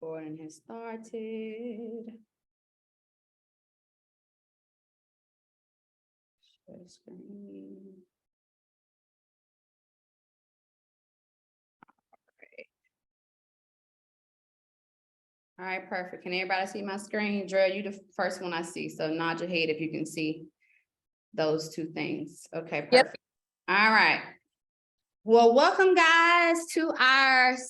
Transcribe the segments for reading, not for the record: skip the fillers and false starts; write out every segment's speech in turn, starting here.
Recording has started. Share screen. All right, perfect. Can everybody see my screen? Dre, you the first one I see, so nod your head if you can see those two things. Okay, perfect. Yep. All right. Well, welcome guys to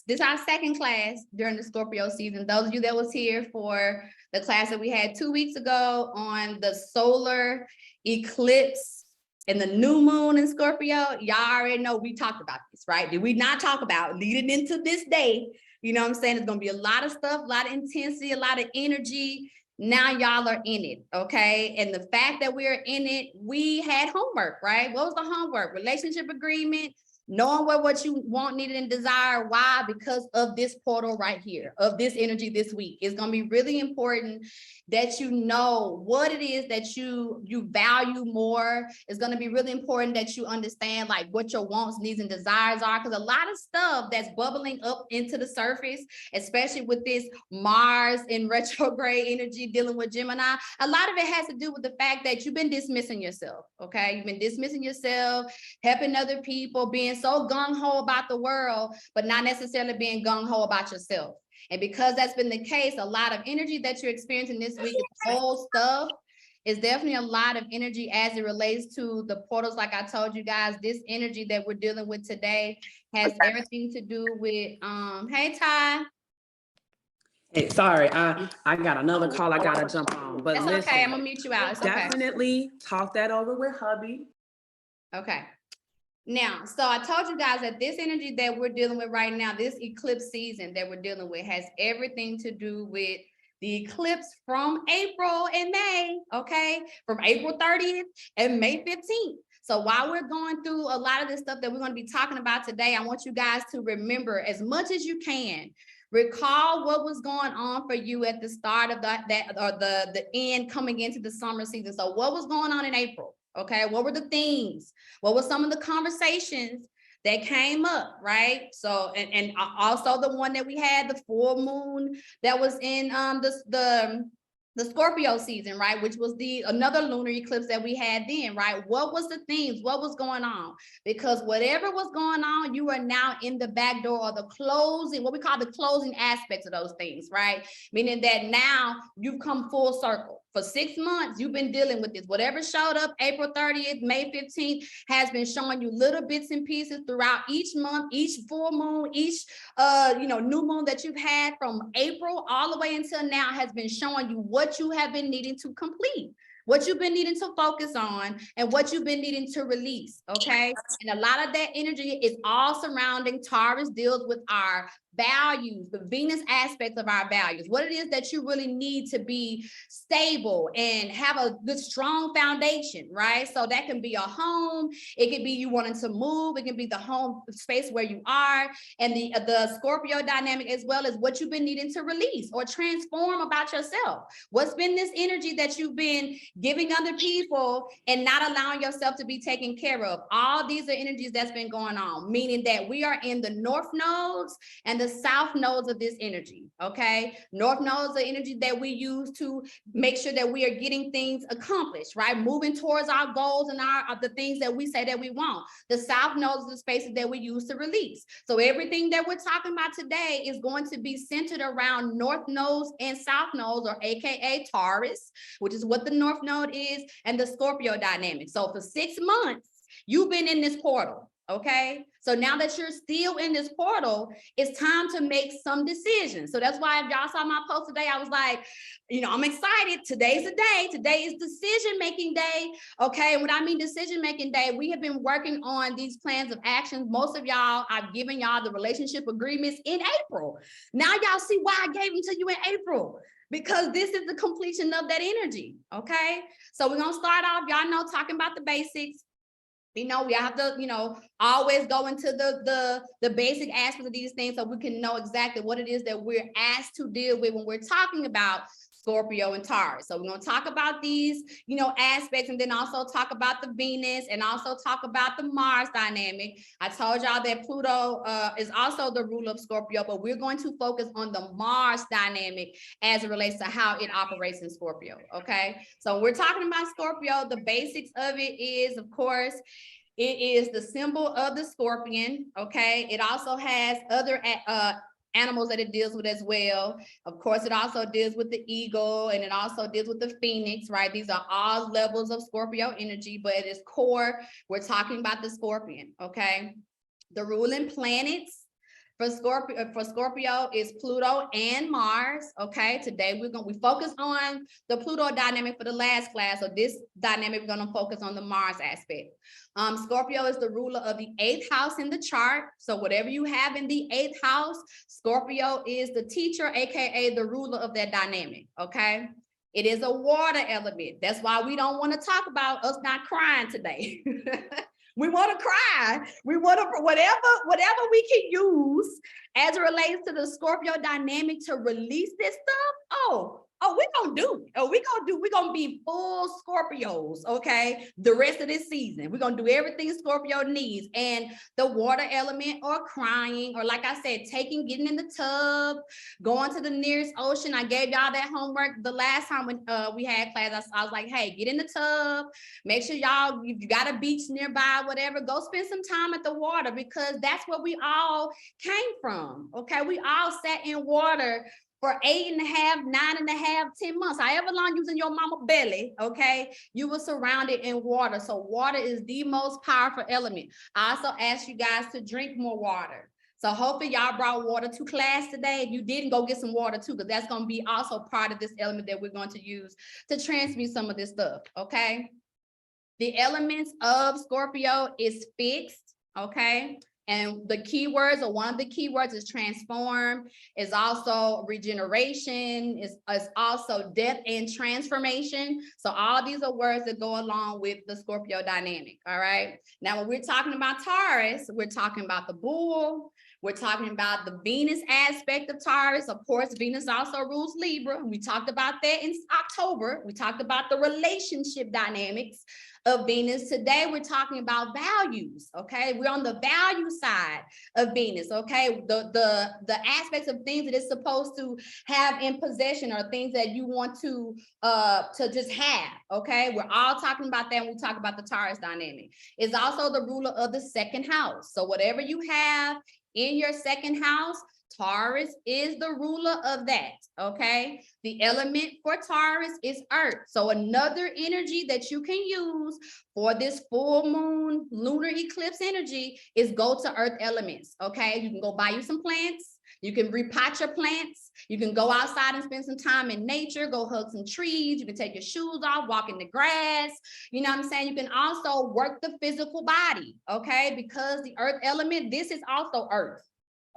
this is our second class during the Scorpio season. Those of you that was here for the class that we had 2 weeks ago on the solar eclipse and the new moon in Scorpio, y'all already know we talked about this, right? Did we not talk about leading into this day? You know what I'm saying? It's going to be a lot of stuff, a lot of intensity, a lot of energy. Now y'all are in it, okay? And the fact that we're in it, we had homework, right? What was the homework? Relationship agreement, knowing what you want, needed, and desire. Why? Because of this portal right here, of this energy this week. It's going to be really important that you know what it is that you value more. It's going to be really important that you understand like what your wants, needs, and desires are, because a lot of stuff that's bubbling up into the surface, especially with this Mars in retrograde energy dealing with Gemini, a lot of it has to do with the fact that you've been dismissing yourself, okay? You've been dismissing yourself, helping other people, being so gung-ho about the world, but not necessarily being gung-ho about yourself. And because that's been the case, a lot of energy that you're experiencing this week, this whole stuff, is definitely a lot of energy as it relates to the portals. Like I told you guys, this energy that we're dealing with today has everything to do with, hey, Ty. Hey, sorry, I got another call I gotta jump on, but that's listen, okay, I'm gonna mute you out. It's definitely talk that over with hubby. Okay. Now, so I told you guys that this energy that we're dealing with right now, this eclipse season that we're dealing with, has everything to do with the eclipse from April and May, okay? From April 30th and May 15th. So while we're going through a lot of this stuff that we're going to be talking about today, I want you guys to remember as much as you can. Recall what was going on for you at the start of the end coming into the summer season. So what was going on in April? Okay, what were the themes? What were some of the conversations that came up, right? So, and also the one that we had, the full moon that was in the Scorpio season, right? Which was another lunar eclipse that we had then, right? What was the themes? What was going on? Because whatever was going on, you are now in the back door or the closing, what we call the closing aspects of those things, right? Meaning that now you've come full circle. For 6 months, you've been dealing with this. Whatever showed up April 30th, May 15th has been showing you little bits and pieces throughout each month, each full moon, each new moon that you've had from April all the way until now has been showing you what you have been needing to complete, what you've been needing to focus on, and what you've been needing to release, okay? And a lot of that energy is all surrounding Taurus, deals with our values, the Venus aspects of our values, what it is that you really need to be stable and have a good, strong foundation, right? So that can be a home, it can be you wanting to move, it can be the home space where you are, and the Scorpio dynamic as well as what you've been needing to release or transform about yourself. What's been this energy that you've been giving other people and not allowing yourself to be taken care of? All these are energies that's been going on, meaning that we are in the north nodes and the south nodes of this energy, okay? North nodes are energy that we use to make sure that we are getting things accomplished, right? Moving towards our goals and the things that we say that we want. The south nodes are the spaces that we use to release. So everything that we're talking about today is going to be centered around north nodes and south nodes, or AKA Taurus, which is what the north node is, and the Scorpio dynamic. So for 6 months, you've been in this portal. Okay, so now that you're still in this portal, it's time to make some decisions. So that's why if y'all saw my post today, I was like, I'm excited. Today's the day. Today is decision-making day. Okay, and when I mean decision-making day, we have been working on these plans of action. Most of y'all, I've given y'all the relationship agreements in April. Now y'all see why I gave them to you in April, because this is the completion of that energy. Okay, so we're gonna start off, y'all know, talking about the basics. We have to, always go into the basic aspects of these things so we can know exactly what it is that we're asked to deal with when we're talking about Scorpio and Taurus. So we're going to talk about these, you know, aspects, and then also talk about the Venus, and also talk about the Mars dynamic. I told y'all that Pluto is also the ruler of Scorpio, but we're going to focus on the Mars dynamic as it relates to how it operates in Scorpio. Okay, so we're talking about Scorpio. The basics of it is, of course, it is the symbol of the scorpion. Okay, it also has other animals that it deals with as well. Of course, it also deals with the eagle, and it also deals with the phoenix, right? These are all levels of Scorpio energy, but at its core, we're talking about the scorpion. Okay, the ruling planets for Scorpio is Pluto and Mars. Okay, today we focus on the Pluto dynamic for the last class. So this dynamic, we're going to focus on the Mars aspect. Scorpio is the ruler of the 8th house in the chart. So whatever you have in the 8th house, Scorpio is the teacher, aka the ruler of that dynamic. Okay, it is a water element. That's why we don't want to talk about us not crying today. We want to cry. We want to, whatever we can use as it relates to the Scorpio dynamic to release this stuff. We're gonna be full Scorpios, okay? The rest of this season. We're gonna do everything Scorpio needs. And the water element, or crying, or like I said, getting in the tub, going to the nearest ocean. I gave y'all that homework the last time when we had class. I was like, hey, get in the tub, make sure y'all, if you got a beach nearby, whatever, go spend some time at the water, because that's where we all came from, okay? We all sat in water for 8.5, 9.5, 10 months, however long you was in your mama belly, okay? You were surrounded in water. So water is the most powerful element. I also asked you guys to drink more water. So hopefully y'all brought water to class today. If you didn't, go get some water too, because that's going to be also part of this element that we're going to use to transmute some of this stuff, okay? The elements of Scorpio is fixed, okay? And the keywords, or one of the keywords, is transform, is also regeneration, is also death and transformation. So all these are words that go along with the Scorpio dynamic, all right? Now, when we're talking about Taurus, we're talking about the bull. We're talking about the Venus aspect of Taurus. Of course, Venus also rules Libra. We talked about that in October. We talked about the relationship dynamics of Venus. Today, we're talking about values, okay? We're on the value side of Venus, okay? The aspects of things that it's supposed to have in possession, or things that you want to just have, okay? We're all talking about that when we talk about the Taurus dynamic. It's also the ruler of the 2nd house. So whatever you have in your 2nd house, Taurus is the ruler of that, okay? The element for Taurus is earth. So another energy that you can use for this full moon lunar eclipse energy is go to earth elements, okay? You can go buy you some plants. You can repot your plants. You can go outside and spend some time in nature, go hug some trees. You can take your shoes off, walk in the grass. You know what I'm saying? You can also work the physical body, okay? Because the earth element, this is also earth.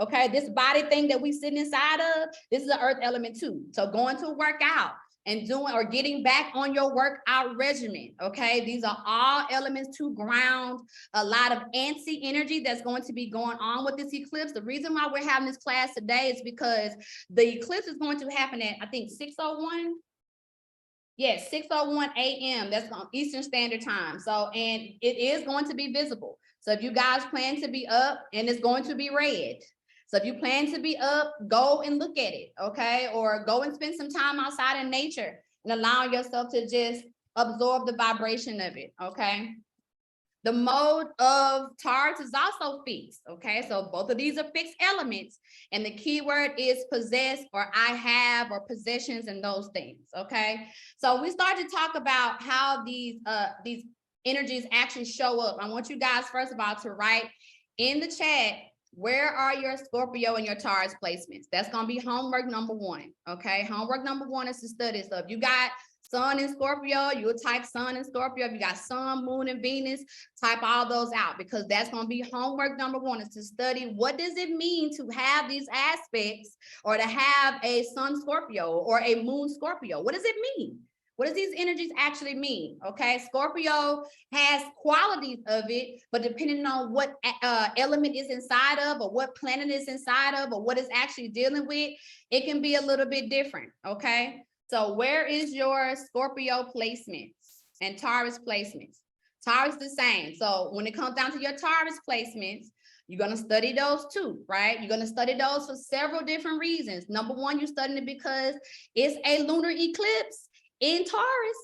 Okay, this body thing that we sit inside of, this is an earth element too. So going to work out and doing or getting back on your workout regimen, okay? These are all elements to ground a lot of antsy energy that's going to be going on with this eclipse. The reason why we're having this class today is because the eclipse is going to happen at, I think, 6:01. Yes, 6:01 a.m. That's on Eastern Standard Time. So, and it is going to be visible. So if you guys plan to be up, and it's going to be red. So if you plan to be up, go and look at it, okay? Or go and spend some time outside in nature and allow yourself to just absorb the vibration of it, okay? The mode of Taurus is also fixed, okay? So both of these are fixed elements, and the key word is possess, or I have, or possessions, and those things, okay? So we start to talk about how these energies actually show up. I want you guys, first of all, to write in the chat, where are your Scorpio and your Taurus placements? That's going to be homework number 1, okay? Homework number 1 is to study. So if you got Sun in Scorpio, you'll type Sun in Scorpio. If you got Sun, Moon, and Venus, type all those out, because that's going to be homework number 1, is to study what does it mean to have these aspects, or to have a Sun Scorpio or a Moon Scorpio. What does it mean? What does these energies actually mean? Okay, Scorpio has qualities of it, but depending on what element is inside of, or what planet is inside of, or what it's actually dealing with, it can be a little bit different, okay? So where is your Scorpio placements and Taurus placements? Taurus the same. So when it comes down to your Taurus placements, you're going to study those too, right? You're going to study those for several different reasons. Number one, you're studying it because it's a lunar eclipse in Taurus.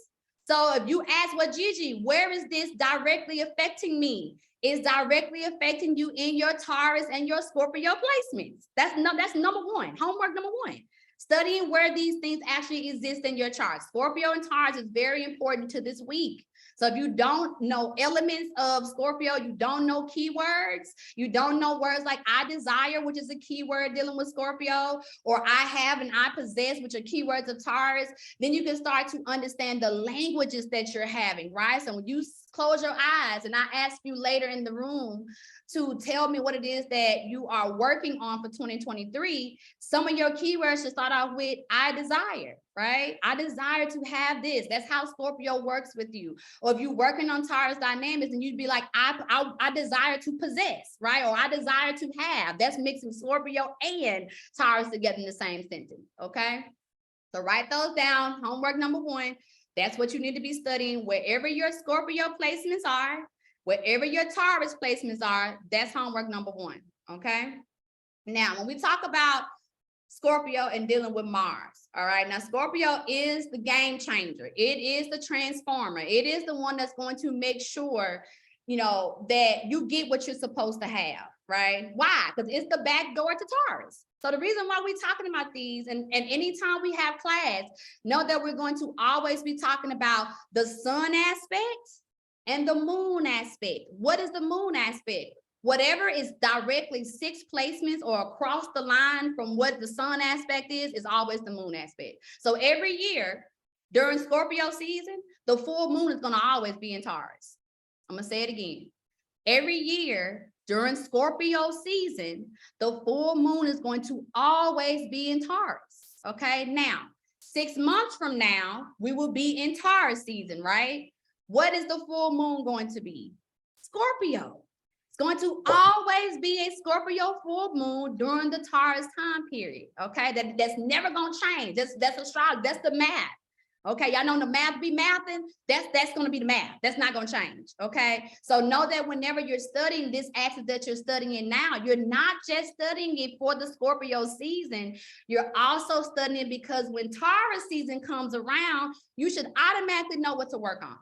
So if you ask, well, Gigi, where is this directly affecting me? It's directly affecting you in your Taurus and your Scorpio placements. That's number one, homework number one. Studying where these things actually exist in your chart. Scorpio and Taurus is very important to this week. So if you don't know elements of Scorpio, you don't know keywords, you don't know words like I desire, which is a keyword dealing with Scorpio, or I have and I possess, which are keywords of Taurus, then you can start to understand the languages that you're having, right? So when you close your eyes and I ask you later in the room to tell me what it is that you are working on for 2023, some of your keywords should start off with I desire, right? I desire to have this. That's how Scorpio works with you. Or if you're working on Taurus dynamics and you'd be like, I desire to possess, right? Or I desire to have. That's mixing Scorpio and Taurus together in the same sentence, okay? So write those down. Homework number one. That's what you need to be studying. Wherever your Scorpio placements are, wherever your Taurus placements are, that's homework number one, okay? Now, when we talk about Scorpio and dealing with Mars, all right? Now, Scorpio is the game changer. It is the transformer. It is the one that's going to make sure, you know, that you get what you're supposed to have, right? Why? Because it's the back door to Taurus. So the reason why we're talking about these, and anytime we have class, know that we're going to always be talking about the sun aspect and the moon aspect. What is the moon aspect? Whatever is directly 6 placements or across the line from what the sun aspect is always the moon aspect. So every year during Scorpio season, the full moon is going to always be in Taurus. I'm going to say it again. Every year during Scorpio season, the full moon is going to always be in Taurus. Okay. Now, 6 months from now, we will be in Taurus season, right? What is the full moon going to be? Scorpio. It's going to always be a Scorpio full moon during the Taurus time period. Okay, that's never going to change. That's astrology. That's the math. Okay, y'all know the math be mathing. That's going to be the math. That's not going to change. Okay, so know that whenever you're studying this axis that you're studying now, you're not just studying it for the Scorpio season. You're also studying it because when Taurus season comes around, you should automatically know what to work on.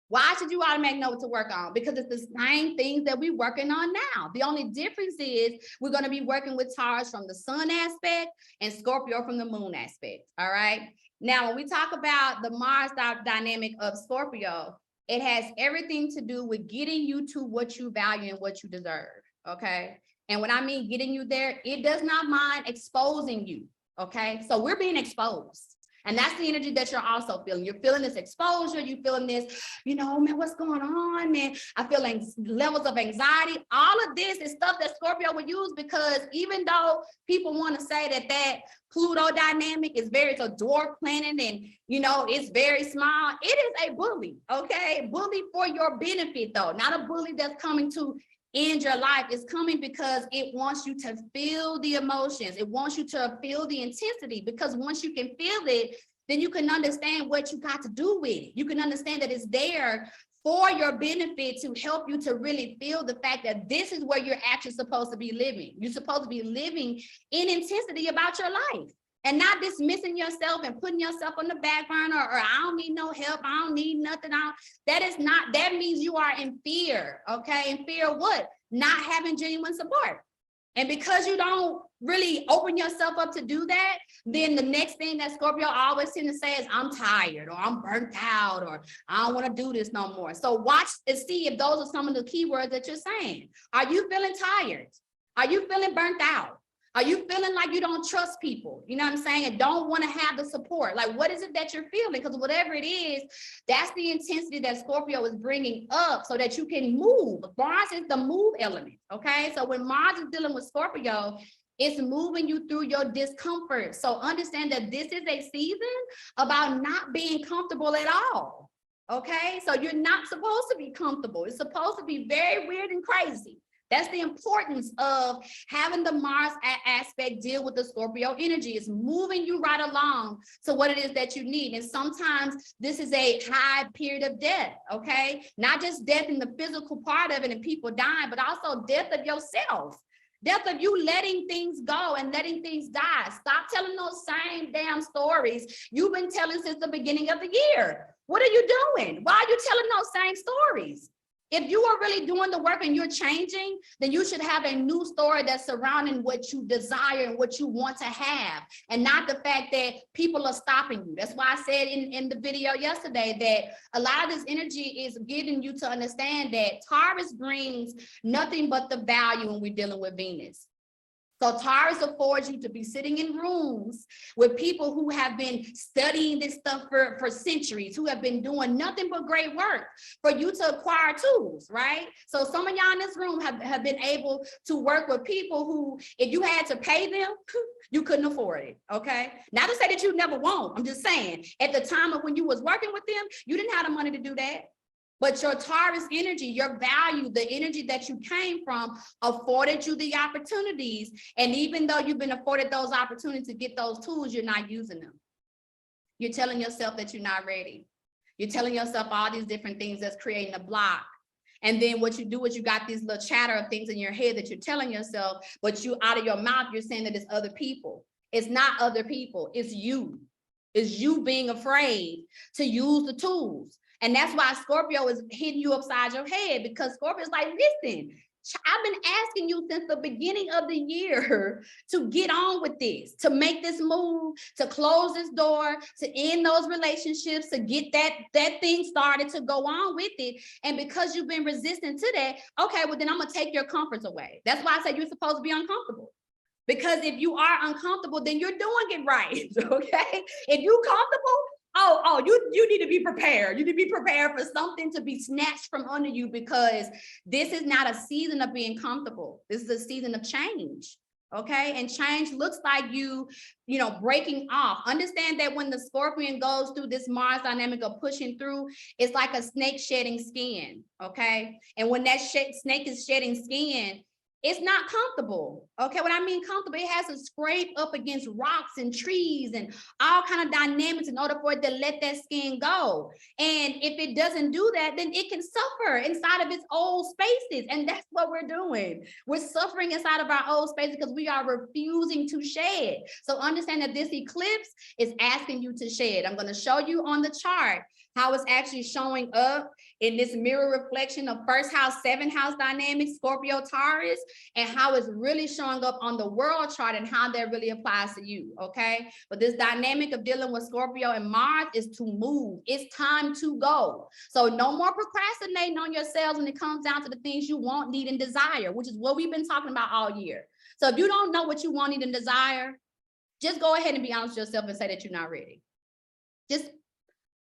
Why should you automatically know what to work on? Because it's the same things that we're working on now. The only difference is we're going to be working with Taurus from the sun aspect and Scorpio from the moon aspect. All right. Now, when we talk about the Mars dynamic of Scorpio, it has everything to do with getting you to what you value and what you deserve. Okay. And when I mean getting you there, it does not mind exposing you. Okay. So we're being exposed. And that's the energy that you're also feeling. You're feeling this exposure. You're feeling this, you know, man, what's going on, man? I feel like levels of anxiety. All of this is stuff that Scorpio would use because even though people want to say that Pluto dynamic is it's a dwarf planet and, you know, it's very small, it is a bully, okay? Bully for your benefit, though. Not a bully that's coming to end your life. Is coming because it wants you to feel the emotions. It wants you to feel the intensity, because once you can feel it, then you can understand what you got to do with it. You can understand that it's there for your benefit to help you to really feel the fact that this is where you're actually supposed to be living. You're supposed to be living in intensity about your life and not dismissing yourself and putting yourself on the back burner, or I don't need no help, I don't need nothing. That means you are in fear, okay? In fear of what? Not having genuine support. And because you don't really open yourself up to do that, then the next thing that Scorpio always tend to say is, I'm tired, or I'm burnt out, or I don't want to do this no more. So watch and see if those are some of the keywords that you're saying. Are you feeling tired? Are you feeling burnt out? Are you feeling like you don't trust people? You know what I'm saying? And don't want to have the support. Like, what is it that you're feeling? Because whatever it is, that's the intensity that Scorpio is bringing up so that you can move. Mars is the move element, okay? So when Mars is dealing with Scorpio, it's moving you through your discomfort. So understand that this is a season about not being comfortable at all, okay? So you're not supposed to be comfortable. It's supposed to be very weird and crazy. That's the importance of having the Mars aspect deal with the Scorpio energy. It's moving you right along to what it is that you need. And sometimes this is a high period of death, okay? Not just death in the physical part of it and people dying, but also death of yourself. Death of you letting things go and letting things die. Stop telling those same damn stories you've been telling since the beginning of the year. What are you doing? Why are you telling those same stories? If you are really doing the work and you're changing, then you should have a new story that's surrounding what you desire and what you want to have, and not the fact that people are stopping you. That's why I said in the video yesterday that a lot of this energy is getting you to understand that Taurus brings nothing but the value when we're dealing with Venus. So Taurus affords you to be sitting in rooms with people who have been studying this stuff for centuries, who have been doing nothing but great work for you to acquire tools, right? So some of y'all in this room have been able to work with people who, if you had to pay them, you couldn't afford it, okay? Not to say that you never won't. I'm just saying, at the time of when you was working with them, you didn't have the money to do that. But your Taurus energy, your value, the energy that you came from afforded you the opportunities. And even though you've been afforded those opportunities to get those tools, you're not using them. You're telling yourself that you're not ready. You're telling yourself all these different things that's creating a block. And then what you do is you got these little chatter of things in your head that you're telling yourself, but you out of your mouth, you're saying that it's other people. It's not other people, it's you. It's you being afraid to use the tools. And that's why Scorpio is hitting you upside your head, because Scorpio is like, listen, I've been asking you since the beginning of the year to get on with this, to make this move, to close this door, to end those relationships, to get that thing started, to go on with it. And because you've been resistant to that, okay, well then I'm gonna take your comforts away. That's why I said you're supposed to be uncomfortable. Because if you are uncomfortable, then you're doing it right, okay? If you're comfortable, you need to be prepared. You need to be prepared for something to be snatched from under you, because this is not a season of being comfortable. This is a season of change, okay? And change looks like you breaking off. Understand that when the Scorpion goes through this Mars dynamic of pushing through, it's like a snake shedding skin, okay? And when that snake is shedding skin, it's not comfortable, okay? What I mean comfortable, it has to scrape up against rocks and trees and all kind of dynamics in order for it to let that skin go. And if it doesn't do that, then it can suffer inside of its old spaces. And that's what we're doing. We're suffering inside of our old spaces because we are refusing to shed. So understand that this eclipse is asking you to shed. I'm gonna show you on the chart how it's actually showing up in this mirror reflection of first house, seventh house dynamics, Scorpio, Taurus, and how it's really showing up on the world chart and how that really applies to you, okay? But this dynamic of dealing with Scorpio and Mars is to move. It's time to go. So no more procrastinating on yourselves when it comes down to the things you want, need, and desire, which is what we've been talking about all year. So if you don't know what you want, need, and desire, just go ahead and be honest with yourself and say that you're not ready. Just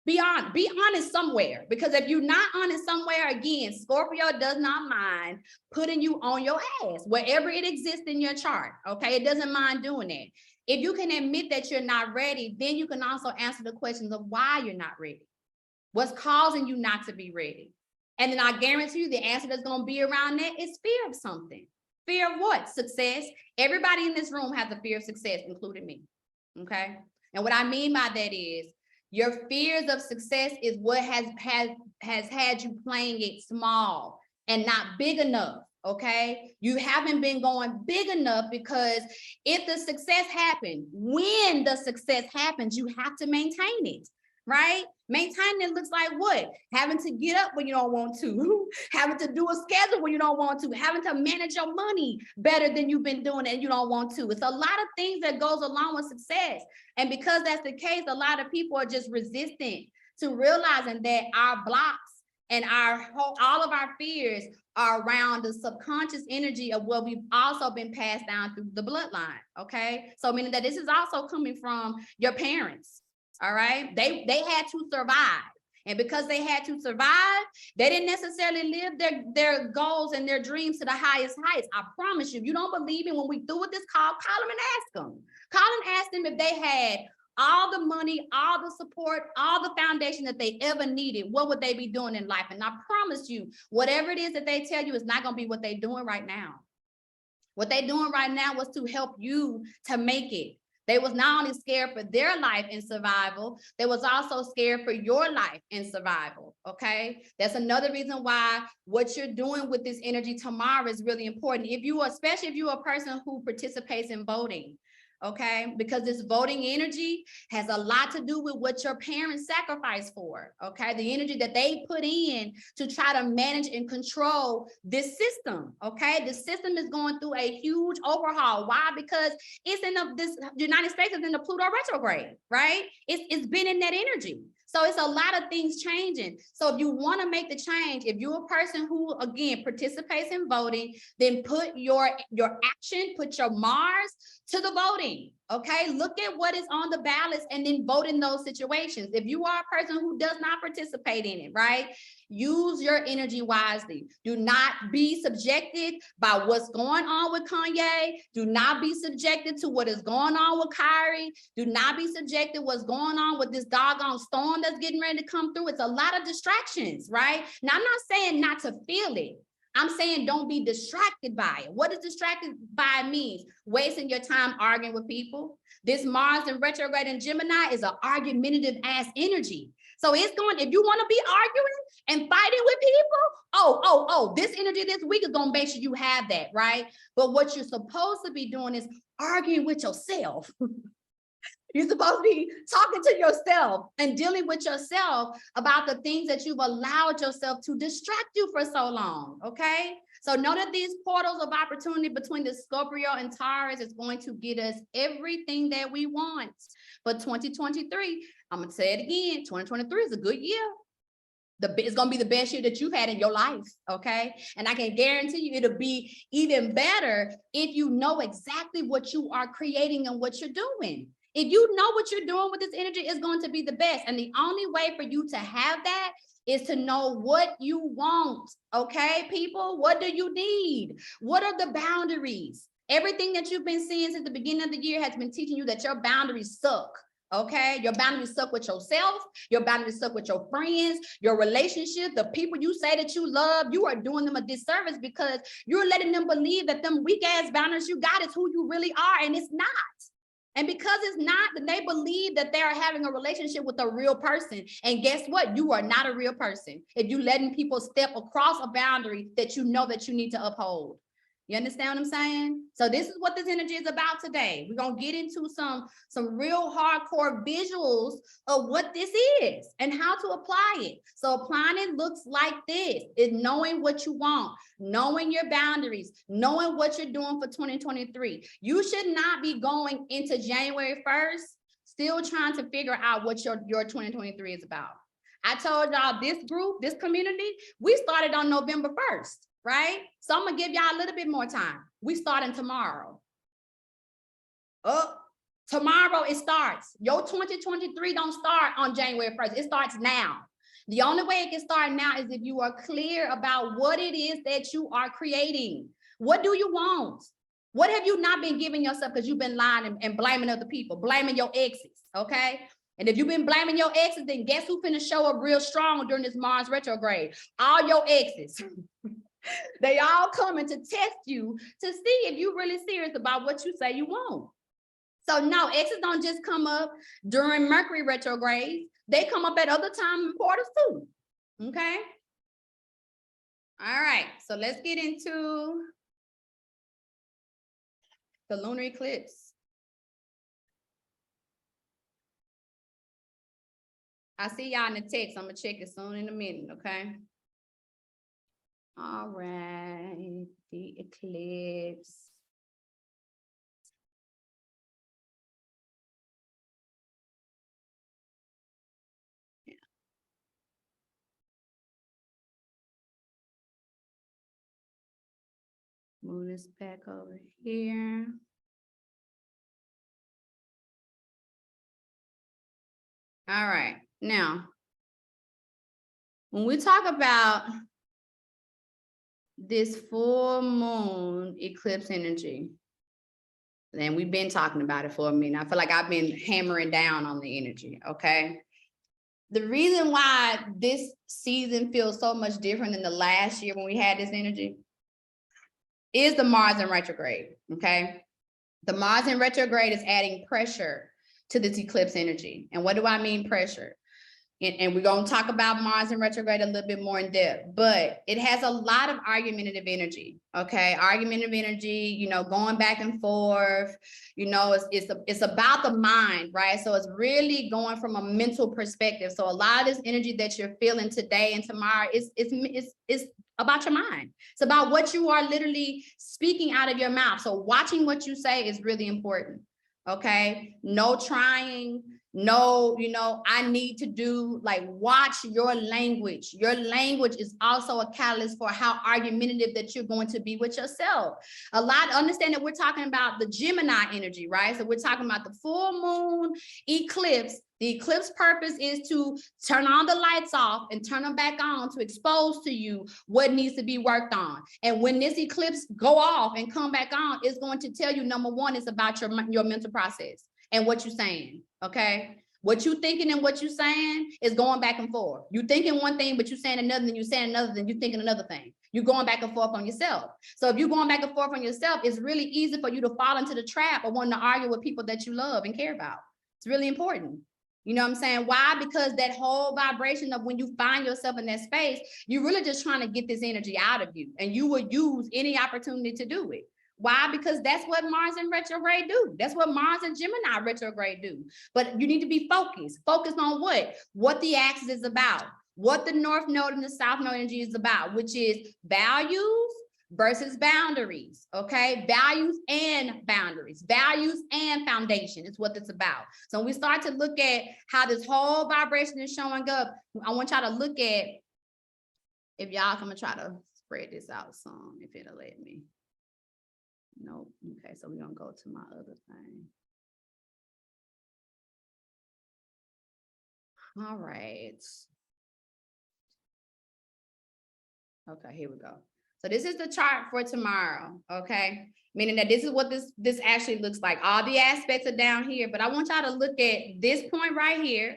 be honest somewhere, because if you're not honest somewhere, again, Scorpio does not mind putting you on your ass wherever it exists in your chart, okay? It doesn't mind doing that. If you can admit that you're not ready, then you can also answer the questions of why you're not ready. What's causing you not to be ready? And then I guarantee you the answer that's going to be around that is fear of something. Fear of what? Success. Everybody in this room has a fear of success, including me, okay? And what I mean by that is, your fears of success is what has had you playing it small and not big enough, okay? You haven't been going big enough, because if the success happens, when the success happens, you have to maintain it, right? Maintaining it looks like what? Having to get up when you don't want to, having to do a schedule when you don't want to, having to manage your money better than you've been doing and you don't want to. It's a lot of things that goes along with success. And because that's the case, a lot of people are just resistant to realizing that our blocks and all of our fears are around the subconscious energy of what we've also been passed down through the bloodline, okay? So meaning that this is also coming from your parents. All right, they had to survive, and because they had to survive, they didn't necessarily live their goals and their dreams to the highest heights. I promise you, if you don't believe me, when we through with this call, call them and ask them. Call and ask them if they had all the money, all the support, all the foundation that they ever needed, what would they be doing in life? And I promise you, whatever it is that they tell you is not going to be what they're doing right now. What they're doing right now was to help you to make it. They was not only scared for their life in survival, they was also scared for your life in survival, okay? That's another reason why what you're doing with this energy tomorrow is really important. If you, especially if you're a person who participates in voting, okay? Because this voting energy has a lot to do with what your parents sacrificed for, okay? The energy that they put in to try to manage and control this system, okay? The system is going through a huge overhaul. Why? Because it's in this United States is in the Pluto retrograde, right? It's been in that energy. So it's a lot of things changing. So if you want to make the change, if you're a person who, again, participates in voting, then put your action, put your Mars to the voting, okay? Look at what is on the ballots and then vote in those situations. If you are a person who does not participate in it, right? Use your energy wisely. Do not be subjected by what's going on with Kanye. Do not be subjected to what is going on with Kyrie. Do not be subjected to what's going on with this doggone storm that's getting ready to come through. It's a lot of distractions, right? Now, I'm not saying not to feel it. I'm saying don't be distracted by it. What does distracted by means? Wasting your time arguing with people. This Mars in retrograde in Gemini is an argumentative ass energy. So it's going, if you want to be arguing and fighting with people, this energy this week is going to make sure you have that, right? But what you're supposed to be doing is arguing with yourself. You're supposed to be talking to yourself and dealing with yourself about the things that you've allowed yourself to distract you for so long, okay? So know that these portals of opportunity between the Scorpio and Taurus is going to get us everything that we want. But 2023, I'm going to say it again, 2023 is a good year. It's going to be the best year that you've had in your life, okay? And I can guarantee you it'll be even better if you know exactly what you are creating and what you're doing. If you know what you're doing with this energy, it's going to be the best. And the only way for you to have that is to know what you want, okay, people? What do you need? What are the boundaries? Everything that you've been seeing since the beginning of the year has been teaching you that your boundaries suck. Okay, your boundaries suck with yourself, your boundaries suck with your friends, your relationship, the people you say that you love. You are doing them a disservice because you're letting them believe that them weak ass boundaries you got is who you really are, and it's not. And because it's not, then they believe that they are having a relationship with a real person. And guess what? You are not a real person if you're letting people step across a boundary that you know that you need to uphold. You understand what I'm saying? So this is what this energy is about today. We're going to get into some real hardcore visuals of what this is and how to apply it. So applying it looks like this. It's knowing what you want, knowing your boundaries, knowing what you're doing for 2023. You should not be going into January 1st still trying to figure out what your 2023 is about. I told y'all this group, this community, we started on November 1st. Right? So I'm gonna give y'all a little bit more time. We starting tomorrow. Tomorrow it starts. Your 2023 don't start on January 1st. It starts now. The only way it can start now is if you are clear about what it is that you are creating. What do you want? What have you not been giving yourself because you've been lying and blaming other people, blaming your exes, okay? And if you've been blaming your exes, then guess who's finna show up real strong during this Mars retrograde? All your exes. They all coming to test you to see if you're really serious about what you say you want. So no, exes don't just come up during Mercury retrograde. They come up at other times and portals too. Okay. All right. So let's get into the lunar eclipse. I see y'all in the text. I'm gonna check it soon in a minute. Okay. All right, the eclipse. Yeah. Move this back over here. All right, now, when we talk about this full moon eclipse energy, And we've been talking about it for a minute. I feel like I've been hammering down on the energy, okay? The reason why this season feels so much different than the last year when we had this energy is the Mars in retrograde, okay? The Mars in retrograde is adding pressure to this eclipse energy. And what do I mean pressure? And we're going to talk about Mars in retrograde a little bit more in depth, but it has a lot of argumentative energy, okay? Argumentative energy, you know, going back and forth, you know, it's about the mind, right? So it's really going from a mental perspective. So a lot of this energy that you're feeling today and tomorrow is about your mind. It's about what you are literally speaking out of your mouth. So watching what you say is really important, okay? No trying. No, you know, I need to do, like, watch your language. Your language is also a catalyst for how argumentative that you're going to be with yourself. Understand that we're talking about the Gemini energy, right? So we're talking about the full moon eclipse. The eclipse purpose is to turn on the lights off and turn them back on to expose to you what needs to be worked on. And when this eclipse go off and come back on, it's going to tell you, number one, it's about your mental process and what you're saying, okay? What you thinking and what you saying is going back and forth. You thinking one thing, but you saying another, then you saying another, then you thinking another thing. You're going back and forth on yourself. So if you're going back and forth on yourself, it's really easy for you to fall into the trap of wanting to argue with people that you love and care about. It's really important. You know what I'm saying? Why? Because that whole vibration of when you find yourself in that space, you're really just trying to get this energy out of you, and you will use any opportunity to do it. Why? Because that's what Mars in retrograde do. That's what Mars and Gemini retrograde do. But you need to be focused. Focused on what? What the axis is about. What the North Node and the South Node energy is about, which is values versus boundaries, okay? Values and boundaries. Values and foundation is what it's about. So when we start to look at how this whole vibration is showing up, I want y'all to look at, if y'all, I'm gonna try to spread this out some, if it'll let me. Nope. Okay, so we're gonna go to my other thing. All right. Okay, here we go. So this is the chart for tomorrow, okay? Meaning that this is what this actually looks like. All the aspects are down here, but I want y'all to look at this point right here,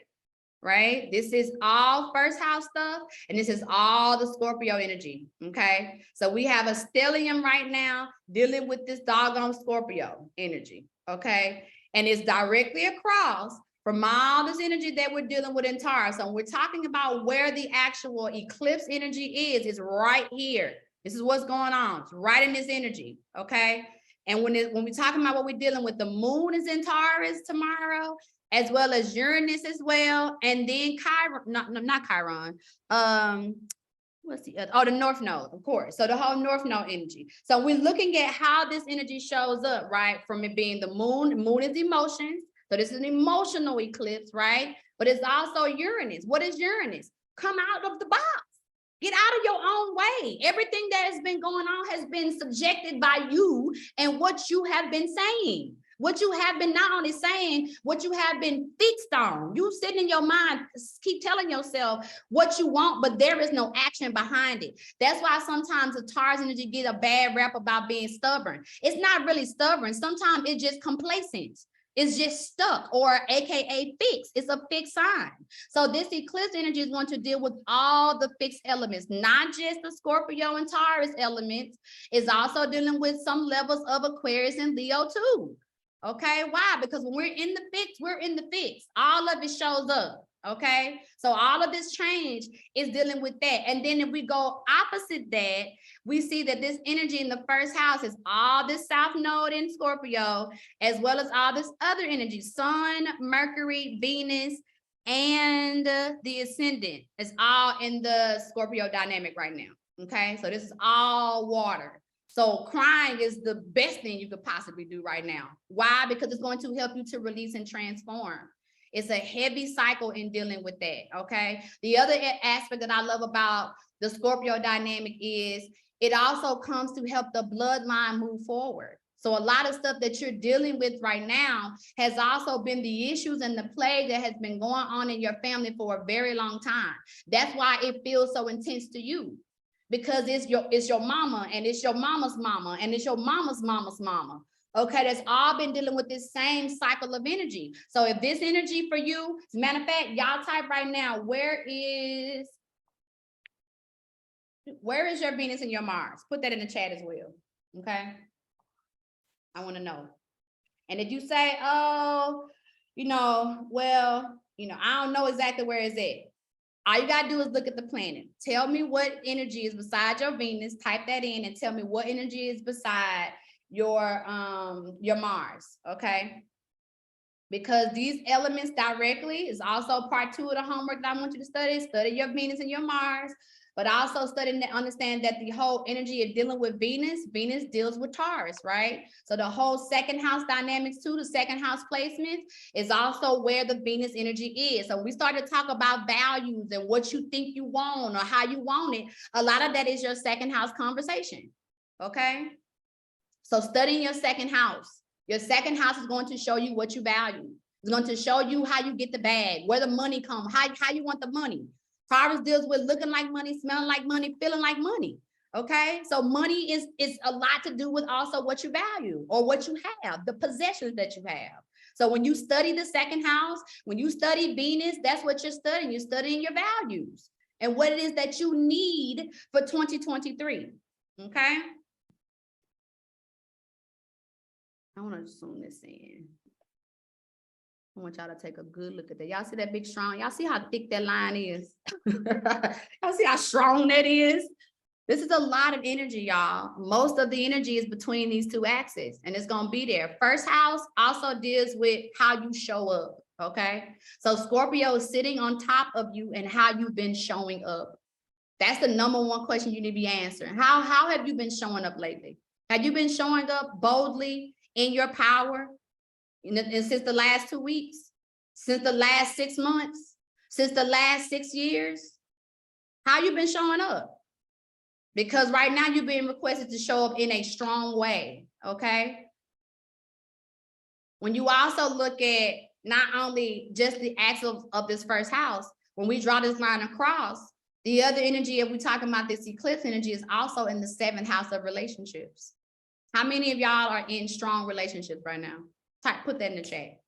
right? This is all first house stuff, and this is all the Scorpio energy, okay? So we have a stellium right now dealing with this doggone Scorpio energy, okay? And it's directly across from all this energy that we're dealing with in Taurus. So we're talking about where the actual eclipse energy is right here. This is what's going on. It's right in this energy, okay? And when we're talking about what we're dealing with, the moon is in Taurus tomorrow, as well as Uranus as well, and then Chiron, not Chiron, what's the other? Oh, the North Node, of course. So the whole North Node energy. So we're looking at how this energy shows up, right? From it being the moon is emotions. So this is an emotional eclipse, right? But it's also Uranus. What is Uranus? Come out of the box. Get out of your own way. Everything that has been going on has been subjected by you and what you have been saying. What you have been not only saying, what you have been fixed on. You sitting in your mind, keep telling yourself what you want, but there is no action behind it. That's why sometimes the Taurus energy get a bad rap about being stubborn. It's not really stubborn. Sometimes it's just complacent. It's just stuck, or AKA fixed. It's a fixed sign. So this eclipse energy is going to deal with all the fixed elements, not just the Scorpio and Taurus elements. It's also dealing with some levels of Aquarius and Leo too. Okay, why? Because when we're in the fix, we're in the fix. All of it shows up. Okay, so all of this change is dealing with that. And then if we go opposite that, we see that this energy in the first house is all this South Node in Scorpio, as well as all this other energy, Sun, Mercury, Venus, and the ascendant. It's all in the Scorpio dynamic right now. Okay, so this is all water. So crying is the best thing you could possibly do right now. Why? Because it's going to help you to release and transform. It's a heavy cycle in dealing with that, okay? The other aspect that I love about the Scorpio dynamic is it also comes to help the bloodline move forward. So a lot of stuff that you're dealing with right now has also been the issues and the plague that has been going on in your family for a very long time. That's why it feels so intense to you. Because it's your mama, and it's your mama's mama, and it's your mama's mama's mama. Okay, that's all been dealing with this same cycle of energy. So if this energy for you, as a matter of fact, y'all type right now, where is your Venus and your Mars? Put that in the chat as well. Okay. I want to know. And if you say, oh, well, I don't know exactly where it's at. All you gotta do is look at the planet. Tell me what energy is beside your Venus. Type that in and tell me what energy is beside your Mars. Okay. Because these elements directly is also part 2 of the homework that I want you to study. Study your Venus and your Mars, but also study to understand that the whole energy of dealing with Venus deals with Taurus, right? So the whole second house dynamics too, the second house placement is also where the Venus energy is. So we start to talk about values and what you think you want or how you want it. A lot of that is your second house conversation, okay? So studying your second house. Your second house is going to show you what you value. It's going to show you how you get the bag, where the money comes, how you want the money. Taurus deals with looking like money, smelling like money, feeling like money. Okay, so money is a lot to do with also what you value or what you have, the possessions that you have. So when you study the second house, when you study Venus, that's what you're studying. You're studying your values and what it is that you need for 2023. Okay. I want to zoom this in. I want y'all to take a good look at that. Y'all see that big strong? Y'all see how thick that line is? Y'all see how strong that is? This is a lot of energy, y'all. Most of the energy is between these two axes, and it's going to be there. First house also deals with how you show up, okay? So Scorpio is sitting on top of you and how you've been showing up. That's the number one question you need to be answering. How have you been showing up lately? Have you been showing up boldly in your power since the last 2 weeks, since the last 6 months, since the last 6 years? How you been showing up? Because right now you're being requested to show up in a strong way, okay? When you also look at not only just the axis of this first house, when we draw this line across, the other energy, if we're talking about this eclipse energy, is also in the 7th house of relationships. How many of y'all are in strong relationships right now? Put that in the chat.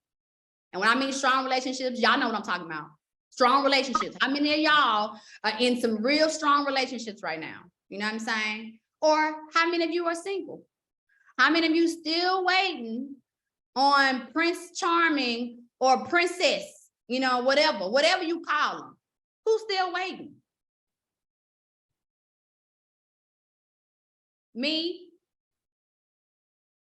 And when I mean strong relationships, y'all know what I'm talking about. Strong relationships. How many of y'all are in some real strong relationships right now? You know what I'm saying? Or how many of you are single? How many of you still waiting on Prince Charming or Princess, whatever you call them? Who's still waiting? Me.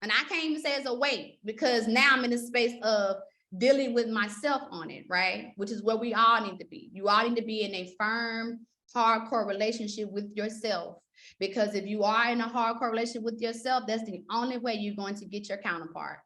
And I can't even say it's a wait, because now I'm in a space of dealing with myself on it, right? Which is where we all need to be. You all need to be in a firm, hardcore relationship with yourself. Because if you are in a hardcore relationship with yourself, that's the only way you're going to get your counterpart.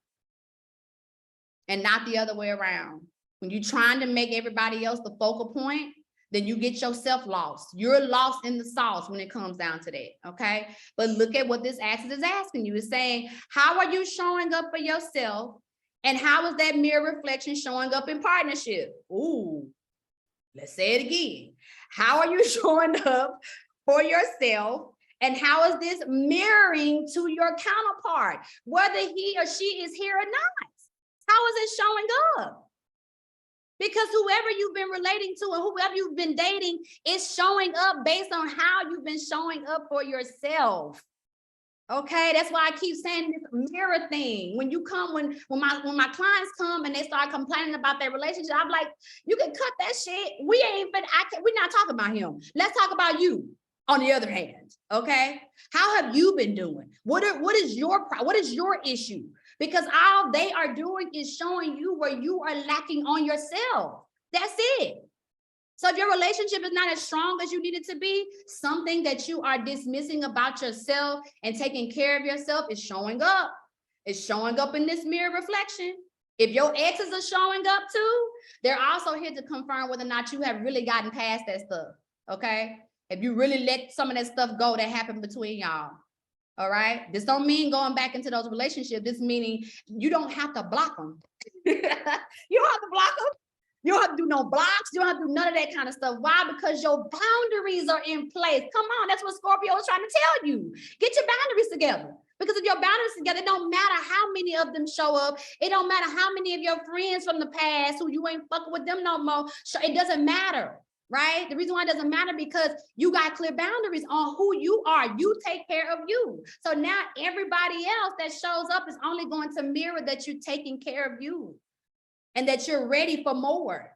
And not the other way around. When you're trying to make everybody else the focal point, then you get yourself lost. You're lost in the sauce when it comes down to that, okay? But look at what this axis is asking you. It's saying, how are you showing up for yourself? And how is that mirror reflection showing up in partnership? Ooh, let's say it again. How are you showing up for yourself? And how is this mirroring to your counterpart, whether he or she is here or not? How is it showing up? Because whoever you've been relating to and whoever you've been dating is showing up based on how you've been showing up for yourself. Okay, that's why I keep saying this mirror thing. When my clients come and they start complaining about their relationship, I'm like, you can cut that shit. We're not talking about him. Let's talk about you. On the other hand, okay, how have you been doing? What is your issue? Because all they are doing is showing you where you are lacking on yourself. That's it. So if your relationship is not as strong as you need it to be, something that you are dismissing about yourself and taking care of yourself is showing up. It's showing up in this mirror reflection. If your exes are showing up too, they're also here to confirm whether or not you have really gotten past that stuff, okay? If you really let some of that stuff go that happened between y'all. All right. This don't mean going back into those relationships. This meaning you don't have to block them. You don't have to block them. You don't have to do no blocks. You don't have to do none of that kind of stuff. Why? Because your boundaries are in place. Come on, that's what Scorpio is trying to tell you. Get your boundaries together. Because if your boundaries together, it don't matter how many of them show up. It don't matter how many of your friends from the past who you ain't fucking with them no more. It doesn't matter, right? The reason why it doesn't matter because you got clear boundaries on who you are. You take care of you. So now everybody else that shows up is only going to mirror that you're taking care of you and that you're ready for more.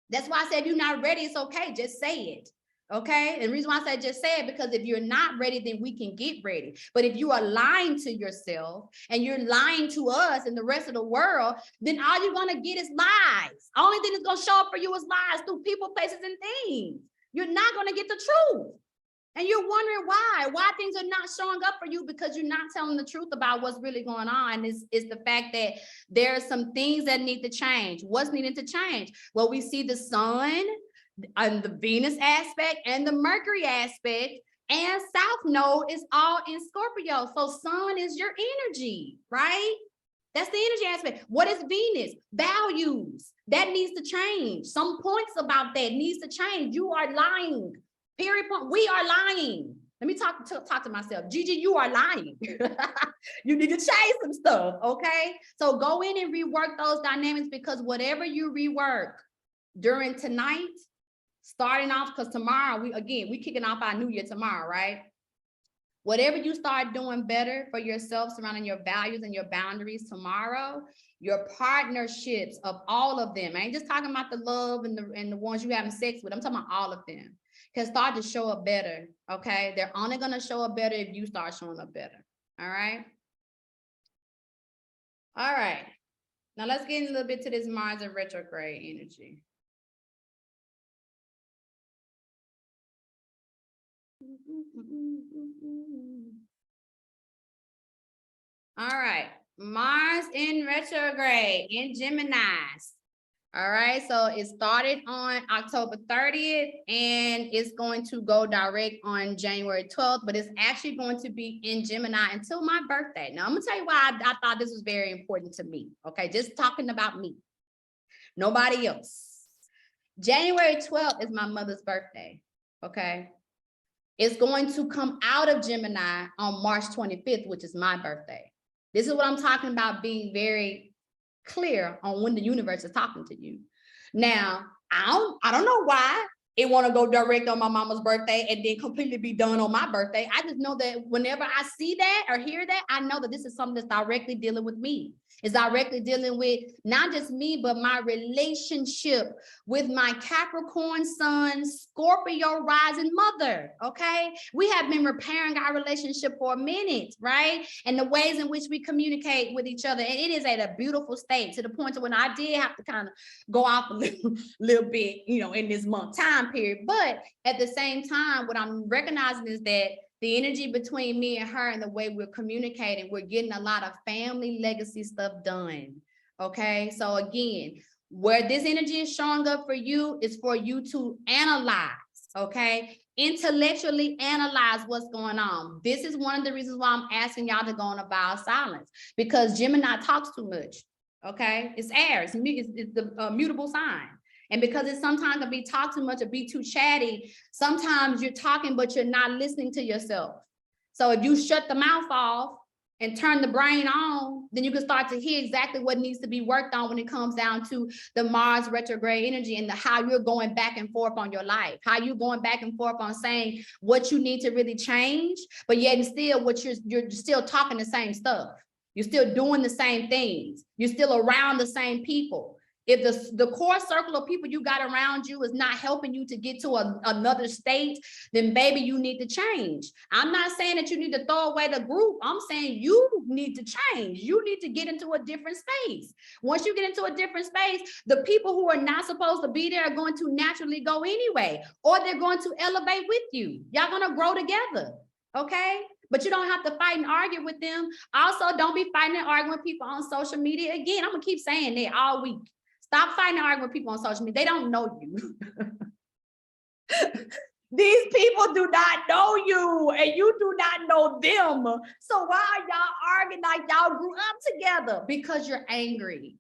That's why I said if you're not ready, it's okay. Just say it. Okay. And the reason why I said just say it, because if you're not ready, then we can get ready. But if you are lying to yourself and you're lying to us and the rest of the world, then all you're going to get is lies. Only thing that's going to show up for you is lies through people, places, and things. You're not going to get the truth. And you're wondering why things are not showing up for you, because you're not telling the truth about what's really going on. Is the fact that there are some things that need to change. What's needed to change? Well, we see the sun and the Venus aspect and the Mercury aspect, and South Node is all in Scorpio. So sun is your energy, right? That's the energy aspect. What is Venus? Values. That needs to change. Some points about that needs to change. You are lying. Period. Point. We are lying. Let me talk to myself. Gigi, you are lying. You need to change some stuff, okay? So go in and rework those dynamics, because whatever you rework during tonight, starting off, because tomorrow, we kicking off our new year tomorrow, right? Whatever you start doing better for yourself surrounding your values and your boundaries tomorrow, your partnerships of all of them, I ain't just talking about the love and the ones you having sex with, I'm talking about all of them, can start to show up better, okay? They're only going to show up better if you start showing up better, all right? All right. Now let's get in a little bit to this Mars and retrograde energy. All right, Mars in retrograde in Geminis. All right, so it started on October 30th and it's going to go direct on January 12th, but it's actually going to be in Gemini until my birthday. Now I'm gonna tell you why I thought this was very important to me. Okay, just talking about me, nobody else. January 12th is my mother's birthday. Okay, it's going to come out of Gemini on March 25th, which is my birthday. This is what I'm talking about, being very clear on when the universe is talking to you. Now, I don't know why it want to go direct on my mama's birthday and then completely be done on my birthday. I just know that whenever I see that or hear that, I know that this is something that's directly dealing with me. It's directly dealing with not just me, but my relationship with my Capricorn sun, Scorpio rising mother, okay? We have been repairing our relationship for a minute, right? And the ways in which we communicate with each other. And it is at a beautiful state, to the point to when I did have to kind of go off a little bit, you know, in this month time period. But at the same time, what I'm recognizing is that the energy between me and her and the way we're communicating, we're getting a lot of family legacy stuff done. Okay. So again, where this energy is showing up for you is for you to analyze, okay? Intellectually analyze what's going on. This is one of the reasons why I'm asking y'all to go on a vow of silence, because Gemini talks too much. Okay. It's air. It's the mutable sign. And because it sometimes can be talk too much or be too chatty, sometimes you're talking, but you're not listening to yourself. So if you shut the mouth off and turn the brain on, then you can start to hear exactly what needs to be worked on when it comes down to the Mars retrograde energy and how you're going back and forth on your life, how you're going back and forth on saying what you need to really change, but yet and still you're still talking the same stuff. You're still doing the same things. You're still around the same people. If the core circle of people you got around you is not helping you to get to another state, then baby, you need to change. I'm not saying that you need to throw away the group. I'm saying you need to change. You need to get into a different space. Once you get into a different space, the people who are not supposed to be there are going to naturally go anyway, or they're going to elevate with you. Y'all gonna grow together, okay? But you don't have to fight and argue with them. Also, don't be fighting and arguing with people on social media. Again, I'm gonna keep saying that all week. Stop fighting and arguing with people on social media. They don't know you. These people do not know you and you do not know them. So why are y'all arguing like y'all grew up together? Because you're angry.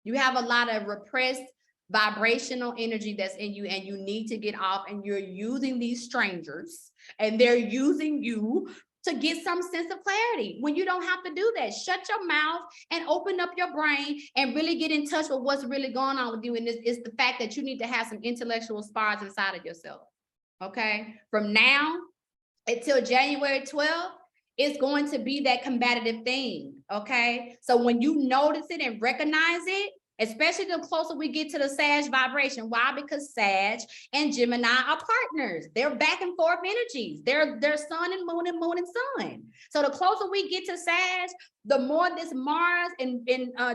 You have a lot of repressed vibrational energy that's in you, and you need to get off, and you're using these strangers and they're using you to get some sense of clarity when you don't have to do that. Shut your mouth and open up your brain and really get in touch with what's really going on with you. And it's the fact that you need to have some intellectual spars inside of yourself. Okay. From now until January 12th, it's going to be that combative thing. Okay. So when you notice it and recognize it, especially the closer we get to the Sag vibration. Why? Because Sag and Gemini are partners. They're back and forth energies. They're sun and moon and moon and sun. So the closer we get to Sag, the more this Mars and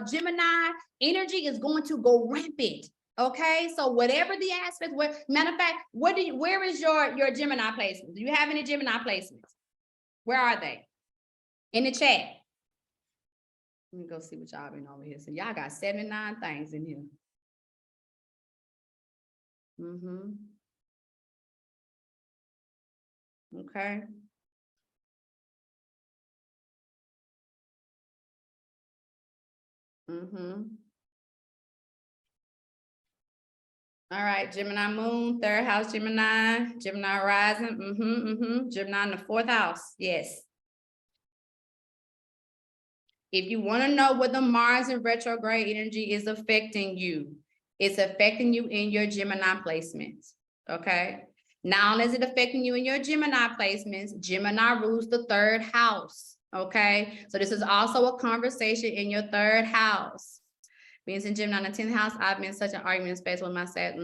Gemini energy is going to go rampant. Okay, so whatever the aspect, matter of fact, where is your Gemini placement? Do you have any Gemini placements? Where are they? In the chat. Let me go see what y'all been over here. So y'all got 79 things in here. Okay. All right, Gemini moon, 3rd house, Gemini rising, Gemini in the 4th house, yes. If you want to know what the Mars and retrograde energy is affecting you, it's affecting you in your Gemini placements, okay? Not only is it affecting you in your Gemini placements, Gemini rules the 3rd house, okay? So this is also a conversation in your 3rd house. Being in Gemini in the 10th house, I've been in such an argument space with myself.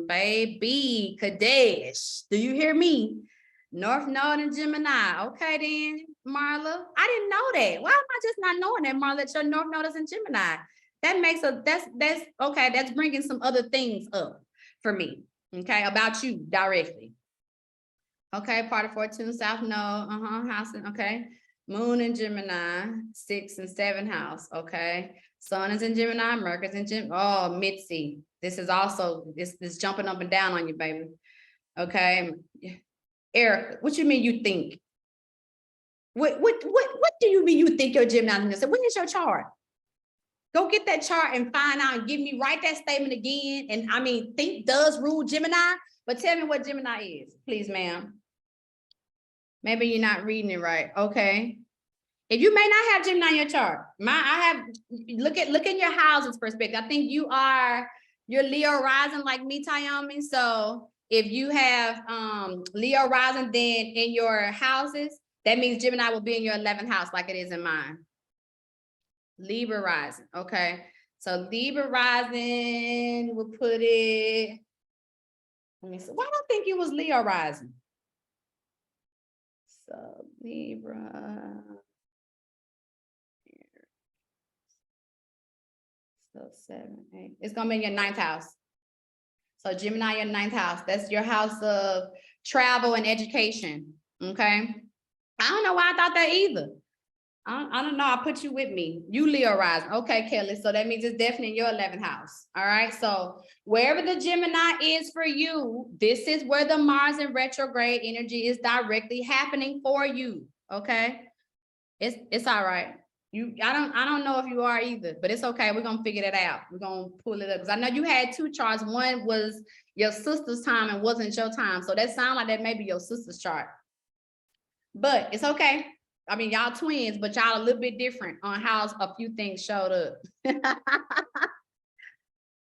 Baby, Kadesh, do you hear me? North Node and Gemini. Okay, then, Marla. I didn't know that. Why am I just not knowing that, Marla, that your North Node is in Gemini? That makes that's okay. That's bringing some other things up for me. Okay, about you directly. Okay, part of Fortune, South Node, house, okay. Moon in Gemini, 6th and 7th house. Okay, Sun is in Gemini, Mercury's in Gemini. Oh, Mitzi, this is also this jumping up and down on you, baby. Okay. Eric, what you mean you think? What do you mean you think your Gemini is? So when is your chart? Go get that chart and find out and give me, write that statement again. And I mean, think does rule Gemini, but tell me what Gemini is, please, ma'am. Maybe you're not reading it right. Okay. If you may not have Gemini in your chart, look in your houses perspective. I think you're Leo rising like me, Tayami. So if you have Leo rising, then in your houses, that means Gemini will be in your 11th house like it is in mine. Libra rising, okay. So Libra rising, we'll put it, let me see. Why don't I think it was Leo rising? So Libra. So 7, 8. It's gonna be in your 9th house. So Gemini, your 9th house. That's your house of travel and education. Okay. I don't know why I thought that either. I don't know. I put you with me. You Leo rising. Okay, Kelly. So that means it's definitely in your 11th house. All right. So wherever the Gemini is for you, this is where the Mars and retrograde energy is directly happening for you. Okay. It's all right. I don't know if you are either, but it's okay. We're gonna figure that out. We're gonna pull it up because I know you had 2 charts. One was your sister's time and wasn't your time. So that sounds like that may be your sister's chart. But it's okay. I mean, y'all twins, but y'all a little bit different on how a few things showed up.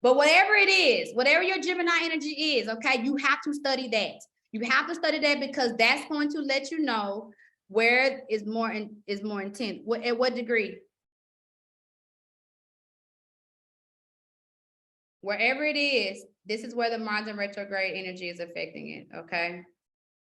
But whatever it is, whatever your Gemini energy is, okay, you have to study that. You have to study that because that's going to let you know where is more intense. At what degree? Wherever it is, this is where the Mars and retrograde energy is affecting it, okay?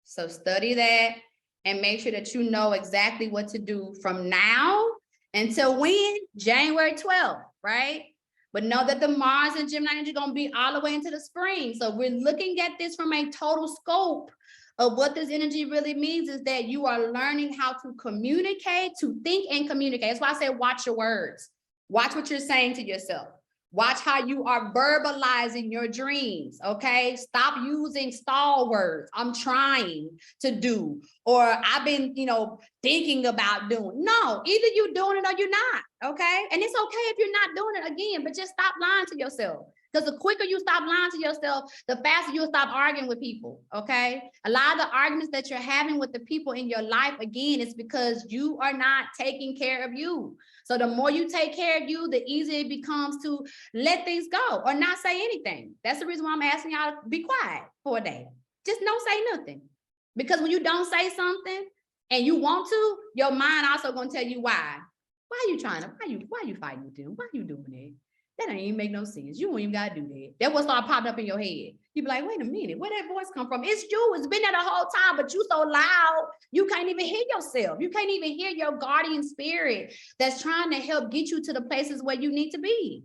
So study that and make sure that you know exactly what to do from now until when? January 12th, right? But know that the Mars and Gemini energy going to be all the way into the spring. So we're looking at this from a total scope of what this energy really means is that you are learning how to communicate, to think and communicate. That's why I say watch your words. Watch what you're saying to yourself. Watch how you are verbalizing your dreams, okay? Stop using stall words. I'm trying to do, or I've been, thinking about doing. No, either you're doing it or you're not, okay? And it's okay if you're not doing it again, but just stop lying to yourself. Because the quicker you stop lying to yourself, the faster you'll stop arguing with people, okay? A lot of the arguments that you're having with the people in your life, again, is because you are not taking care of you. So the more you take care of you, the easier it becomes to let things go or not say anything. That's the reason why I'm asking y'all to be quiet for a day. Just don't say nothing. Because when you don't say something and you want to, your mind also gonna tell you why. Why are you trying to, why you fighting with them? Why are you doing it? That ain't even make no sense. You don't even gotta do that. That will start popping up in your head. You be like, wait a minute, where that voice come from? It's you. It's been there the whole time, but you so loud, you can't even hear yourself. You can't even hear your guardian spirit that's trying to help get you to the places where you need to be.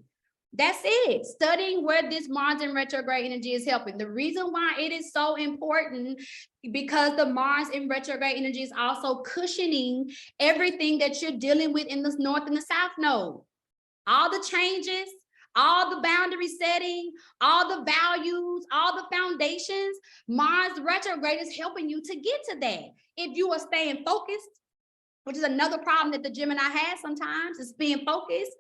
That's it. Studying where this Mars in retrograde energy is helping. The reason why it is so important, because the Mars in retrograde energy is also cushioning everything that you're dealing with in the North and the South node. All the changes, all the boundary setting, all the values, all the foundations, Mars retrograde is helping you to get to that. If you are staying focused, which is another problem that the Gemini has sometimes, is being focused.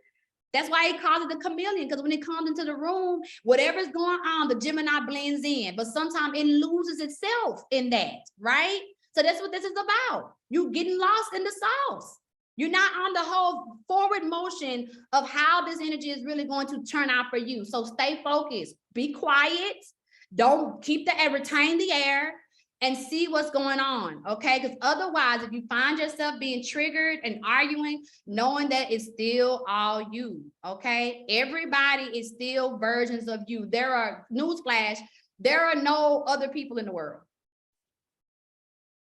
That's why it calls it the chameleon, because when it comes into the room, whatever's going on, the Gemini blends in, but sometimes it loses itself in that, right? So that's what this is about. You getting lost in the sauce. You're not on the whole forward motion of how this energy is really going to turn out for you. So stay focused, be quiet, don't keep the air, retain the air, and see what's going on, okay? Because otherwise, if you find yourself being triggered and arguing, knowing that it's still all you, okay? Everybody is still versions of you. There are, newsflash, there are no other people in the world.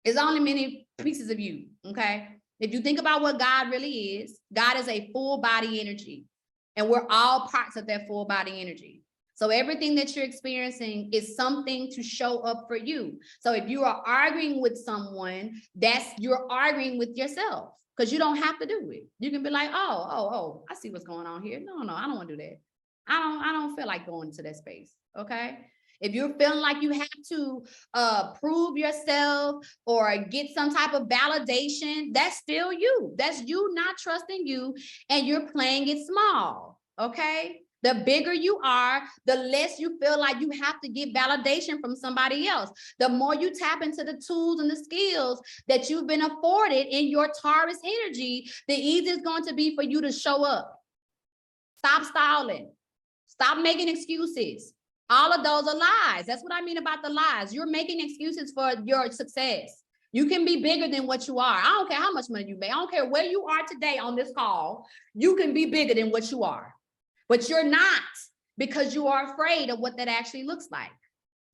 It's only many pieces of you, okay? If you think about what God really is, God is a full body energy, and we're all parts of that full body energy. So everything that you're experiencing is something to show up for you. So if you are arguing with someone, you're arguing with yourself, because you don't have to do it. You can be like, oh, I see what's going on here. No, I don't want to do that. I don't feel like going to that space. Okay. If you're feeling like you have to prove yourself or get some type of validation, that's still you. That's you not trusting you, and you're playing it small. Okay. The bigger you are, the less you feel like you have to get validation from somebody else. The more you tap into the tools and the skills that you've been afforded in your Taurus energy, the easier it's going to be for you to show up. Stop stalling. Stop making excuses. All of those are lies. That's what I mean about the lies. You're making excuses for your success. You can be bigger than what you are. I don't care how much money you make. I don't care where you are today on this call. You can be bigger than what you are. But you're not, because you are afraid of what that actually looks like.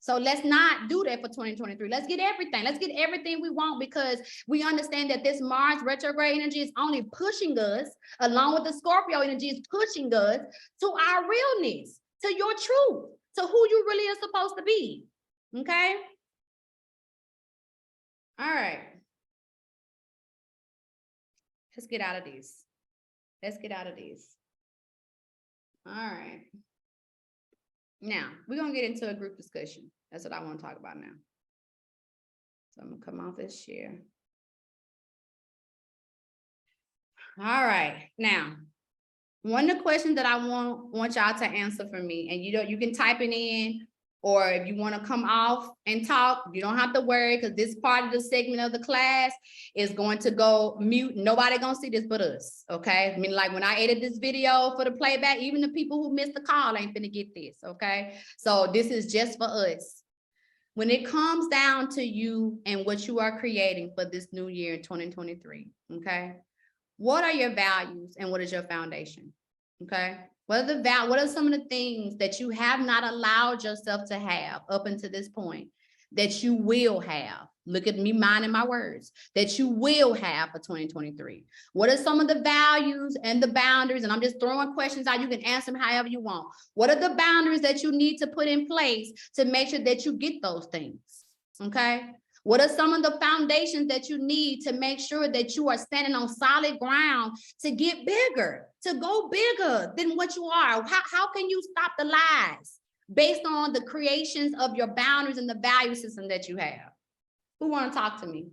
So let's not do that for 2023. Let's get everything. Let's get everything we want, because we understand that this Mars retrograde energy is only pushing us, along with the Scorpio energy, is pushing us to our realness, to your truth, to who you really are supposed to be. Okay? All right. Let's get out of these. Let's get out of these. All right. Now, we're going to get into a group discussion. That's what I want to talk about now. So I'm going to come off this share. All right. Now, one of the questions that I want y'all to answer for me, and you can type it in, or if you want to come off and talk, you don't have to worry, because this part of the segment of the class is going to go mute. Nobody gonna see this but us, okay? I mean, like when I edit this video for the playback, even the people who missed the call ain't gonna get this, okay? So this is just for us. When it comes down to you and what you are creating for this new year in 2023, okay? What are your values and what is your foundation, okay? What are some of the things that you have not allowed yourself to have up until this point that you will have? Look at me minding my words, that you will have for 2023. What are some of the values and the boundaries? And I'm just throwing questions out. You can answer them however you want. What are the boundaries that you need to put in place to make sure that you get those things? Okay. What are some of the foundations that you need to make sure that you are standing on solid ground to get bigger, to go bigger than what you are? How can you stop the lies based on the creations of your boundaries and the value system that you have? Who want to talk to me?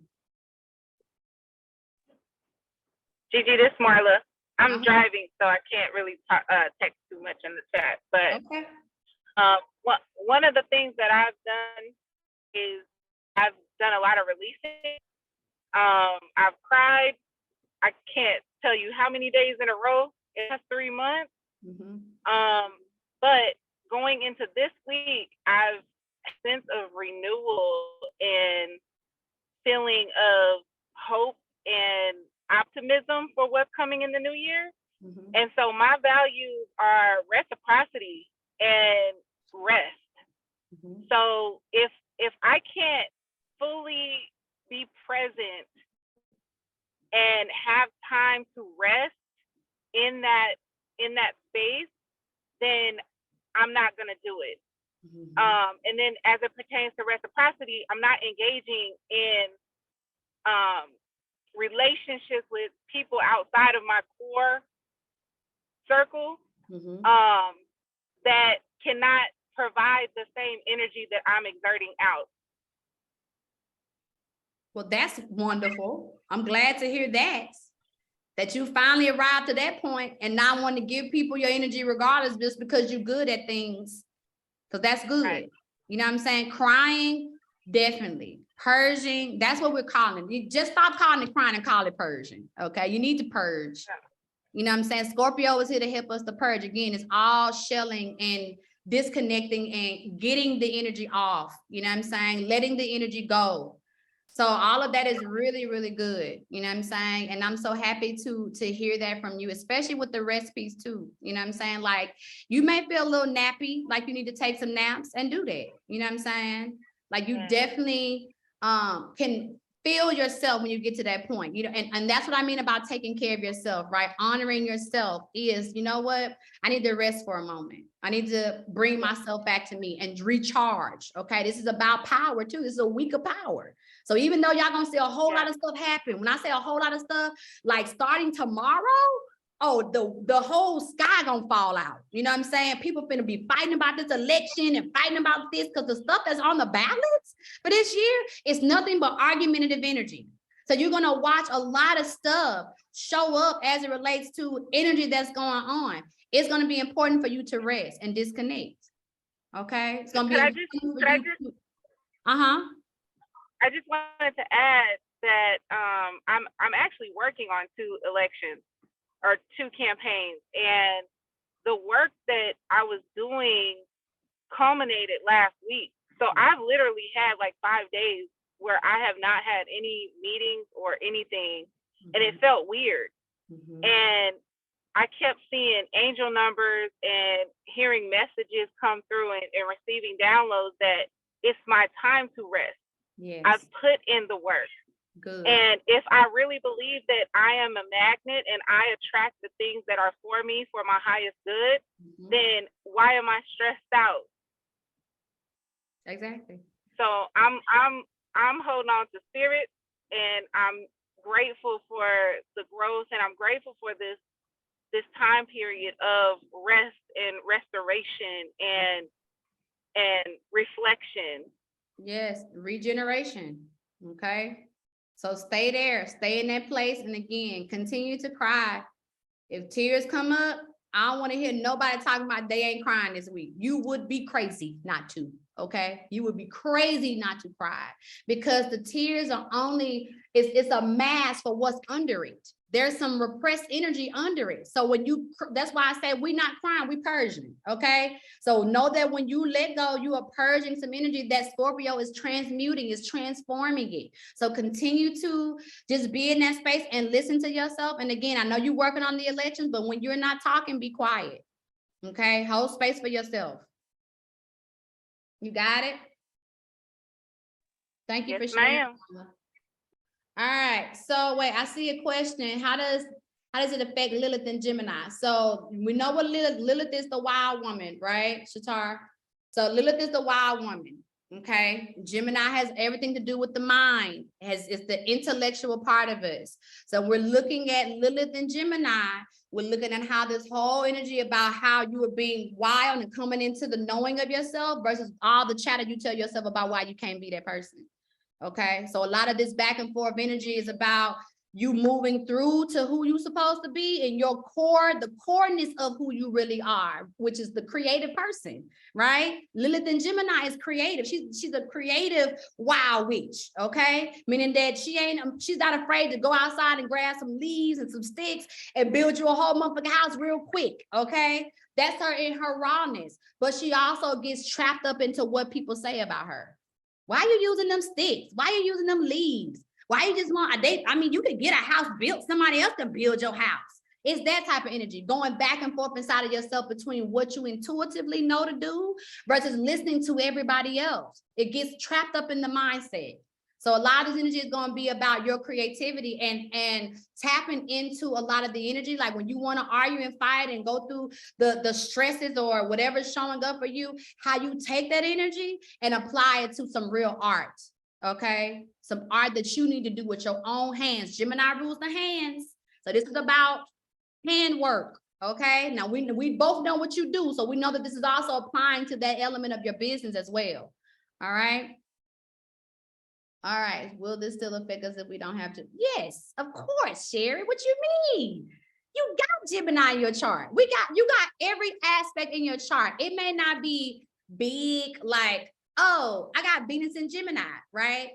Gigi, this is Marla. I'm driving, so I can't really text too much in the chat. But okay. One of the things that I've done is I've done a lot of releasing. I've cried. I can't tell you how many days in a row in the past 3 months. But going into this week, I've a sense of renewal and feeling of hope and optimism for what's coming in the new year. And so my values are reciprocity and rest. So if I can't fully be present and have time to rest in that space, then I'm not gonna do it. And then as it pertains to reciprocity, I'm not engaging in relationships with people outside of my core circle that cannot provide the same energy that I'm exerting out. Well, that's wonderful. I'm glad to hear that you finally arrived to that point and not want to give people your energy regardless just because you're good at things. So that's good. Right. You know what I'm saying? Crying, definitely. Purging, that's what we're calling it. You just stop calling it crying and call it purging. Okay, you need to purge. You know what I'm saying? Scorpio is here to help us to purge. Again, it's all shelling and disconnecting and getting the energy off. You know what I'm saying? Letting the energy go. So all of that is really, really good. You know what I'm saying? And I'm so happy to hear that from you, especially with the rest piece too. You know what I'm saying? Like you may feel a little nappy, like you need to take some naps and do that. You know what I'm saying? Like you definitely can feel yourself when you get to that point, you know, and that's what I mean about taking care of yourself, right? Honoring yourself is, you know what? I need to rest for a moment. I need to bring myself back to me and recharge. Okay. This is about power too. This is a week of power. So even though y'all gonna see a whole lot of stuff happen, when I say a whole lot of stuff, like starting tomorrow, oh, the whole sky gonna fall out. You know what I'm saying? People finna be fighting about this election and fighting about this because the stuff that's on the ballots for this year is nothing but argumentative energy. So you're gonna watch a lot of stuff show up as it relates to energy that's going on. It's gonna be important for you to rest and disconnect. Okay? It's gonna be I just wanted to add that I'm actually working on 2 elections or 2 campaigns, and the work that I was doing culminated last week. So I've literally had like 5 days where I have not had any meetings or anything, and it felt weird. And I kept seeing angel numbers and hearing messages come through and receiving downloads that it's my time to rest. Yes. I've put in the work. Good. And if I really believe that I am a magnet and I attract the things that are for me for my highest good, then why am I stressed out? Exactly. So I'm holding on to spirit, and I'm grateful for the growth, and I'm grateful for this time period of rest and restoration and reflection. Yes, regeneration. Okay. So stay there, stay in that place. And again, continue to cry. If tears come up, I don't want to hear nobody talking about they ain't crying this week. You would be crazy not to. Okay. You would be crazy not to cry because the tears are only, it's a mask for what's under it. There's some repressed energy under it. So when that's why I say we're not crying, we're purging. Okay. So know that when you let go, you are purging some energy that Scorpio is transmuting, is transforming it. So continue to just be in that space and listen to yourself. And again, I know you're working on the elections, but when you're not talking, be quiet. Okay. Hold space for yourself. You got it? Thank you for sharing. All right, so wait, I see a question. How does it affect Lilith and Gemini? So we know what Lilith is, the wild woman, right, Shatar? So Lilith is the wild woman, okay? Gemini has everything to do with the mind, it's the intellectual part of us. So we're looking at Lilith and Gemini. We're looking at how this whole energy about how you are being wild and coming into the knowing of yourself versus all the chatter you tell yourself about why you can't be that person. Okay, so a lot of this back and forth energy is about you moving through to who you're supposed to be and your core, the coreness of who you really are, which is the creative person, right? Lilith in Gemini is creative. She's a creative wild witch, okay? Meaning that she's not afraid to go outside and grab some leaves and some sticks and build you a whole motherfucking house real quick, okay? That's her in her rawness. But she also gets trapped up into what people say about her. Why are you using them sticks? Why are you using them leaves? Why you just want a date? I mean, you could get a house built. Somebody else can build your house. It's that type of energy, going back and forth inside of yourself between what you intuitively know to do versus listening to everybody else. It gets trapped up in the mindset. So a lot of this energy is going to be about your creativity and tapping into a lot of the energy. Like when you want to argue and fight and go through the stresses or whatever's showing up for you, how you take that energy and apply it to some real art. Okay, some art that you need to do with your own hands. Gemini rules the hands, so this is about handwork. Okay, now we both know what you do, so we know that this is also applying to that element of your business as well. All right, will this still affect us if we don't have to? Yes, of course, Sherry. What you mean? You got Gemini in your chart. You got every aspect in your chart. It may not be big, like, oh, I got Venus in Gemini, right?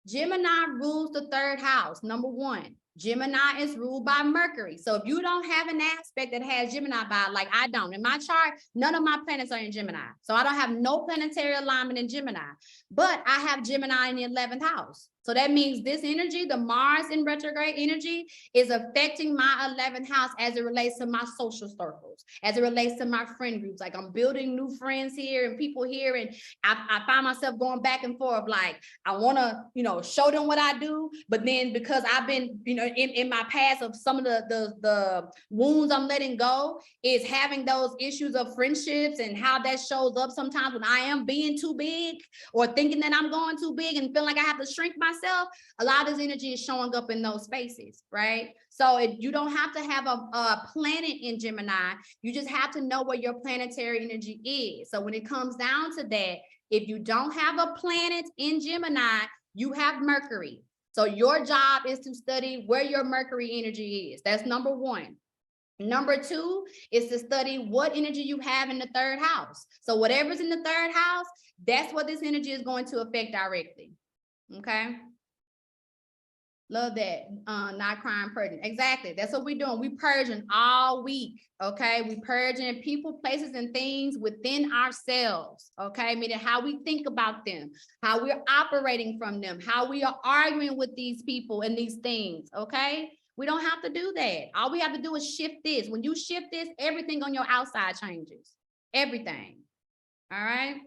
Gemini rules the third house, number one. Gemini is ruled by Mercury. So if you don't have an aspect that has Gemini by, like I don't, in my chart, none of my planets are in Gemini. So I don't have no planetary alignment in Gemini, but I have Gemini in the 11th house. So that means this energy, the Mars in retrograde energy, is affecting my 11th house as it relates to my social circles, as it relates to my friend groups. Like I'm building new friends here and people here, and I find myself going back and forth. Like I want to, show them what I do, but then because I've been, in my past of some of the wounds I'm letting go, is having those issues of friendships and how that shows up sometimes when I am being too big or thinking that I'm going too big and feeling like I have to shrink myself. A lot of this energy is showing up in those spaces, right? So you don't have to have a planet in Gemini. You just have to know where your planetary energy is. So when it comes down to that, if you don't have a planet in Gemini, you have Mercury. So your job is to study where your Mercury energy is. That's number one. Number two is to study what energy you have in the third house. So whatever's in the third house, that's what this energy is going to affect directly. Okay. Love that. Not crying, purging. Exactly. That's what we're doing. We purging all week. Okay. We purging people, places, and things within ourselves. Okay. Meaning how we think about them, how we're operating from them, how we are arguing with these people and these things. Okay. We don't have to do that. All we have to do is shift this. When you shift this, everything on your outside changes. Everything. All right.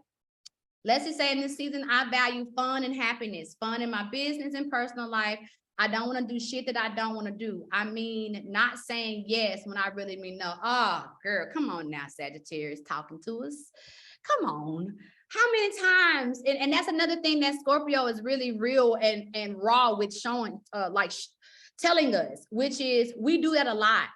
Let's just say in this season, I value fun and happiness, fun in my business and personal life. I don't want to do shit that I don't want to do. I mean, not saying yes when I really mean no. Oh, girl, come on now, Sagittarius talking to us. Come on. How many times? And that's another thing that Scorpio is really real and raw with showing, telling us, which is we do that a lot.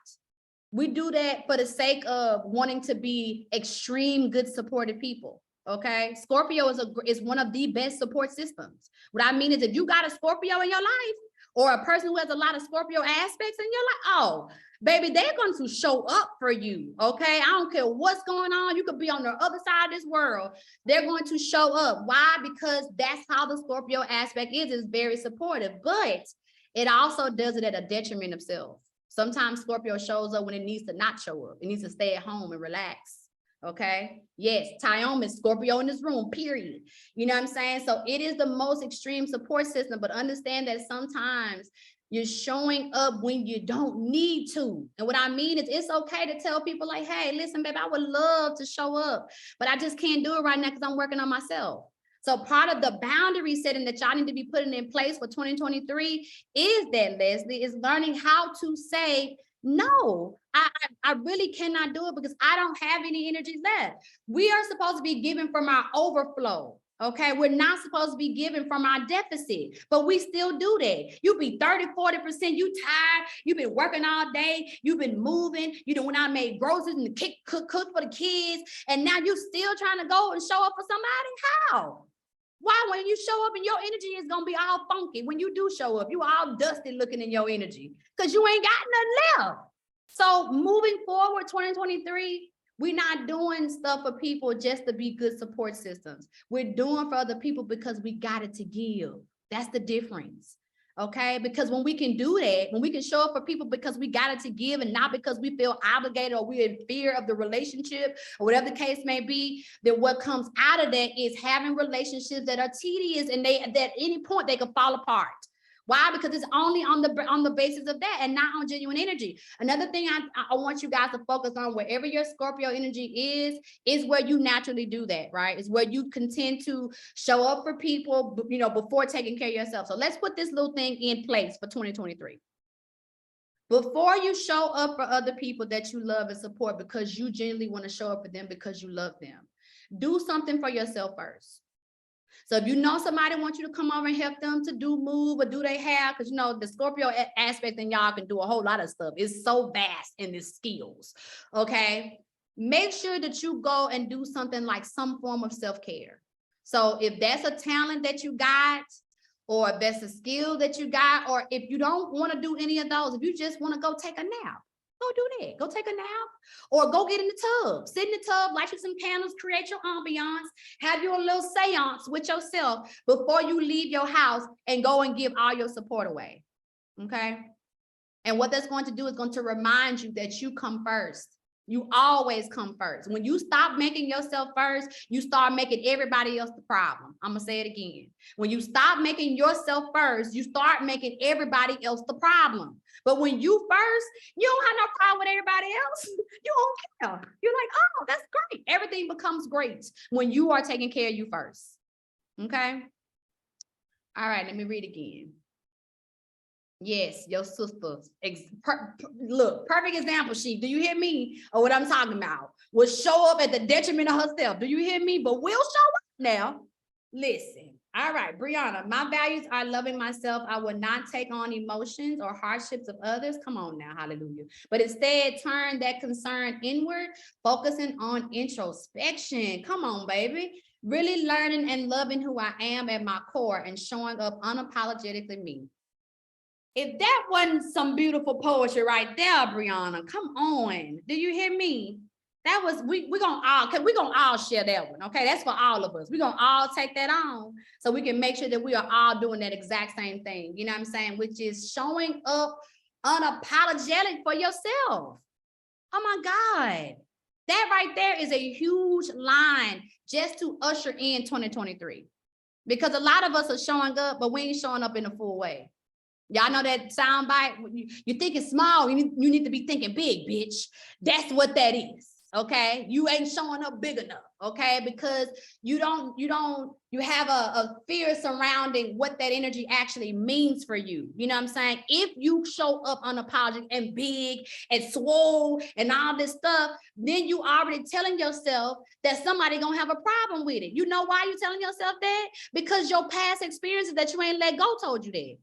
We do that for the sake of wanting to be extreme, good, supportive people. Okay, Scorpio is one of the best support systems. What I mean is if you got a Scorpio in your life or a person who has a lot of Scorpio aspects in your life, oh, baby, they're going to show up for you. Okay, I don't care what's going on. You could be on the other side of this world. They're going to show up. Why? Because that's how the Scorpio aspect is very supportive, but it also does it at a detriment of self. Sometimes Scorpio shows up when it needs to not show up. It needs to stay at home and relax. Okay. Yes. Tyome is Scorpio in this room, period. You know what I'm saying? So it is the most extreme support system, but understand that sometimes you're showing up when you don't need to. And what I mean is it's okay to tell people like, hey, listen, babe, I would love to show up, but I just can't do it right now because I'm working on myself. So part of the boundary setting that y'all need to be putting in place for 2023 is that, Leslie, is learning how to say, no, I really cannot do it because I don't have any energy left. We are supposed to be giving from our overflow. Okay, we're not supposed to be giving from our deficit, but we still do that. You be 30, 40%, you tired, you've been working all day, you've been moving, you know, when I made groceries and cook for the kids, and now you still trying to go and show up for somebody? How? Why? When you show up and your energy is gonna be all funky. When you do show up, you all dusty looking in your energy because you ain't got nothing left. So moving forward, 2023, we're not doing stuff for people just to be good support systems. We're doing for other people because we got it to give. That's the difference. Okay, because when we can do that, when we can show up for people because we got it to give and not because we feel obligated or we're in fear of the relationship or whatever the case may be, then what comes out of that is having relationships that are tedious and that at any point they could fall apart. Why? Because it's only on the basis of that and not on genuine energy. Another thing I want you guys to focus on, wherever your Scorpio energy is where you naturally do that, right? It's where you continue to show up for people, you know, before taking care of yourself. So let's put this little thing in place for 2023. Before you show up for other people that you love and support because you genuinely want to show up for them because you love them, do something for yourself first. So if you know somebody wants you to come over and help them to do move or do they have, because you know the Scorpio aspect and y'all can do a whole lot of stuff. It's so vast in its skills. Okay. Make sure that you go and do something like some form of self-care. So if that's a talent that you got, or if that's a skill that you got, or if you don't want to do any of those, if you just want to go take a nap, go do that. Go take a nap or go get in the tub, sit in the tub, light you some candles, create your ambiance, have your little seance with yourself before you leave your house and go and give all your support away. Okay. And what that's going to do is going to remind you that you come first. You always come first. When you stop making yourself first, you start making everybody else the problem. I'm going to say it again. When you stop making yourself first, you start making everybody else the problem. But when you first, you don't have no problem with everybody else. You don't care. You're like, oh, that's great. Everything becomes great when you are taking care of you first. Okay. All right. Let me read again. Yes, your sisters. Look, perfect example, she. Do you hear me? Or what I'm talking about? Will show up at the detriment of herself. Do you hear me? But will show up now. Listen. All right, Brianna, my values are loving myself. I will not take on emotions or hardships of others. Come on now, hallelujah. But instead, turn that concern inward, focusing on introspection. Come on, baby. Really learning and loving who I am at my core and showing up unapologetically me. If that wasn't some beautiful poetry right there, Brianna, come on. Do you hear me? That was, we're gonna all share that one. Okay, that's for all of us. We're gonna all take that on so we can make sure that we are all doing that exact same thing. You know what I'm saying? Which is showing up unapologetic for yourself. Oh my God. That right there is a huge line just to usher in 2023. Because a lot of us are showing up, but we ain't showing up in a full way. Y'all know that sound bite? You think it's small, you need to be thinking big, bitch. That's what that is, okay? You ain't showing up big enough, okay? Because you have a fear surrounding what that energy actually means for you. You know what I'm saying? If you show up unapologetic and big and swole and all this stuff, then you already telling yourself that somebody gonna have a problem with it. You know why you telling yourself that? Because your past experiences that you ain't let go told you that.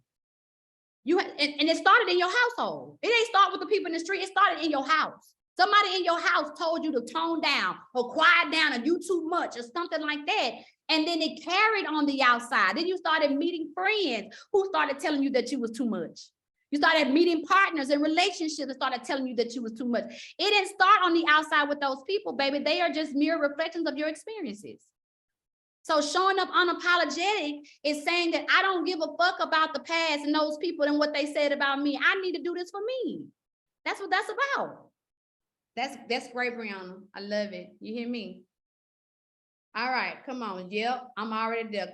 And it started in your household. It ain't start with the people in the street. It started in your house. Somebody in your house told you to tone down or quiet down or you too much or something like that. And then it carried on the outside. Then you started meeting friends who started telling you that you was too much. You started meeting partners and relationships that started telling you that you was too much. It didn't start on the outside with those people, baby. They are just mere reflections of your experiences. So showing up unapologetic is saying that I don't give a fuck about the past and those people and what they said about me. I need to do this for me. That's what that's about. That's great, Brianna. I love it. You hear me? All right, come on. Yep, I'm already there.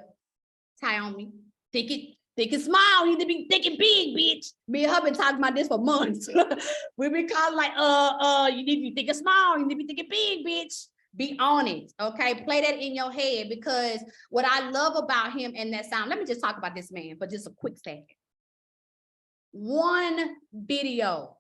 Tie on me. Think it small. You need to be thinking big, bitch. Me and her been talking about this for months. We've been calling like, you need to be thinking small. You need to be thinking big, bitch. Be on it, okay? Play that in your head, because what I love about him and that sound, let me just talk about this man for just a quick second. One video.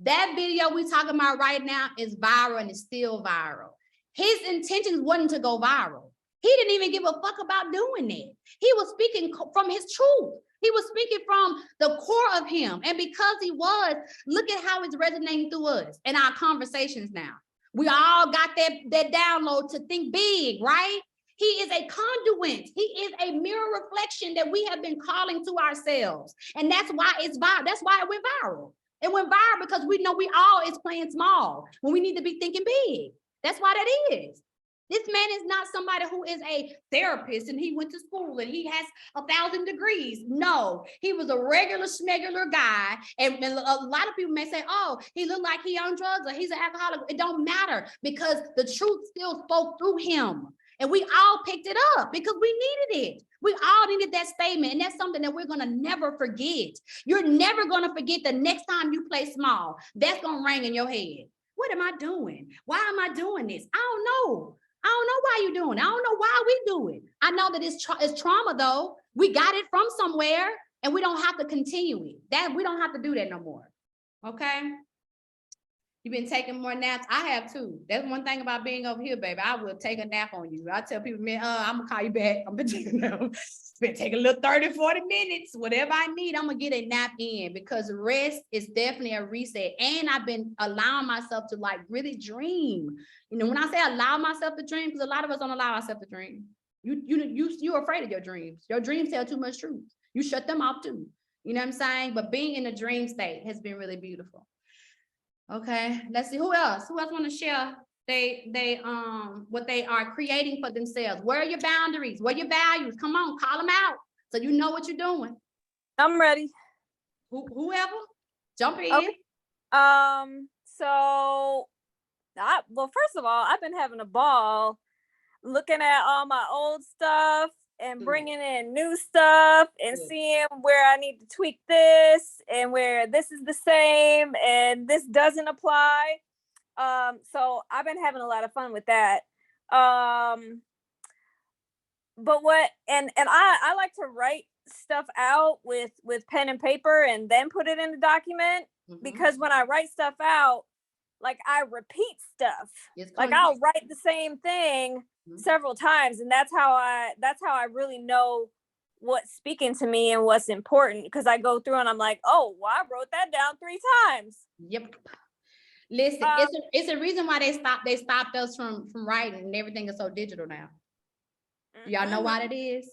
That video we talking about right now is viral and it's still viral. His intentions wasn't to go viral. He didn't even give a fuck about doing that. He was speaking from his truth. He was speaking from the core of him. And because he was, look at how it's resonating through us and our conversations now. We all got that download to think big, right? He is a conduit. He is a mirror reflection that we have been calling to ourselves. And that's why it's viral. That's why it went viral. It went viral because we know we all is playing small when we need to be thinking big. That's why that is. This man is not somebody who is a therapist and he went to school and he has 1,000 degrees. No, he was a regular schmegular guy. And a lot of people may say, oh, he looked like he on drugs or he's an alcoholic. It don't matter because the truth still spoke through him. And we all picked it up because we needed it. We all needed that statement. And that's something that we're going to never forget. You're never going to forget the next time you play small. That's going to ring in your head. What am I doing? Why am I doing this? I don't know. I don't know why you're doing it. I don't know why we do it. I know that it's trauma though. We got it from somewhere and we don't have to continue it. That we don't have to do that no more. Okay. You've been taking more naps. I have too. That's one thing about being over here, baby. I will take a nap on you. I tell people, man, I'm gonna call you back. I'm gonna take a nap. Been taking a little 30, 40 minutes, whatever I need, I'm gonna get a nap in because rest is definitely a reset. And I've been allowing myself to like really dream. You know, when I say allow myself to dream, because a lot of us don't allow ourselves to dream. You're afraid of your dreams. Your dreams tell too much truth. You shut them off too. You know what I'm saying? But being in a dream state has been really beautiful. Okay, let's see who else want to share what they are creating for themselves. Where are your boundaries? Where are your values? Come on, call them out so you know what you're doing. I'm ready. Whoever, jump in. Okay. Well, first of all, I've been having a ball looking at all my old stuff and bringing in new stuff and seeing where I need to tweak this and where this is the same and this doesn't apply. So I've been having a lot of fun with that. But I like to write stuff out with pen and paper and then put it in the document because when I write stuff out, like I repeat stuff. Like I'll write the same thing several times, and that's how I really know what's speaking to me and what's important because I go through and I'm like, oh, well, I wrote that down 3 times. Yep. Listen, it's a reason why they stopped us from writing and everything is so digital now. Y'all know why that is?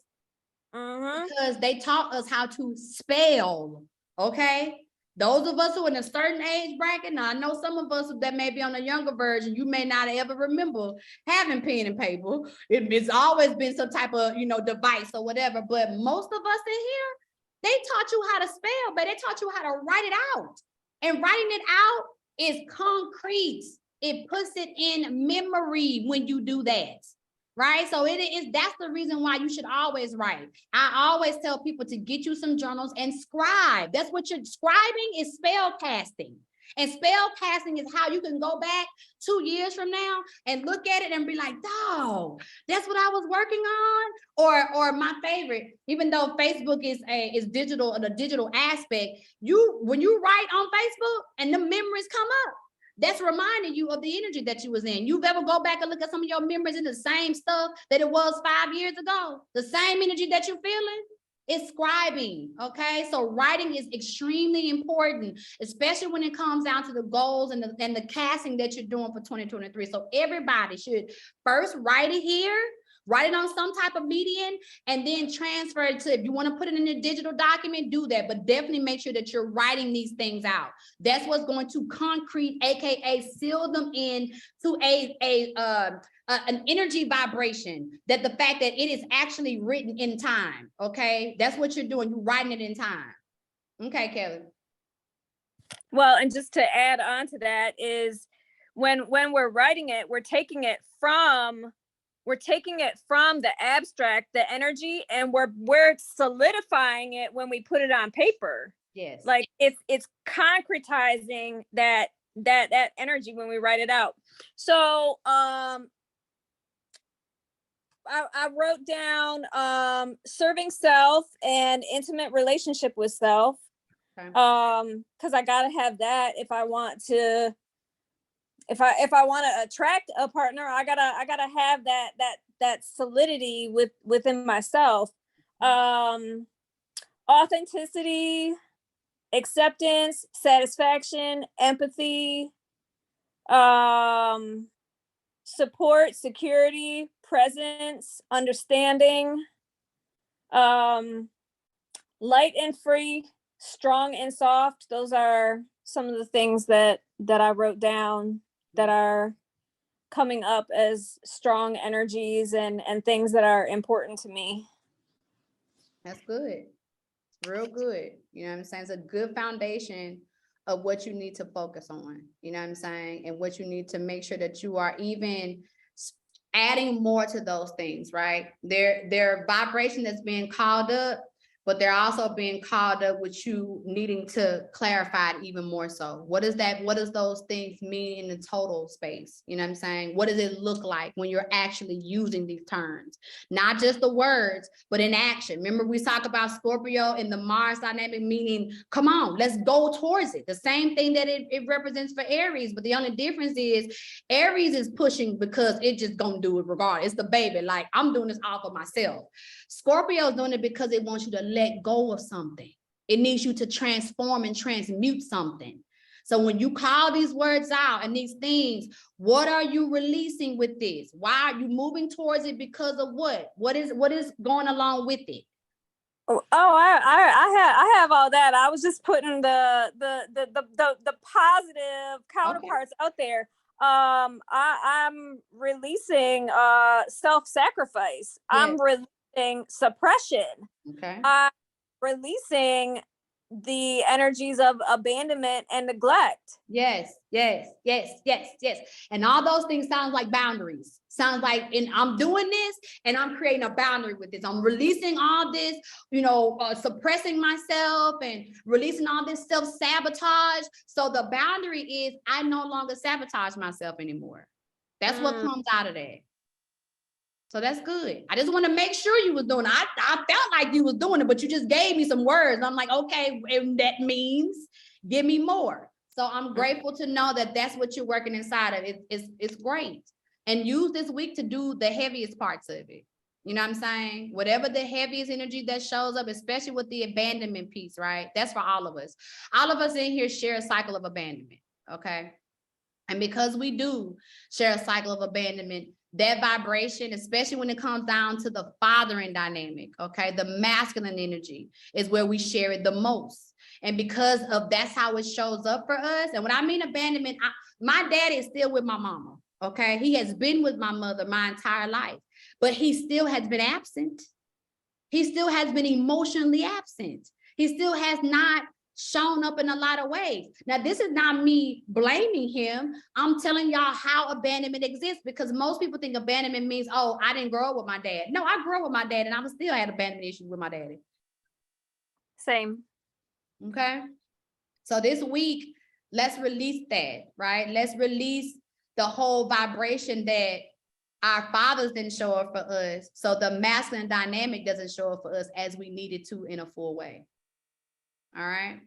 Because they taught us how to spell. Okay. Those of us who are in a certain age bracket, now I know some of us that may be on a younger version, you may not ever remember having pen and paper. It's always been some type of, device or whatever. But most of us in here, they taught you how to spell, but they taught you how to write it out. And writing it out is concrete. It puts it in memory when you do that. Right? So that's the reason why you should always write. I always tell people to get you some journals and scribe. That's what you're scribing is spell casting. And spell casting is how you can go back 2 years from now and look at it and be like, dog, that's what I was working on. Or my favorite, even though Facebook is digital, the digital aspect, when you write on Facebook and the memories come up, that's reminding you of the energy that you was in. You've ever go back and look at some of your memories in the same stuff that it was 5 years ago? The same energy that you're feeling? It's scribing, okay? So writing is extremely important, especially when it comes down to the goals and the casting that you're doing for 2023. So everybody should first write it here, write it on some type of medium, and then transfer it to, if you want to put it in a digital document, do that, but definitely make sure that you're writing these things out. That's what's going to concrete, AKA seal them in to an energy vibration, that the fact that it is actually written in time, okay? That's what you're doing, you're writing it in time. Okay, Kelly. Well, and just to add on to that is when we're writing it, we're taking it from the abstract, the energy, and we're solidifying it when we put it on paper. Yes. Like it's concretizing that energy when we write it out. So I wrote down serving self and intimate relationship with self. Okay. Because I gotta have that if I want to attract a partner, I gotta have that solidity within myself. Authenticity, acceptance, satisfaction, empathy, support, security, presence, understanding, light and free, strong and soft. Those are some of the things that I wrote down that are coming up as strong energies and things that are important to me. That's good. Real good. You know what I'm saying? It's a good foundation of what you need to focus on. You know what I'm saying? And what you need to make sure that you are even adding more to those things, right? Their vibration that's being called up, but they're also being called up with you needing to clarify it even more so. What is that? What does those things mean in the total space? You know what I'm saying? What does it look like when you're actually using these terms? Not just the words, but in action. Remember, we talk about Scorpio and the Mars dynamic, meaning, come on, let's go towards it. The same thing that it represents for Aries, but the only difference is Aries is pushing because it just gonna do it regardless. It's the baby, like, I'm doing this all for myself. Scorpio is doing it because it wants you to let go of something. It needs you to transform and transmute something. So when you call these words out and these things, what are you releasing with this? Why are you moving towards it? Because of what? What is going along with it? I have all that. I was just putting the positive counterparts out there. I'm releasing self-sacrifice. Yes. I'm releasing suppression. Okay. I'm releasing the energies of abandonment and neglect. Yes. And all those things sound like boundaries. Sounds like, and I'm doing this and I'm creating a boundary with this. I'm releasing all this, suppressing myself and releasing all this self-sabotage. So the boundary is I no longer sabotage myself anymore. That's what comes out of that. So that's good. I just want to make sure you was doing it. I felt like you was doing it, but you just gave me some words. And I'm like, okay, and that means give me more. So I'm grateful to know that that's what you're working inside of. It's great. And use this week to do the heaviest parts of it. You know what I'm saying? Whatever the heaviest energy that shows up, especially with the abandonment piece, right? That's for all of us. All of us in here share a cycle of abandonment, okay? And because we do share a cycle of abandonment, that vibration, especially when it comes down to the fathering dynamic, okay? The masculine energy is where we share it the most. And because of that's how it shows up for us. And when I mean abandonment, my dad is still with my mama, okay? He has been with my mother my entire life, but he still has been absent. He still has been emotionally absent. He still has not shown up in a lot of ways. Now, this is not me blaming him. I'm telling y'all how abandonment exists, because most people think abandonment means, oh, I didn't grow up with my dad. No, I grew up with my dad and I still had abandonment issues with my daddy. Same. Okay. So this week, let's release that, right? Let's release the whole vibration that our fathers didn't show up for us. So the masculine dynamic doesn't show up for us as we needed to in a full way. All right.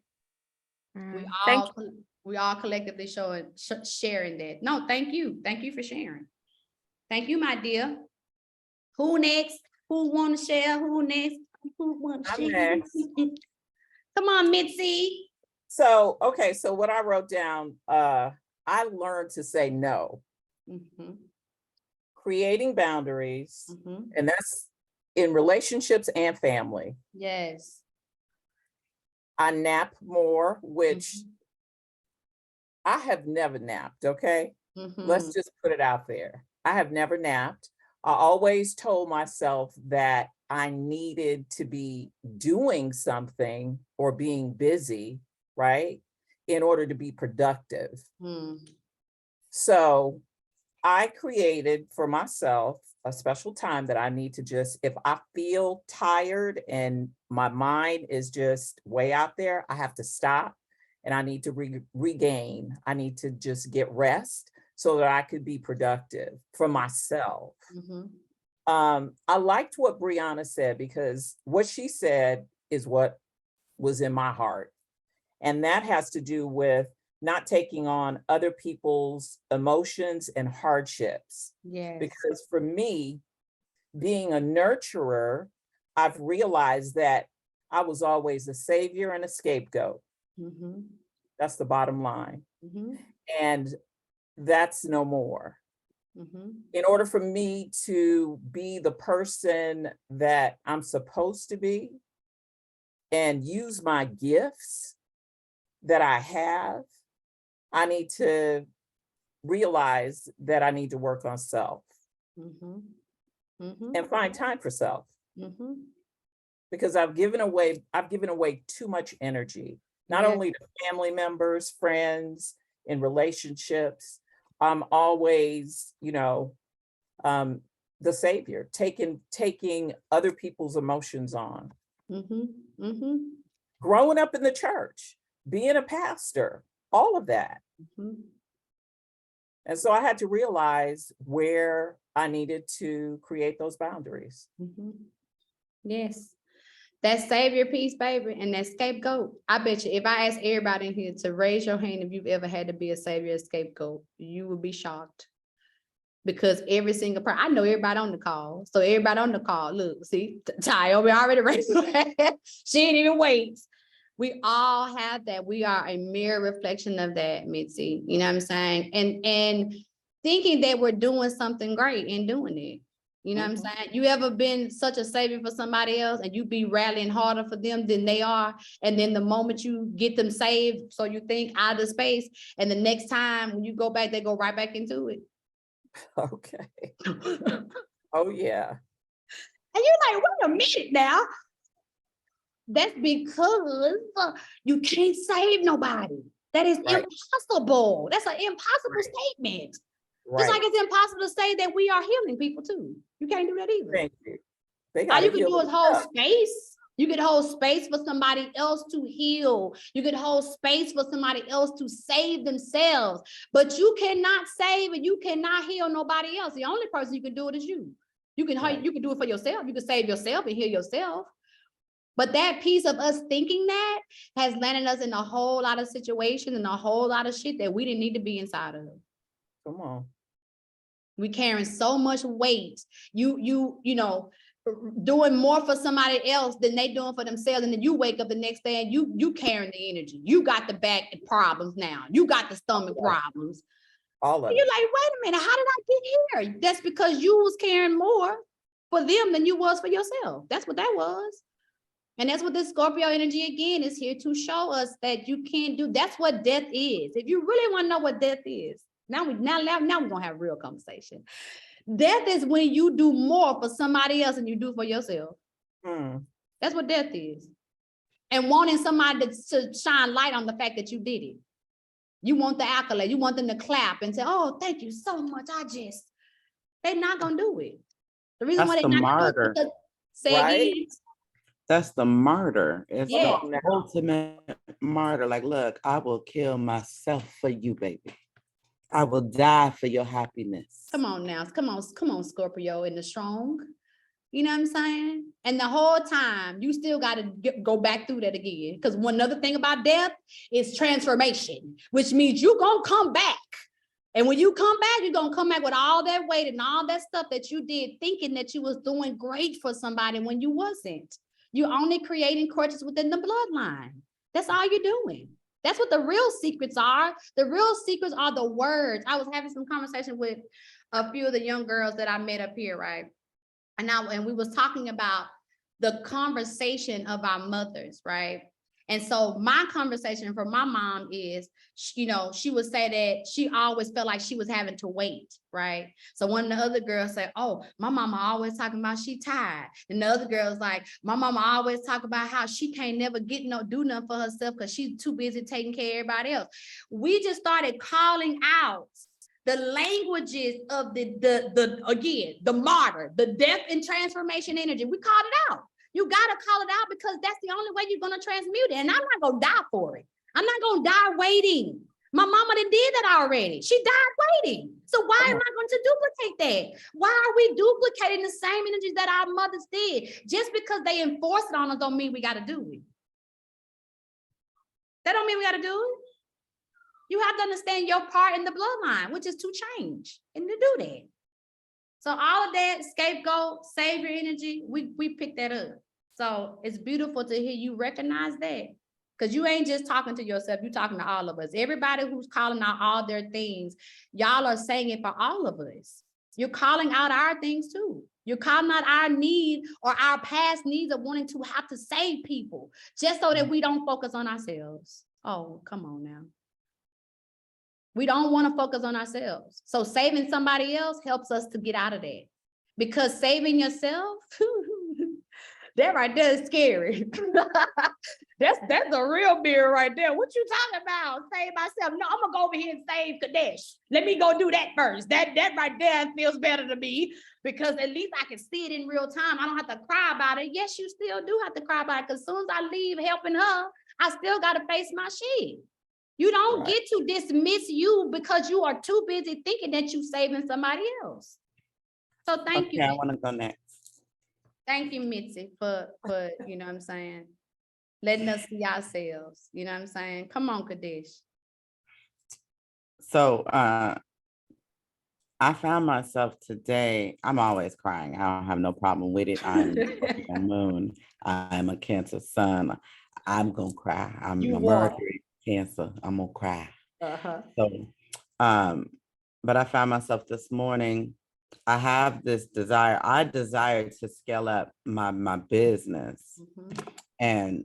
We all collectively sharing that. No, thank you. Thank you for sharing. Thank you, my dear. Who next? Who want to share? Who next? Who want to share? Next. Come on, Mitzi. So, okay. So what I wrote down, I learned to say no. Mm-hmm. Creating boundaries. Mm-hmm. And that's in relationships and family. Yes. I nap more, which I have never napped, okay? Let's just put it out there. I have never napped. I always told myself that I needed to be doing something or being busy, right? In order to be productive. So I created for myself a special time that I need to just, if I feel tired and my mind is just way out there, I have to stop and I need to regain. I need to just get rest so that I could be productive for myself. I liked what Brianna said, because what she said is what was in my heart. And that has to do with not taking on other people's emotions and hardships. Yes. Because for me, being a nurturer, I've realized that I was always a savior and a scapegoat. That's the bottom line. And that's no more. in order for me to be the person that I'm supposed to be and use my gifts that I have, I need to realize that I need to work on self and find time for self. Because I've given away too much energy, not only to family members, friends, in relationships. I'm always, the savior, taking other people's emotions on. Growing up in the church, being a pastor, all of that. And so I had to realize where I needed to create those boundaries. Yes. That savior piece, baby, and that scapegoat. I bet you if I ask everybody in here to raise your hand if you've ever had to be a savior or scapegoat, you would be shocked. Because every single person, I know everybody on the call. So everybody on the call, look, see, Ty over already raised her hand. She ain't even wait. We all have that. We are a mirror reflection of that, Mitzi. You know what I'm saying? And thinking that we're doing something great and doing it. You know what I'm saying? You ever been such a savior for somebody else and you be rallying harder for them than they are? And then the moment you get them saved, so you think out of space, and the next time when you go back, they go right back into it. Okay. Oh, yeah. And you're like, wait a minute now. That's because you can't save nobody. That is impossible. That's an impossible statement. Just like it's impossible to say that we are healing people too. You can't do that either. Thank you. All you can do is hold space. You can hold space for somebody else to heal. You can hold space for somebody else to save themselves. But you cannot save and you cannot heal nobody else. The only person you can do it is you. You can do it for yourself. You can save yourself and heal yourself. But that piece of us thinking that has landed us in a whole lot of situations and a whole lot of shit that we didn't need to be inside of. Come on. We carrying so much weight. You know, doing more for somebody else than they doing for themselves. And then you wake up the next day and you carrying the energy. You got the back problems now. You got the stomach problems. All of it. You're like, wait a minute, how did I get here? That's because you was caring more for them than you was for yourself. That's what that was. And that's what this Scorpio energy again is here to show us that you can't do. That's what death is. If you really want to know what death is, now we're gonna have a real conversation. Death is when you do more for somebody else than you do for yourself. That's what death is. And wanting somebody to shine light on the fact that you did it. You want the accolade. You want them to clap and say, "Oh, thank you so much." They're not gonna do it. The reason why they're not gonna do it because, say again. That's the martyr. It's Yeah. the ultimate martyr. Like, look, I will kill myself for you, baby. I will die for your happiness. Come on now. Come on, Scorpio in the strong. You know what I'm saying? And the whole time you still got to go back through that again. Because one other thing about death is transformation, which means you're going to come back. And when you come back, you're going to come back with all that weight and all that stuff that you did thinking that you was doing great for somebody when you wasn't. You're only creating crutches within the bloodline. That's all you're doing. That's what the real secrets are. The real secrets are the words. I was having some conversation with a few of the young girls that I met up here, right? And we was talking about the conversation of our mothers, right? And so my conversation from my mom is, you know, she would say that she always felt like she was having to wait, right? So one of the other girls said, "Oh, my mama always talking about she tired." And the other girl's like, "My mama always talk about how she can't never do nothing for herself because she's too busy taking care of everybody else." We just started calling out the languages of the martyr, the death and transformation energy. We called it out. You got to call it out because that's the only way you're going to transmute it. And I'm not going to die for it. I'm not going to die waiting. My mama did that already. She died waiting. So why am I going to duplicate that? Why are we duplicating the same energies that our mothers did? Just because they enforce it on us don't mean we got to do it. That don't mean we got to do it. You have to understand your part in the bloodline, which is to change and to do that. So all of that scapegoat, savior energy, we pick that up. So it's beautiful to hear you recognize that. Because you ain't just talking to yourself, you're talking to all of us. Everybody who's calling out all their things, y'all are saying it for all of us. You're calling out our things too. You're calling out our need or our past needs of wanting to have to save people just so that we don't focus on ourselves. Oh, come on now. We don't want to focus on ourselves. So saving somebody else helps us to get out of that. Because saving yourself, that right there is scary. That's a real mirror right there. What you talking about? Save myself. No, I'm gonna go over here and save Kadesh. Let me go do that first. That right there feels better to me because at least I can see it in real time. I don't have to cry about it. Yes, you still do have to cry about it because as soon as I leave helping her, I still gotta face my shit. You don't get to dismiss you because you are too busy thinking that you're saving somebody else. So thank you. I want to go next. Thank you, Mitzi, for you know what I'm saying, letting us see ourselves. You know what I'm saying? Come on, Kadesh. So I found myself today, I'm always crying. I don't have no problem with it. I'm a moon. I'm a Cancer sun. I'm gonna cry. I'm a Mercury Cancer. I'm gonna cry. So but I found myself this morning, I have this desire. I desire to scale up my business and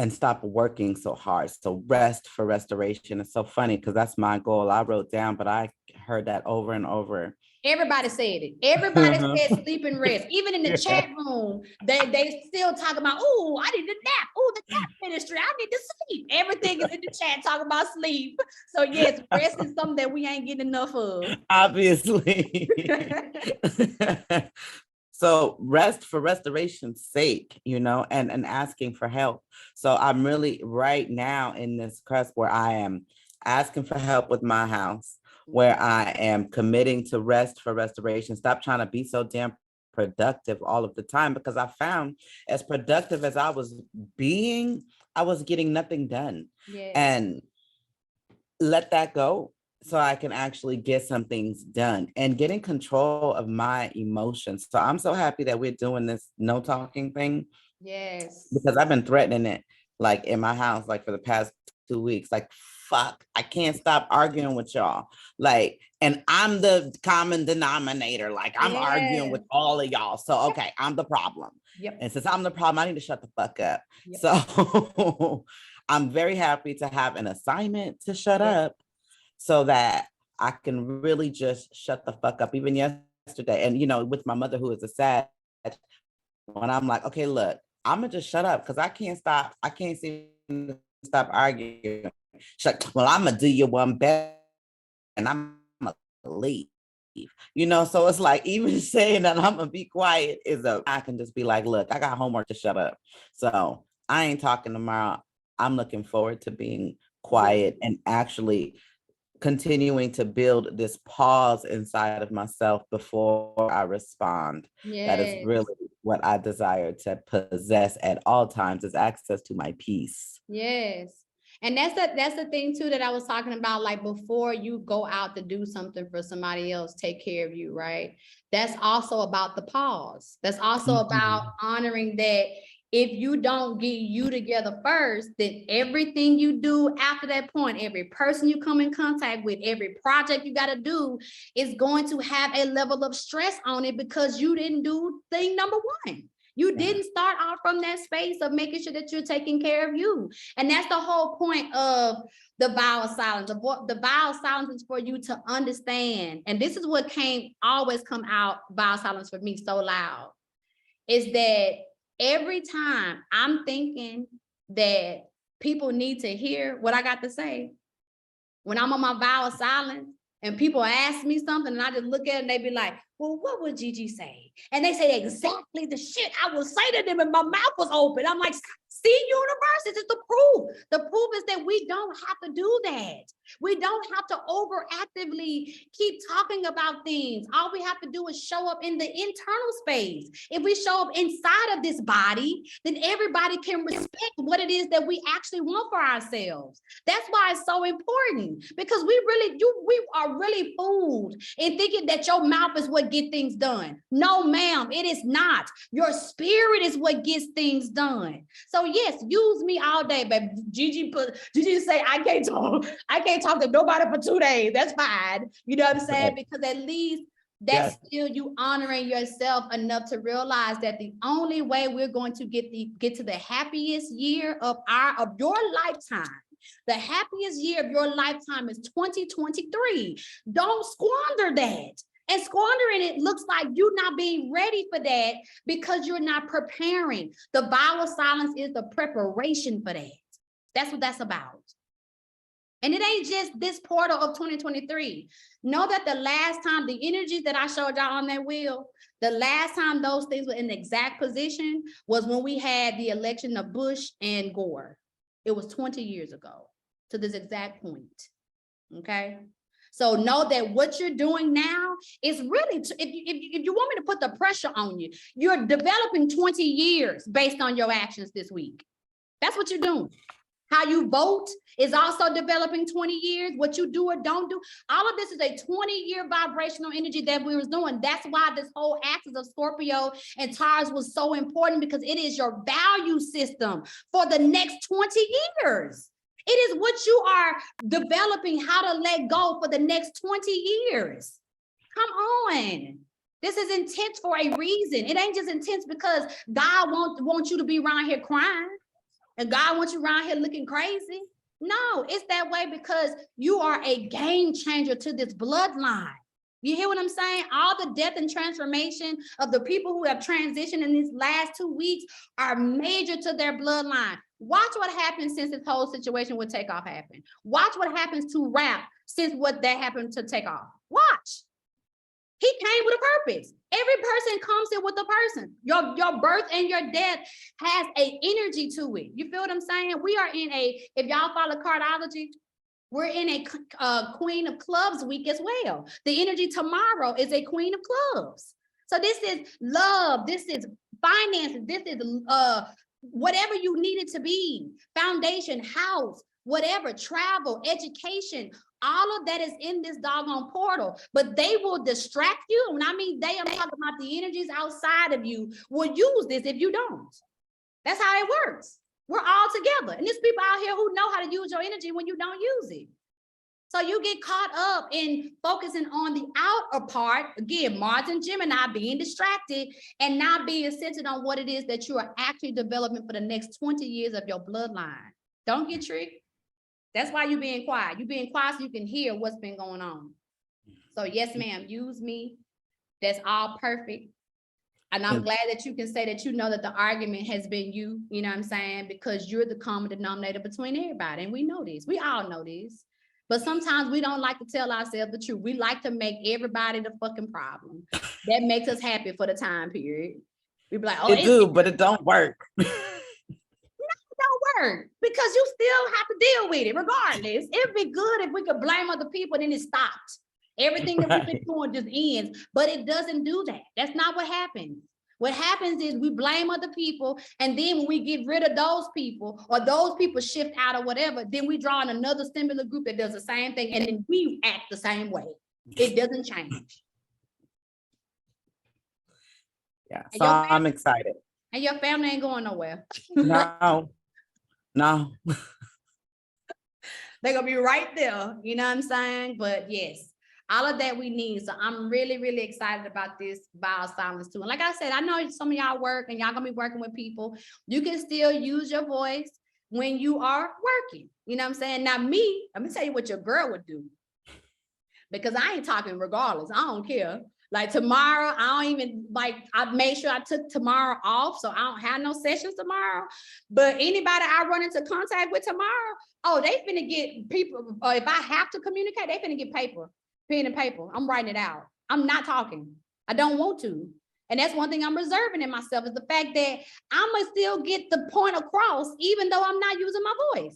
stop working so hard. So rest for restoration. It's so funny because that's my goal. I wrote down, but I heard that over and over. Everybody said it. Everybody said sleep and rest. Even in the chat room, they still talk about, oh, I need a nap. Oh, the nap ministry. I need to sleep. Everything is in the chat talking about sleep. So yes, rest is something that we ain't getting enough of. Obviously. So rest for restoration's sake, you know, and asking for help. So I'm really right now in this cusp where I am asking for help with my house, where I am committing to rest for restoration. Stop trying to be so damn productive all of the time, because I found as productive as I was being, I was getting nothing done. Yes. And let that go so I can actually get some things done and get in control of my emotions. So I'm so happy that we're doing this no talking thing. Yes. Because I've been threatening it like in my house, like for the past 2 weeks, like, fuck, I can't stop arguing with y'all. Like, and I'm the common denominator. Like I'm arguing with all of y'all. So, okay, I'm the problem. Yep. And since I'm the problem, I need to shut the fuck up. Yep. So I'm very happy to have an assignment to shut up so that I can really just shut the fuck up. Even yesterday, and you know, with my mother who is a Sag, when I'm like, okay, look, I'm gonna just shut up because I can't seem to stop arguing. She's like, well, I'm gonna do you one better and I'm gonna leave. You know, so it's like even saying that I'm gonna be quiet I can just be like, look, I got homework to shut up. So I ain't talking tomorrow. I'm looking forward to being quiet and actually continuing to build this pause inside of myself before I respond. Yes. That is really what I desire to possess at all times, is access to my peace. Yes. And that's the thing too that I was talking about, like before you go out to do something for somebody else, take care of you, right? That's also about the pause. That's also about honoring that if you don't get you together first, then everything you do after that point, every person you come in contact with, every project you got to do is going to have a level of stress on it because you didn't do thing number one. You didn't start off from that space of making sure that you're taking care of you. And that's the whole point of the vow of silence. The vow of silence is for you to understand. And this is what always come out, vow of silence for me so loud, is that every time I'm thinking that people need to hear what I got to say, when I'm on my vow of silence and people ask me something and I just look at it and they be like, well, what would Gigi say? And they say exactly the shit I would say to them if my mouth was open. I'm like, see, universe, this is the proof. The proof is that we don't have to do that. We don't have to overactively keep talking about things. All we have to do is show up in the internal space. If we show up inside of this body, then everybody can respect what it is that we actually want for ourselves. That's why it's so important, because we are really fooled in thinking that your mouth is what gets things done. No, ma'am, it is not. Your spirit is what gets things done. So yes, use me all day, but Gigi say I can't talk to nobody for 2 days. That's fine. You know what I'm saying? Because at least that's still you honoring yourself enough to realize that the only way we're going to get to the happiest year of your lifetime, the happiest year of your lifetime is 2023. Don't squander that. And squandering it looks like you not being ready for that because you're not preparing. The vow of silence is the preparation for that. That's what that's about. And it ain't just this portal of 2023. Know that the last time, the energies that I showed y'all on that wheel, the last time those things were in the exact position was when we had the election of Bush and Gore. It was 20 years ago to this exact point, okay? So know that what you're doing now is really, if you want me to put the pressure on you, you're developing 20 years based on your actions this week. That's what you're doing. How you vote is also developing 20 years. What you do or don't do. All of this is a 20-year vibrational energy that we was doing. That's why this whole axis of Scorpio and Taurus was so important, because it is your value system for the next 20 years. It is what you are developing how to let go for the next 20 years. Come on. This is intense for a reason. It ain't just intense because God wants you to be around here crying. And God wants you around here looking crazy. No, it's that way because you are a game changer to this bloodline. You hear what I'm saying? All the death and transformation of the people who have transitioned in these last 2 weeks are major to their bloodline. Watch what happens since this whole situation with Takeoff happened. Watch what happens to Rap since what that happened to Takeoff. Watch. He came with a purpose. Every person comes in with a person. Your birth and your death has an energy to it. You feel what I'm saying? We are in if y'all follow cardology, we're in a Queen of Clubs week as well. The energy tomorrow is a Queen of Clubs. So this is love. This is finances. This is whatever you need it to be. Foundation, house, whatever, travel, education. All of that is in this doggone portal, but they will distract you. When I mean they, I'm talking about the energies outside of you will use this if you don't. That's how it works. We're all together. And there's people out here who know how to use your energy when you don't use it. So you get caught up in focusing on the outer part, again, Mars and Gemini, being distracted and not being centered on what it is that you are actually developing for the next 20 years of your bloodline. Don't get tricked. That's why you're being quiet. You're being quiet so you can hear what's been going on. So yes, ma'am, use me. That's all perfect. And I'm glad that you can say that you know that the argument has been you know what I'm saying? Because you're the common denominator between everybody. And we know this. We all know this. But sometimes we don't like to tell ourselves the truth. We like to make everybody the fucking problem. That makes us happy for the time period. We be like, oh, it do, but it don't work. Work because you still have to deal with it regardless. It'd be good if we could blame other people and then it stopped. Everything that we've been doing just ends, but it doesn't do that. That's not what happens. What happens is we blame other people, and then when we get rid of those people or those people shift out or whatever, then we draw in another similar group that does the same thing, and then we act the same way. It doesn't change. Yeah, so I'm excited. And your family ain't going nowhere. No. They're gonna be right there, you know what I'm saying? But yes, all of that we need. So I'm really, really excited about this vow of silence too. And like I said, I know some of y'all work and y'all gonna be working with people. You can still use your voice when you are working. You know what I'm saying? Now me, let me tell you what your girl would do. Because I ain't talking regardless. I don't care. Like tomorrow, I don't even I made sure I took tomorrow off. So I don't have no sessions tomorrow. But anybody I run into contact with tomorrow, oh, they finna get people. If I have to communicate, they finna get paper, pen and paper. I'm writing it out. I'm not talking. I don't want to. And that's one thing I'm reserving in myself is the fact that I'm gonna still get the point across, even though I'm not using my voice.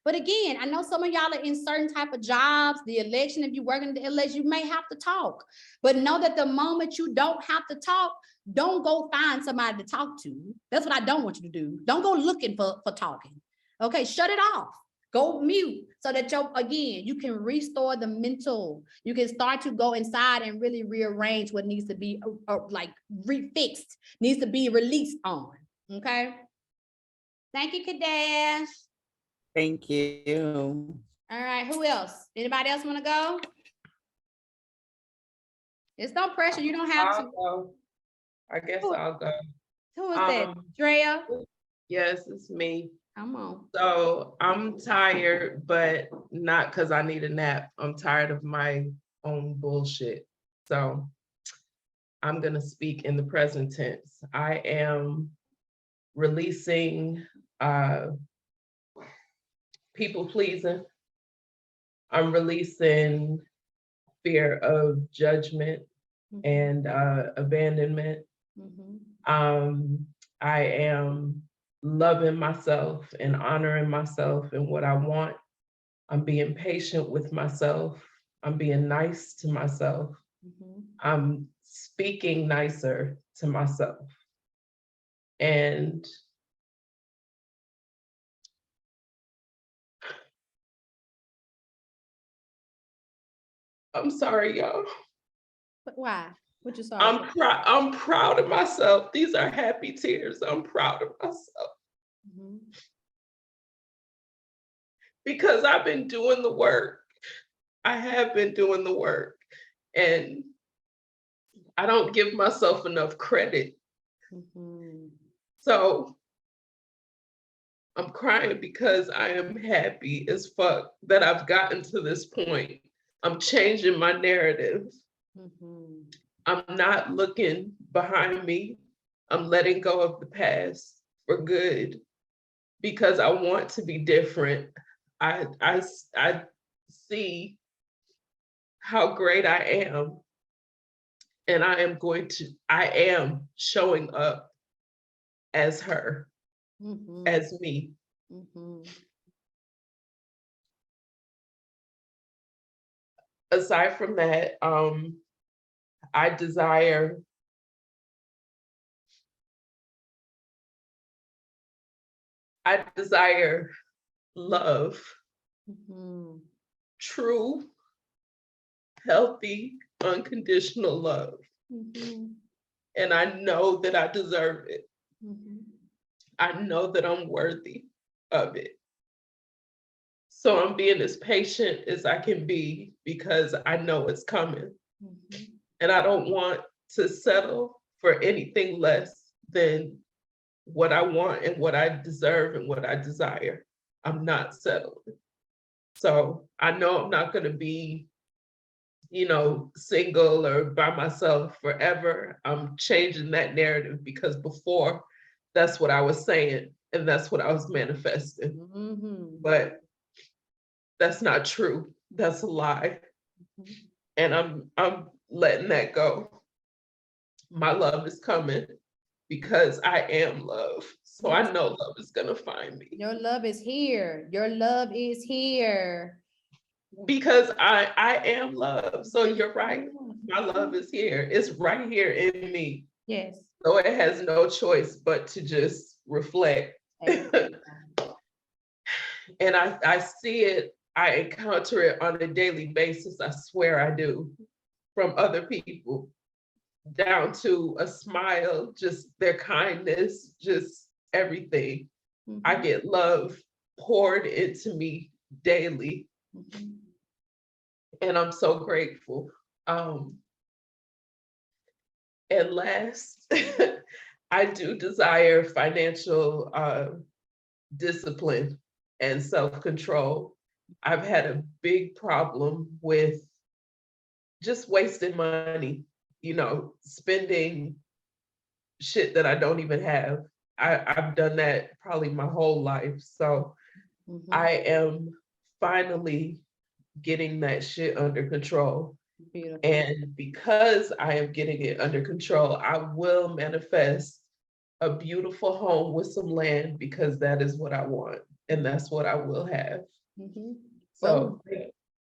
But again, I know some of y'all are in certain type of jobs, the election, if you're working in the election, you may have to talk. But know that the moment you don't have to talk, don't go find somebody to talk to. That's what I don't want you to do. Don't go looking for talking. Okay, shut it off. Go mute so that you can restore the mental. You can start to go inside and really rearrange what needs to be refixed, needs to be released on. Okay. Thank you, Kadesh. Thank you. All right, who else? Anybody else want to go? It's no pressure. You don't have to. I'll go. I guess Who- I'll go. Who is that? Um, Drea? Yes, it's me. Come on. So I'm tired, but not because I need a nap. I'm tired of my own bullshit. So I'm gonna speak in the present tense. I am releasing people pleasing. I'm releasing fear of judgment and abandonment. I am loving myself and honoring myself and what I want. I'm being patient with myself. I'm being nice to myself. I'm speaking nicer to myself. And I'm sorry, y'all. But why? What you sorry? I'm proud of myself. These are happy tears. I'm proud of myself. Because I've been doing the work. I have been doing the work. And I don't give myself enough credit. So I'm crying because I am happy as fuck that I've gotten to this point. I'm changing my narrative. I'm not looking behind me. I'm letting go of the past for good because I want to be different. I see how great I am. And I am showing up as her, as me. Aside from that, I desire love, true, healthy, unconditional love. And I know that I deserve it. I know that I'm worthy of it. So I'm being as patient as I can be because I know it's coming. And I don't want to settle for anything less than what I want and what I deserve and what I desire. I'm not settled. So I know I'm not going to be, single or by myself forever. I'm changing that narrative because before that's what I was saying and that's what I was manifesting. But that's not true. That's a lie. And I'm letting that go. My love is coming because I am love. So I know love is gonna find me. Your love is here. Your love is here. Because I am love. So you're right. My love is here. It's right here in me. Yes. So it has no choice but to just reflect. And I see it, I encounter it on a daily basis. I swear I do, from other people, down to a smile, just their kindness, just everything. I get love poured into me daily. And I'm so grateful. And last, I do desire financial discipline and self-control. I've had a big problem with just wasting money, spending shit that I don't even have. I've done that probably my whole life. So I am finally getting that shit under control. Beautiful. And because I am getting it under control, I will manifest a beautiful home with some land because that is what I want. And that's what I will have. So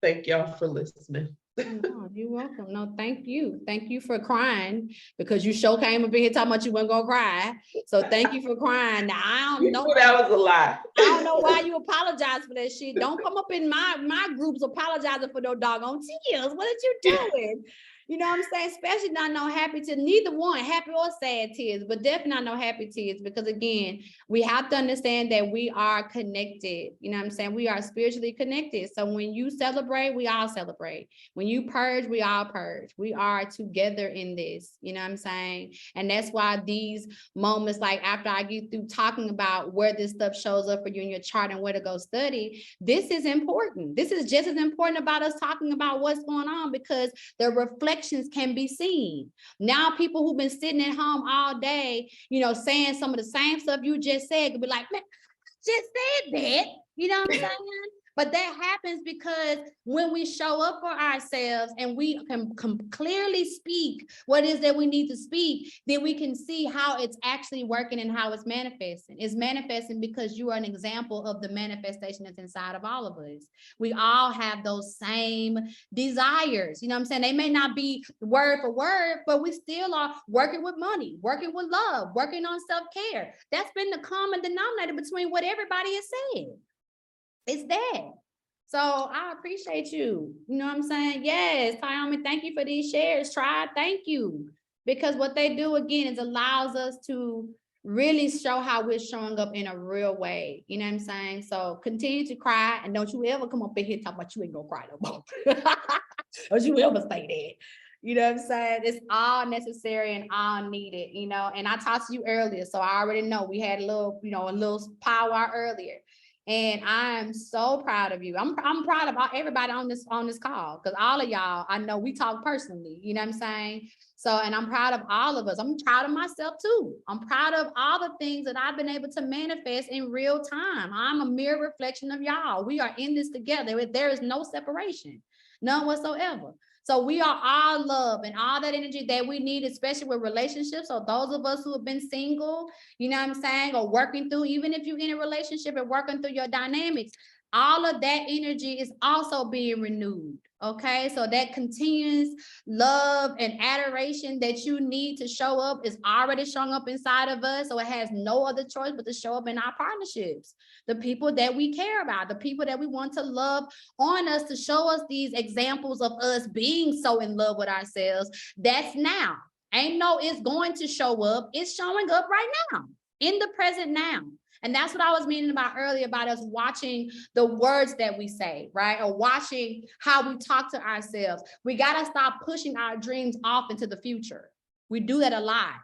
thank y'all for listening. No, you're welcome. No, thank you. Thank you for crying because you sure came up in here talking about you weren't gonna cry. So thank you for crying. Now I don't know. That was a lie. I don't know why you apologize for that shit. Don't come up in my groups apologizing for no doggone tears. What are you doing? You know what I'm saying? Especially not no happy tears, neither one, happy or sad tears, but definitely not no happy tears, because again, we have to understand that we are connected. You know what I'm saying? We are spiritually connected. So when you celebrate, we all celebrate. When you purge, we all purge. We are together in this, you know what I'm saying? And that's why these moments, like after I get through talking about where this stuff shows up for you in your chart and where to go study, this is important. This is just as important about us talking about what's going on, because the reflections can be seen. Now people who've been sitting at home all day, you know, saying some of the same stuff you just said, could be like, man, I just said that, you know what I'm saying? But that happens because when we show up for ourselves and we can clearly speak what is that we need to speak, then we can see how it's actually working and how it's manifesting. It's manifesting because you are an example of the manifestation that's inside of all of us. We all have those same desires. You know what I'm saying? They may not be word for word, but we still are working with money, working with love, working on self-care. That's been the common denominator between what everybody has said. It's that. So I appreciate you. You know what I'm saying? Yes, Taomi, thank you for these shares. Try, thank you. Because what they do again is allows us to really show how we're showing up in a real way. You know what I'm saying? So continue to cry, and don't you ever come up in here and talk about you ain't gonna cry no more. Don't you ever say that. You know what I'm saying? It's all necessary and all needed, you know. And I talked to you earlier, so I already know we had a little, you know, a little powwow earlier. And I'm so proud of you. I'm proud of everybody on this call, because all of y'all, I know we talk personally, you know what I'm saying? So, and I'm proud of all of us. I'm proud of myself too. I'm proud of all the things that I've been able to manifest in real time. I'm a mere reflection of y'all. We are in this together. There is no separation, none whatsoever. So we are all love and all that energy that we need, especially with relationships. So those of us who have been single, you know what I'm saying, or working through, even if you're in a relationship and working through your dynamics, all of that energy is also being renewed. Okay, so that continuous love and adoration that you need to show up is already showing up inside of us. So it has no other choice but to show up in our partnerships, the people that we care about, the people that we want to love on us, to show us these examples of us being so in love with ourselves. That's now. Ain't no it's going to show up. It's showing up right now, in the present now. And that's what I was meaning about earlier, about us watching the words that we say, right? Or watching how we talk to ourselves. We got to stop pushing our dreams off into the future. We do that a lot.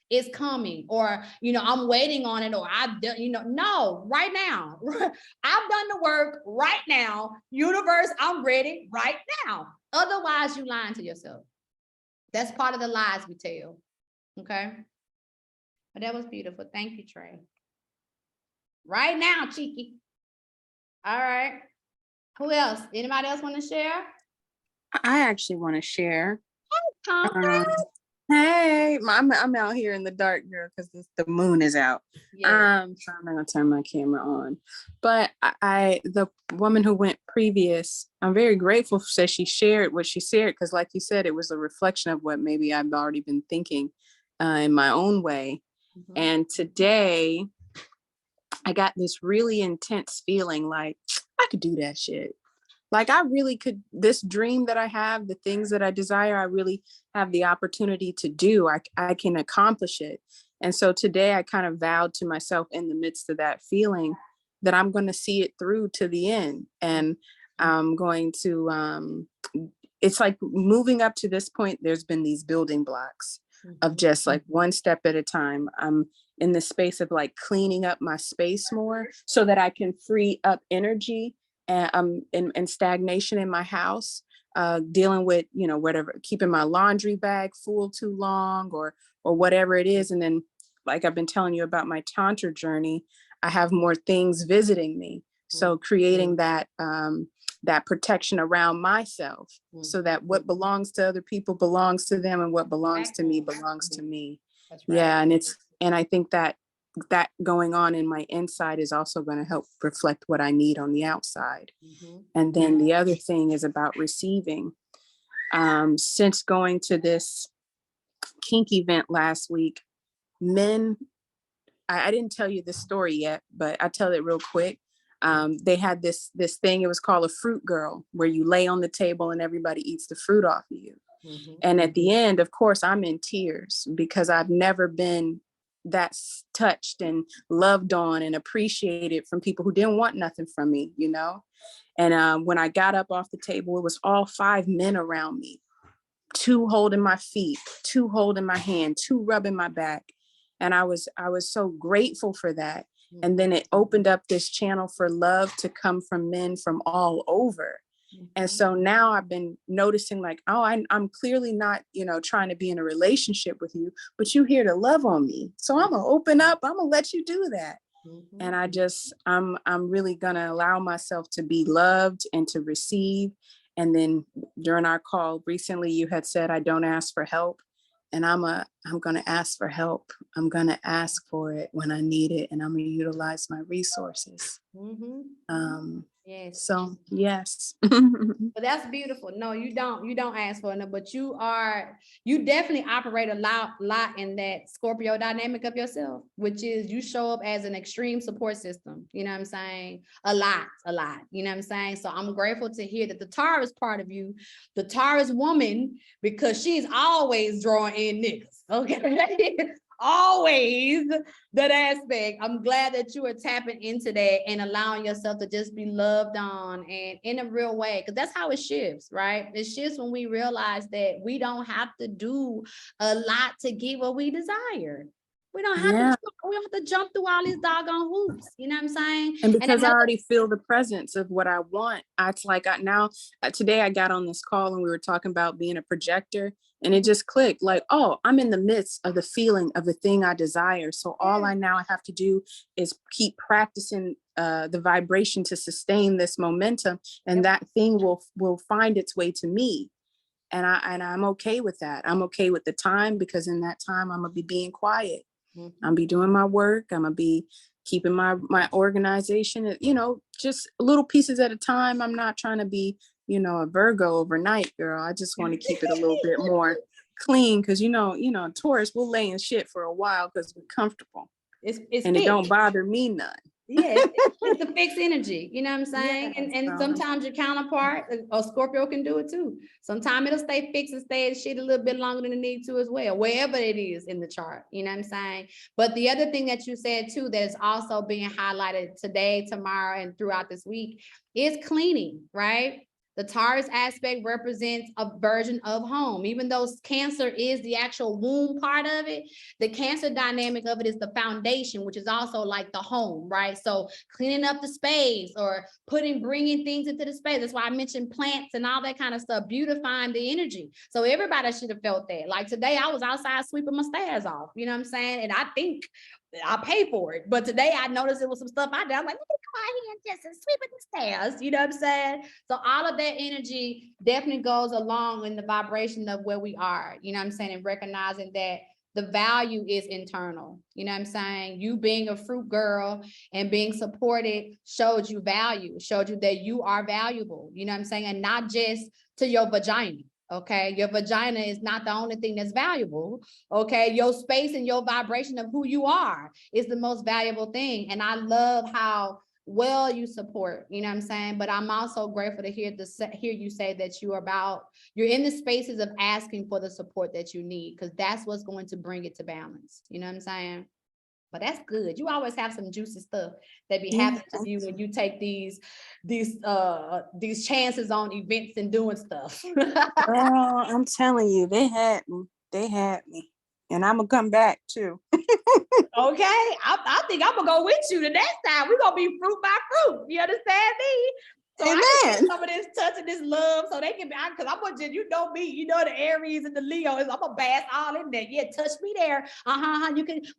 It's coming, or, you know, I'm waiting on it, or I've done, you know, no, right now. I've done the work right now. Universe, I'm ready right now. Otherwise, you lying to yourself. That's part of the lies we tell. Okay. But that was beautiful. Thank you, Trey. Right now, cheeky. All right. Who else? Anybody else want to share? I actually want to share. Tom. Hey, I'm out here in the dark, girl, because the moon is out. Yeah. So I'm not gonna turn my camera on. But the woman who went previous, I'm very grateful that she shared what she shared, because like you said, it was a reflection of what maybe I've already been thinking in my own way. Mm-hmm. And today I got this really intense feeling like I could do that shit. Like I really could, this dream that I have, the things that I desire, I really have the opportunity to do. I can accomplish it. And so today I kind of vowed to myself in the midst of that feeling that I'm going to see it through to the end. And I'm going to, it's like moving up to this point, there's been these building blocks of just like one step at a time. I'm in the space of like cleaning up my space more so that I can free up energy and stagnation in my house, dealing with, you know, whatever, keeping my laundry bag full too long or whatever it is. And then like I've been telling you about my Tantra journey, I have more things visiting me. So creating that, that protection around myself so that what belongs to other people belongs to them, and what belongs to me belongs to me. That's right. Yeah. And I think that going on in my inside is also going to help reflect what I need on the outside. And then the other thing is about receiving. Since going to this kink event last week, men, I didn't tell you this story yet, but I'll tell it real quick. They had this thing, it was called a fruit girl, where you lay on the table and everybody eats the fruit off of you. And at the end, of course, I'm in tears because I've never been that touched and loved on and appreciated from people who didn't want nothing from me, you know? And when I got up off the table, it was all 5 men around me, 2 holding my feet, 2 holding my hand, 2 rubbing my back. And I was so grateful for that. And then it opened up this channel for love to come from men from all over. And so now I've been noticing like, oh, I'm clearly not, you know, trying to be in a relationship with you, but you're here to love on me. So I'm gonna open up, I'm gonna let you do that. And I'm really gonna allow myself to be loved and to receive. And then during our call recently, you had said, I don't ask for help. And I'm gonna ask for help. I'm gonna ask for it when I need it, and I'm gonna utilize my resources. Yes. So yes. But that's beautiful. No, you don't ask for it, but you definitely operate a lot in that Scorpio dynamic of yourself, which is you show up as an extreme support system. You know what I'm saying? A lot, you know what I'm saying? So I'm grateful to hear that the Taurus part of you, the Taurus woman, because she's always drawing in niggas. Okay. Always that aspect. I'm glad that you are tapping into that and allowing yourself to just be loved on and in a real way, because that's how it shifts, right? It shifts when we realize that we don't have to do a lot to get what we desire. We don't have to jump through all these doggone hoops. You know what I'm saying? And because I already feel the presence of what I want, it's like today I got on this call and we were talking about being a projector, and it just clicked like, oh, I'm in the midst of the feeling of the thing I desire. So all I now have to do is keep practicing the vibration to sustain this momentum, and that thing will find its way to me. And I'm okay with that. I'm okay with the time, because in that time I'm gonna be being quiet. I'll be doing my work. I'm gonna be keeping my organization, you know, just little pieces at a time. I'm not trying to be, you know, a Virgo overnight, girl. I just want to keep it a little bit more clean, because you know, Taurus will lay in shit for a while because we're comfortable. It's and it don't bother me none. Yeah, it's the fixed energy, you know what I'm saying? Yes, and sometimes your counterpart, or Scorpio, can do it too. Sometimes it'll stay fixed and stay in shit a little bit longer than it needs to as well, wherever it is in the chart, you know what I'm saying? But the other thing that you said too, that is also being highlighted today, tomorrow, and throughout this week is cleaning, right? The Taurus aspect represents a version of home. Even though Cancer is the actual womb part of it, the Cancer dynamic of it is the foundation, which is also like the home, right? So cleaning up the space or bringing things into the space. That's why I mentioned plants and all that kind of stuff, beautifying the energy. So everybody should have felt that. Like today, I was outside sweeping my stairs off, you know what I'm saying? And I think I pay for it. But today I noticed there was some stuff I did. I'm like, let me go out here and just sweeping the stairs. You know what I'm saying? So all of that energy definitely goes along in the vibration of where we are, you know what I'm saying? And recognizing that the value is internal. You know what I'm saying? You being a fruit girl and being supported showed you value, showed you that you are valuable, you know what I'm saying? And not just to your vagina. Okay, your vagina is not the only thing that's valuable. Okay, your space and your vibration of who you are is the most valuable thing. And I love how well you support, you know what I'm saying? But I'm also grateful to hear you say that you're in the spaces of asking for the support that you need, because that's what's going to bring it to balance. You know what I'm saying? But that's good. You always have some juicy stuff that be happening to you when you take these chances on events and doing stuff. Girl, I'm telling you, they had me. And I'm gonna come back too. Okay, I think I'm gonna go with you the next time. We're gonna be fruit by fruit. You understand me? So I can get some of this touch and this love, so they can be, because I'm gonna just, you know me, you know the Aries and the Leos, I'm gonna bask all in there. Yeah, touch me there.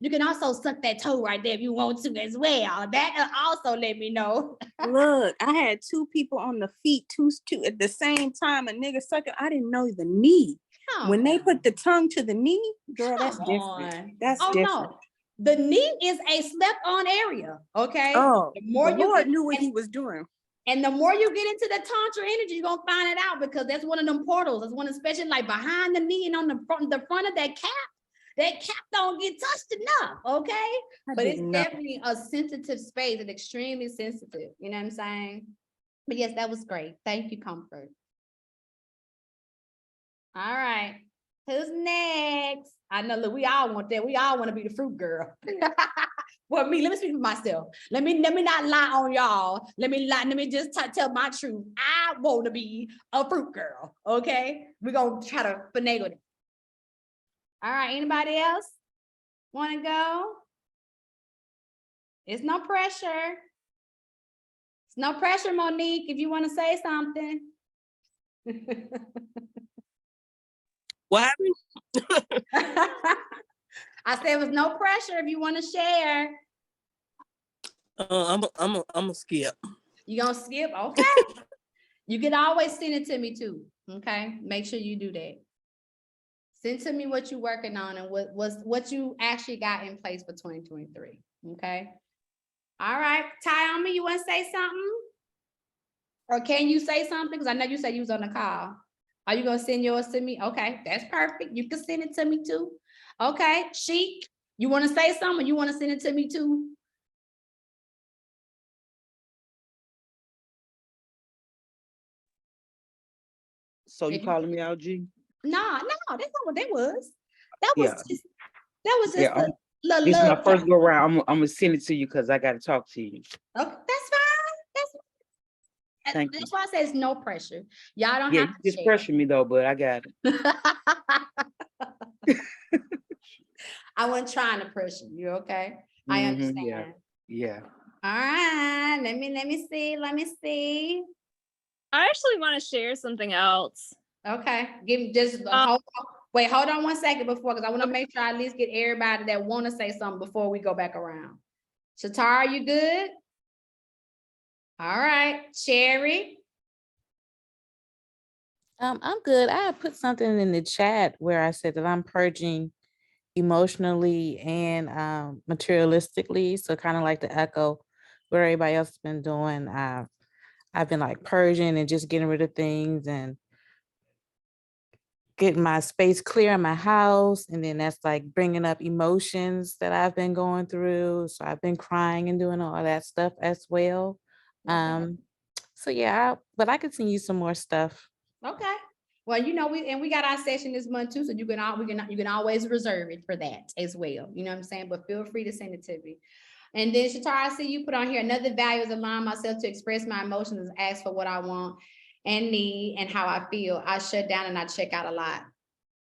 You can also suck that toe right there if you want to as well. That also let me know. Look, I had 2 people on the feet, two at the same time. A nigga sucking. I didn't know the knee. When they put the tongue to the knee, girl, that's different. That's different. No. The knee is a slept on area. Okay. Oh, the Lord knew what he was doing. And the more you get into the Tantra energy, you're gonna find it out, because that's one of them portals. That's one, especially like behind the knee and on the front of that cap don't get touched enough. Okay. But it's definitely a sensitive space and extremely sensitive. You know what I'm saying? But yes, that was great. Thank you, Comfort. All right. Who's next? I know, look, we all want that. We all want to be the fruit girl. Well, let me speak for myself. Let me not lie on y'all. Let me just tell my truth. I want to be a fruit girl. Okay. We're gonna try to finagle it. All right. Anybody else want to go? It's no pressure. It's no pressure, Monique, if you want to say something. What happened? I said it was no pressure if you want to share. I'm a skip. You gonna skip? Okay. You can always send it to me too. Okay. Make sure you do that. Send to me what you're working on and what you actually got in place for 2023. Okay. All right. Tyami, you want to say something? Or can you say something? Because I know you said you was on the call. Are you gonna send yours to me? Okay, that's perfect. You can send it to me too. Okay, Sheik, you want to say something? Or you want to send it to me too? So you calling me out, G? No, that's not what that was. That was Yeah. just a little This is my love first tap. go round. I'm gonna send it to you because I got to talk to you. Okay, that's fine. Thank you. That's why I say it's no pressure. Y'all don't Yeah, have you to just share. pressure me though, but I got it. I wasn't trying to pressure you, okay? I understand. Yeah. All right, let me see. I actually want to share something else. Okay, give me just hold on. Wait, hold on 1 second before, because I want to make sure I at least get everybody that want to say something before we go back around. Shatara, you good? All right, Cherry. I'm good. I had put something in the chat where I said that I'm purging emotionally and materialistically. So kind of like to echo what everybody else has been doing. I've been like purging and just getting rid of things and getting my space clear in my house. And then that's like bringing up emotions that I've been going through. So I've been crying and doing all that stuff as well. So yeah, but I could send you some more stuff. Okay. Well, you know, we got our session this month too, so you can always reserve it for that as well. You know what I'm saying? But feel free to send it to me. And then Shatara, I see you put on here another value is allowing myself to express my emotions and ask for what I want and need and how I feel. I shut down and I check out a lot.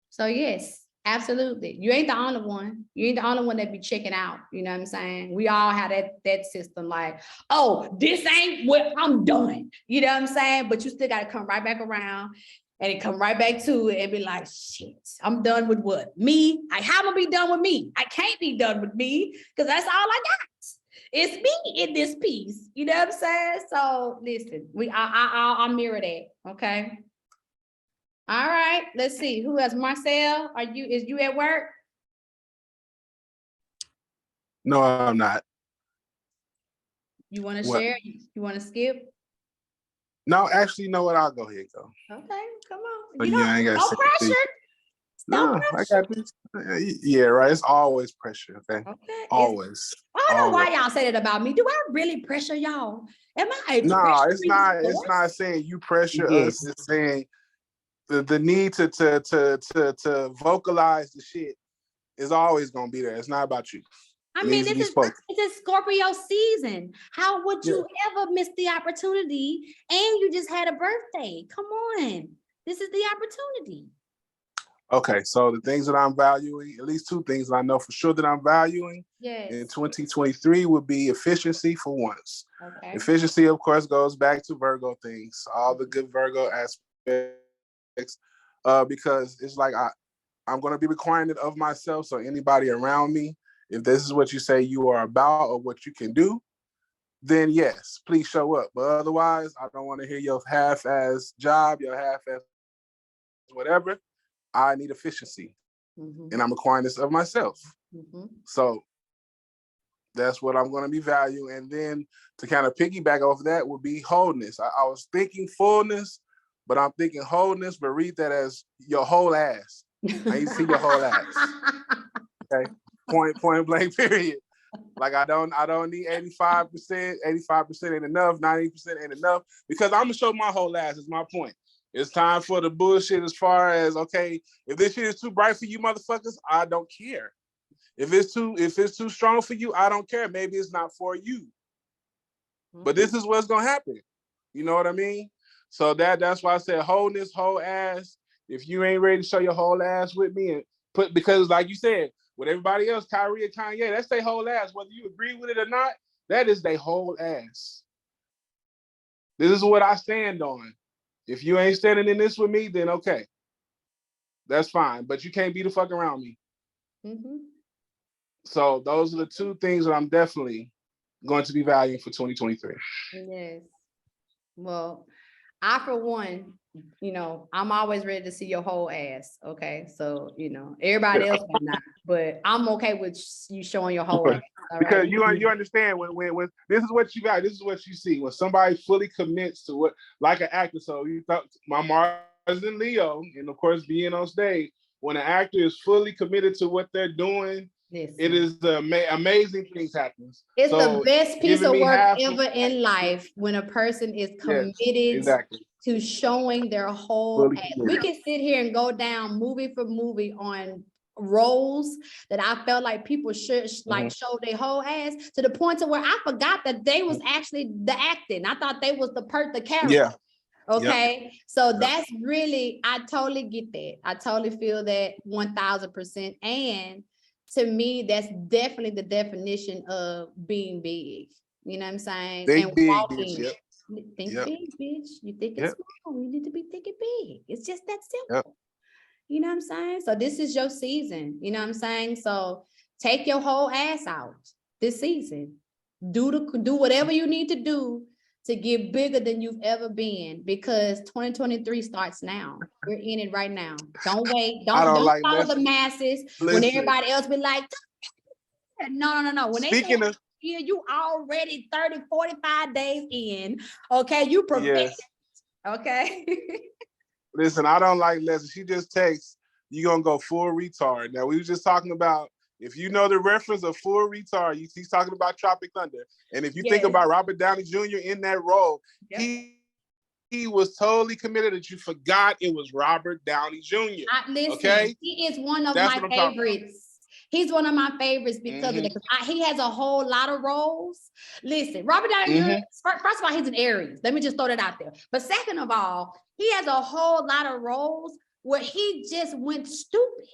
So yes, absolutely. You ain't the only one. You ain't the only one that be checking out. You know what I'm saying? We all have that system like, oh, this ain't what I'm done. You know what I'm saying? But you still got to come right back around and it come right back to it and be like, shit, I'm done with what? Me? How am I be done with me? I can't be done with me because that's all I got. It's me in this piece. You know what I'm saying? So listen, I'll mirror that. Okay. All right, let's see. Who else? Marcel, is you at work? No, I'm not. You want to share? You want to skip? No, actually, you know what? I'll go ahead and go. Okay, come on. So You know, I ain't got no pressure. No, I got this. Yeah, right. It's always pressure. Okay. Always. I don't know why y'all say that about me. Do I really pressure y'all? Am I? No, it's not. It's not saying you pressure us. It's saying the need to vocalize the shit is always gonna be there. It's not about you. I mean, it's a Scorpio season. How would you ever miss the opportunity? And you just had a birthday. Come on. This is the opportunity. Okay, so the things that I'm valuing, at least two things that I know for sure that I'm valuing in 2023 would be efficiency for once. Okay. Efficiency, of course, goes back to Virgo things, all the good Virgo aspects, because it's like I'm going to be requiring it of myself. So anybody around me, if this is what you say you are about or what you can do, then yes, please show up. But otherwise, I don't want to hear your half-ass job, your half-ass whatever. I need efficiency, and I'm requiring this of myself. So that's what I'm going to be valuing. And then to kind of piggyback off that would be wholeness. I was thinking fullness, but I'm thinking wholeness, but read that as your whole ass. I need to see your whole ass. Okay, point blank, period. Like I don't need 85%. 85% ain't enough. 90% ain't enough because I'm gonna show my whole ass. Is my point. It's time for the bullshit as far as, okay, if this shit is too bright for you motherfuckers, I don't care. If it's too strong for you, I don't care. Maybe it's not for you. But this is what's gonna happen. You know what I mean? So that's why I said wholeness, whole ass. If you ain't ready to show your whole ass with me and because like you said, with everybody else, Kyrie and Kanye, that's their whole ass. Whether you agree with it or not, that is their whole ass. This is what I stand on. If you ain't standing in this with me, then okay. That's fine. But you can't be the fuck around me. So those are the two things that I'm definitely going to be valuing for 2023. Yes. Well, I, for one, I'm always ready to see your whole ass. Okay. So, everybody else might not, but I'm okay with you showing your whole ass. Because right? you understand when this is what you got, this is what you see. When somebody fully commits to what, like an actor. So you thought my Mars and Leo, and of course being on stage, when an actor is fully committed to what they're doing, it is amazing things happen. It's the best piece of work ever in life when a person is committed to showing their whole ass. We can sit here and go down movie for movie on roles that I felt like people should show their whole ass, to the point to where I forgot that they was actually the acting. I thought they was the character. Yeah. Okay. Yep. So that's really, I totally get that. I totally feel that 1000%. And to me, that's definitely the definition of being big. You know what I'm saying? Think and big, walking. bitch. Yep. Think big, bitch. You think it's small. You need to be thinking big. It's just that simple. Yep. You know what I'm saying? So this is your season. You know what I'm saying? So take your whole ass out this season. Do whatever you need to do to get bigger than you've ever been, because 2023 starts now. We're in it right now. Don't wait. Don't like follow the masses. When everybody else be like, no. When speaking they say, yeah, you already 30, 45 days in. Okay, you perfect. Yes. Okay. Listen, I don't like Leslie. She just texts, you're gonna go full retard. Now, we were just talking about, if you know the reference of full retard, he's talking about Tropic Thunder. And if you think about Robert Downey Jr. in that role, he was totally committed that you forgot it was Robert Downey Jr. Listen, okay? He is one of my favorites. He's one of my favorites because of that. He has a whole lot of roles. Listen, Robert Downey Jr., first of all, he's an Aries. Let me just throw that out there. But second of all, he has a whole lot of roles where he just went stupid.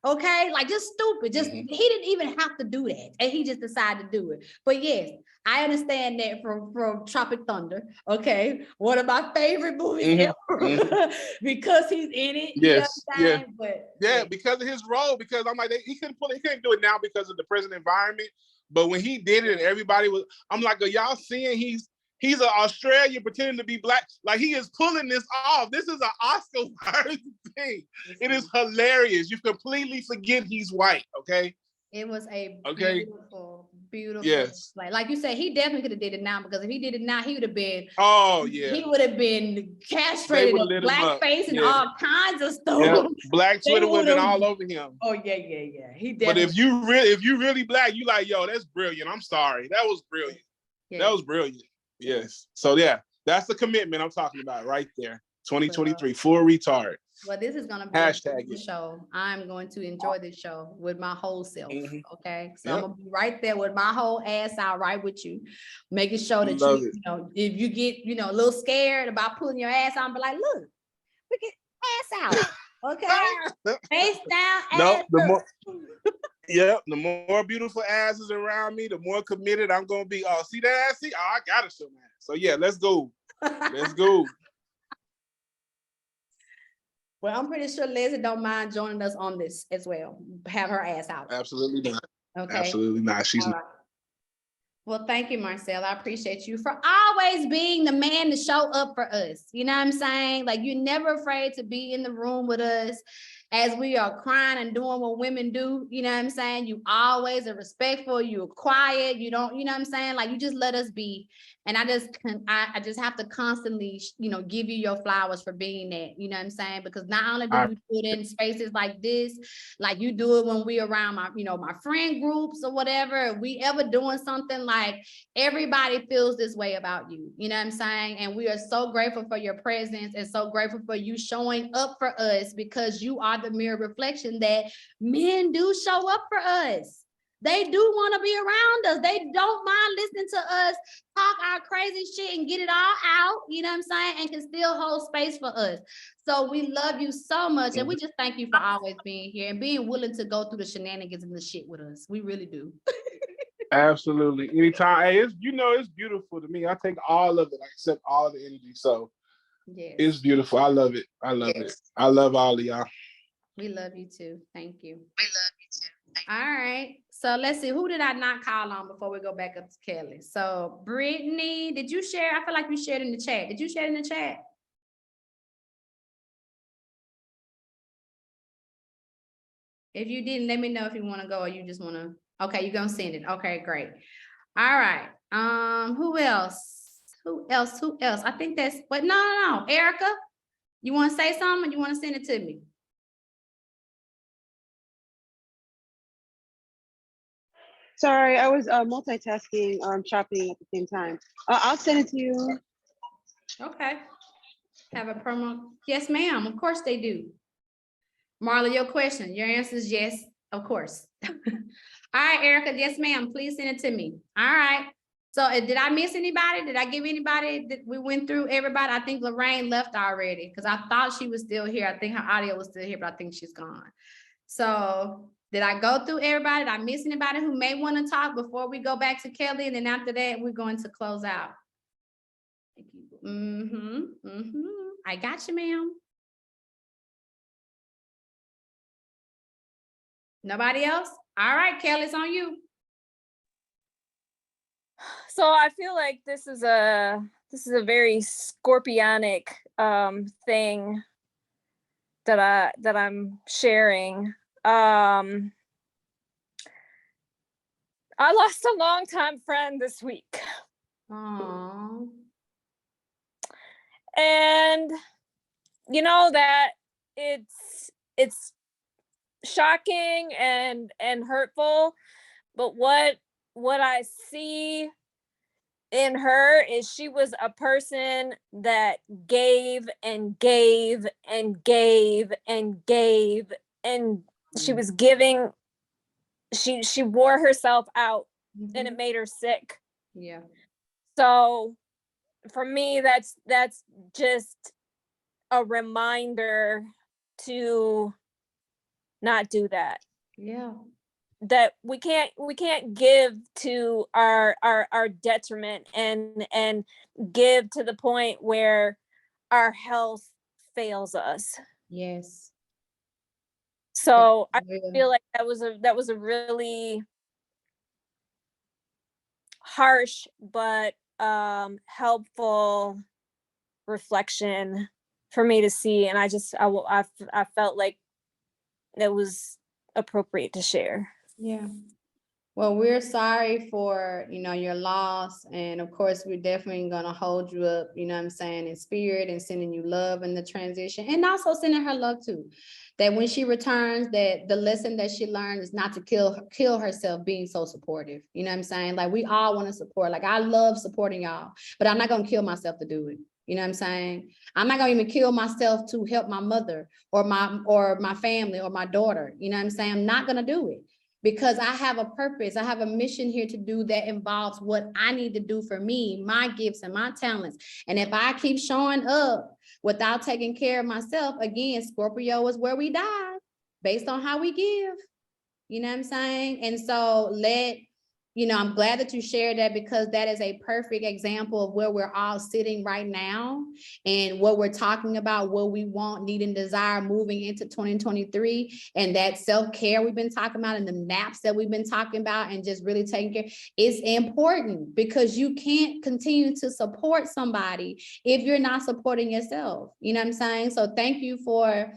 Okay, like just stupid. Just he didn't even have to do that, and he just decided to do it. But yes, I understand that from Tropic Thunder. Okay, one of my favorite movies ever because he's in it. Yes, you know but because of his role. Because I'm like, he couldn't do it now because of the present environment. But when he did it, and everybody was, I'm like, are y'all seeing he's an Australian pretending to be black? Like, he is pulling this off. This is an Oscar-worthy thing. It is hilarious. You completely forget he's white, okay? It was a beautiful. Yes. Like you said, he definitely could have did it now, because if he did it now, he would have been. Oh yeah. He would have been castrated, blackface, and all kinds of stuff. Yeah. Black Twitter would have been all over him. Oh yeah. He definitely. But if you really black, you like, yo, that's brilliant. I'm sorry, that was brilliant. Yeah. That was brilliant. Yes. So yeah, that's the commitment I'm talking about right there. 2023, full retard. Well, this is gonna be a show. I'm going to enjoy this show with my whole self. Okay. So I'm gonna be right there with my whole ass out, right with you, making sure that you know, if you get, a little scared about pulling your ass out, but like, look, we get ass out. Okay. Face down, ass up. The more beautiful asses around me, the more committed I'm gonna be. Oh, see that ass? I gotta show my ass. So yeah, let's go. Let's go. Well, I'm pretty sure Leslie don't mind joining us on this as well. Have her ass out. Absolutely not. Okay. Absolutely not. She's not. Well, thank you, Marcel. I appreciate you for always being the man to show up for us. You know what I'm saying? Like, you're never afraid to be in the room with us. as we are crying and doing what women do, you know what I'm saying? You always are respectful, you're quiet, you don't, you know what I'm saying? Like, you just let us be. And I just have to constantly, you know, give you your flowers for being that, you know what I'm saying? Because not only do you do it in spaces like this, like you do it when we around my, you know, my friend groups or whatever, if we ever doing something, like everybody feels this way about you, you know what I'm saying? And we are so grateful for your presence and so grateful for you showing up for us, because you are the mirror reflection that men do show up for us. They do want to be around us. They don't mind listening to us talk our crazy shit and get it all out, you know what I'm saying? And can still hold space for us. So we love you so much. And we just thank you for always being here and being willing to go through the shenanigans and the shit with us. We really do. Absolutely. Anytime. Hey, it's, you know, it's beautiful to me. I take all of it. I accept all the energy. So yes, it's beautiful. I love it. I love it. I love all of y'all. We love you too. Thank you. We love you too. All right. So let's see. Who did I not call on before we go back up to Kelly? So Brittany, did you share? I feel like you shared in the chat. Did you share in the chat? If you didn't, let me know if you want to go or you just want to. Okay, you're gonna send it. Okay, great. All right. Who else? Who else? Who else? I think that's, but no. Erica, you want to say something or you want to send it to me? Sorry, I was multitasking, shopping at the same time. I'll send it to you. Okay. Have a promo. Yes, ma'am. Of course they do. Marla, your question. Your answer is yes, of course. All right, Erica. Yes, ma'am. Please send it to me. All right. So did I miss anybody? Did I give anybody that we went through everybody? I think Lorraine left already because I thought she was still here. I think her audio was still here, but I think she's gone. So did I go through everybody? Did I miss anybody who may want to talk before we go back to Kelly? And then after that, we're going to close out. I got you, ma'am. Nobody else? All right, Kelly, it's on you. So I feel like this is a very scorpionic thing that I'm sharing. I lost a longtime friend this week. Aww. And you know that it's shocking and hurtful, but what I see in her is she was a person that gave and gave and gave and gave, and she was giving, she wore herself out, and it made her sick. Yeah. So for me, that's just a reminder to not do that. Yeah. That we can't give to our detriment and give to the point where our health fails us. Yes. So I feel like that was a really harsh but helpful reflection for me to see, and I felt like that was appropriate to share. Yeah. Well, we're sorry for, you know, your loss. And of course, we're definitely going to hold you up, you know what I'm saying, in spirit, and sending you love in the transition, and also sending her love too. That when she returns, that the lesson that she learned is not to kill herself being so supportive. You know what I'm saying? Like, we all want to support. Like, I love supporting y'all, but I'm not going to kill myself to do it. You know what I'm saying? I'm not gonna even kill myself to help my mother or my family or my daughter. You know what I'm saying? I'm not gonna do it because I have a purpose. I have a mission here to do that involves what I need to do for me, my gifts and my talents. And if I keep showing up without taking care of myself, again, Scorpio is where we die based on how we give. You know what I'm saying? And so you know, I'm glad that you shared that, because that is a perfect example of where we're all sitting right now and what we're talking about, what we want, need, and desire moving into 2023. And that self-care we've been talking about and the naps that we've been talking about and just really taking care is important, because you can't continue to support somebody if you're not supporting yourself. You know what I'm saying? So thank you for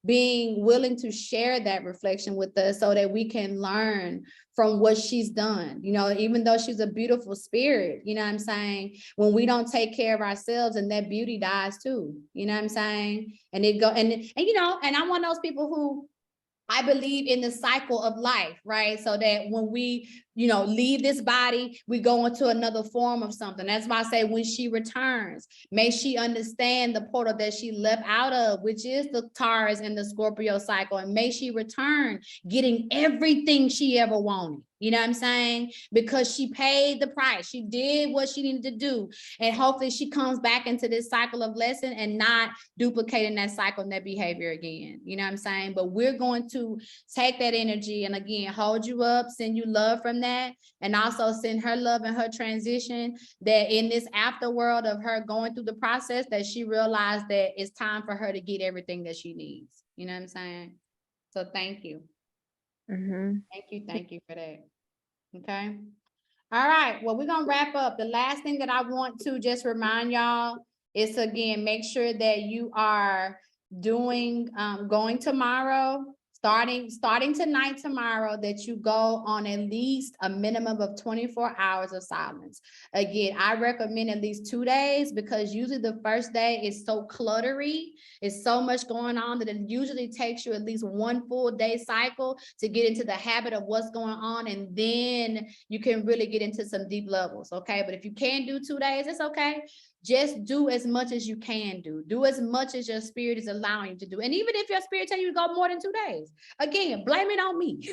being willing to share that reflection with us so that we can learn from what she's done. You know, even though she's a beautiful spirit, you know what I'm saying? When we don't take care of ourselves, and that beauty dies too, you know what I'm saying? And it go, and you know, and I'm one of those people who I believe in the cycle of life, right? So that when we, you know, leave this body, we go into another form of something. That's why I say when she returns, may she understand the portal that she left out of, which is the Taurus and the Scorpio cycle. And may she return getting everything she ever wanted. You know what I'm saying? Because she paid the price. She did what she needed to do. And hopefully she comes back into this cycle of lesson and not duplicating that cycle and that behavior again. You know what I'm saying? But we're going to take that energy and again, hold you up, send you love from that, and also send her love and her transition, that in this afterworld of her going through the process, that she realized that it's time for her to get everything that she needs. You know what I'm saying? So thank you. Thank you for that. Okay. All right. Well, we're gonna wrap up. The last thing that I want to just remind y'all is to, again, make sure that you are doing going tomorrow, starting tonight, tomorrow, that you go on at least a minimum of 24 hours of silence. Again, I recommend at least 2 days, because usually the first day is so cluttery. It's so much going on that it usually takes you at least 1 full day cycle to get into the habit of what's going on. And then you can really get into some deep levels. Okay. But if you can't do 2 days, it's okay. Just do as much as you can do. Do as much as your spirit is allowing you to do. And even if your spirit tells you to go more than 2 days, again, blame it on me.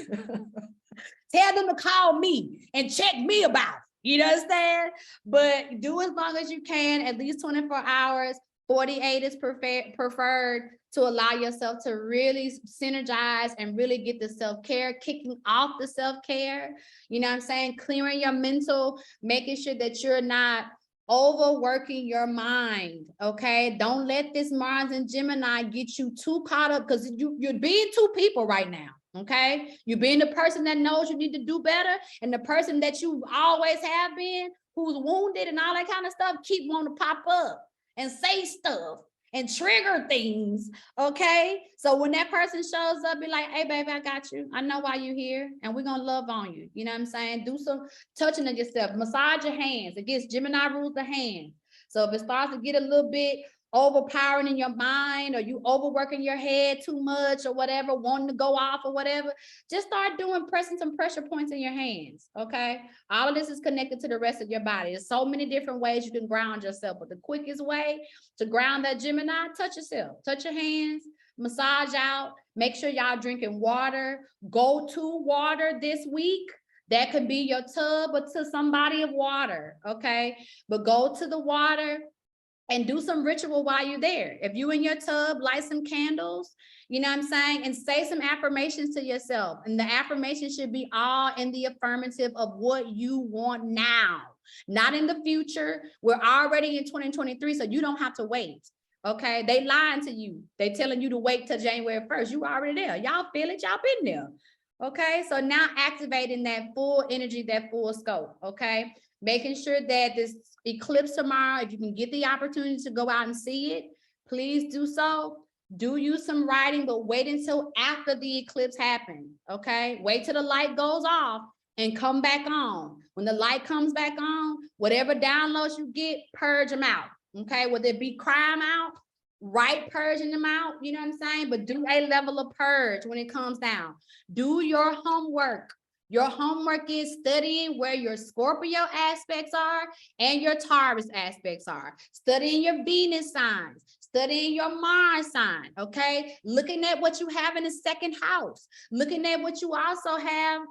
Tell them to call me and check me about it. You understand? But do as long as you can, at least 24 hours. 48 is preferred, to allow yourself to really synergize and really get the self-care, kicking off the self-care. You know what I'm saying? Clearing your mental, making sure that you're not overworking your mind. Okay. Don't let this Mars and Gemini get you too caught up, because you're being two people right now. Okay. You're being the person that knows you need to do better, and the person that you always have been, who's wounded and all that kind of stuff, keep wanting to pop up and say stuff and trigger things. Okay. So when that person shows up, be like, hey, baby, I got you. I know why you're here, and we're going to love on you. You know what I'm saying? Do some touching of yourself. Massage your hands. It gets Gemini rules the hands. So if it starts to get a little bit overpowering in your mind, or you overworking your head too much or whatever, wanting to go off or whatever, just start pressing some pressure points in your hands. Okay. All of this is connected to the rest of your body. There's so many different ways you can ground yourself, but the quickest way to ground that Gemini, touch yourself, touch your hands, massage out, make sure y'all drinking water, go to water this week. That could be your tub or to some body of water. Okay. But go to the water and do some ritual while you're there. If you in your tub, light some candles, you know what I'm saying? And say some affirmations to yourself. And the affirmation should be all in the affirmative of what you want now, not in the future. We're already in 2023, so you don't have to wait. Okay, they lying to you. They telling you to wait till January 1st. You already there. Y'all feel it, y'all been there. Okay, so now activating that full energy, that full scope. Okay, making sure that this eclipse tomorrow, if you can get the opportunity to go out and see it, please do so. Do use some writing, but wait until after the eclipse happens. Okay, wait till the light goes off and come back on. When the light comes back on, whatever downloads you get, purge them out. Okay, whether it be crime out, right, purging them out, you know what I'm saying? But do a level of purge when it comes down. Do your homework. Your homework is studying where your Scorpio aspects are and your Taurus aspects are. Studying your Venus signs, studying your Mars sign, okay? Looking at what you have in the second house, looking at what you also have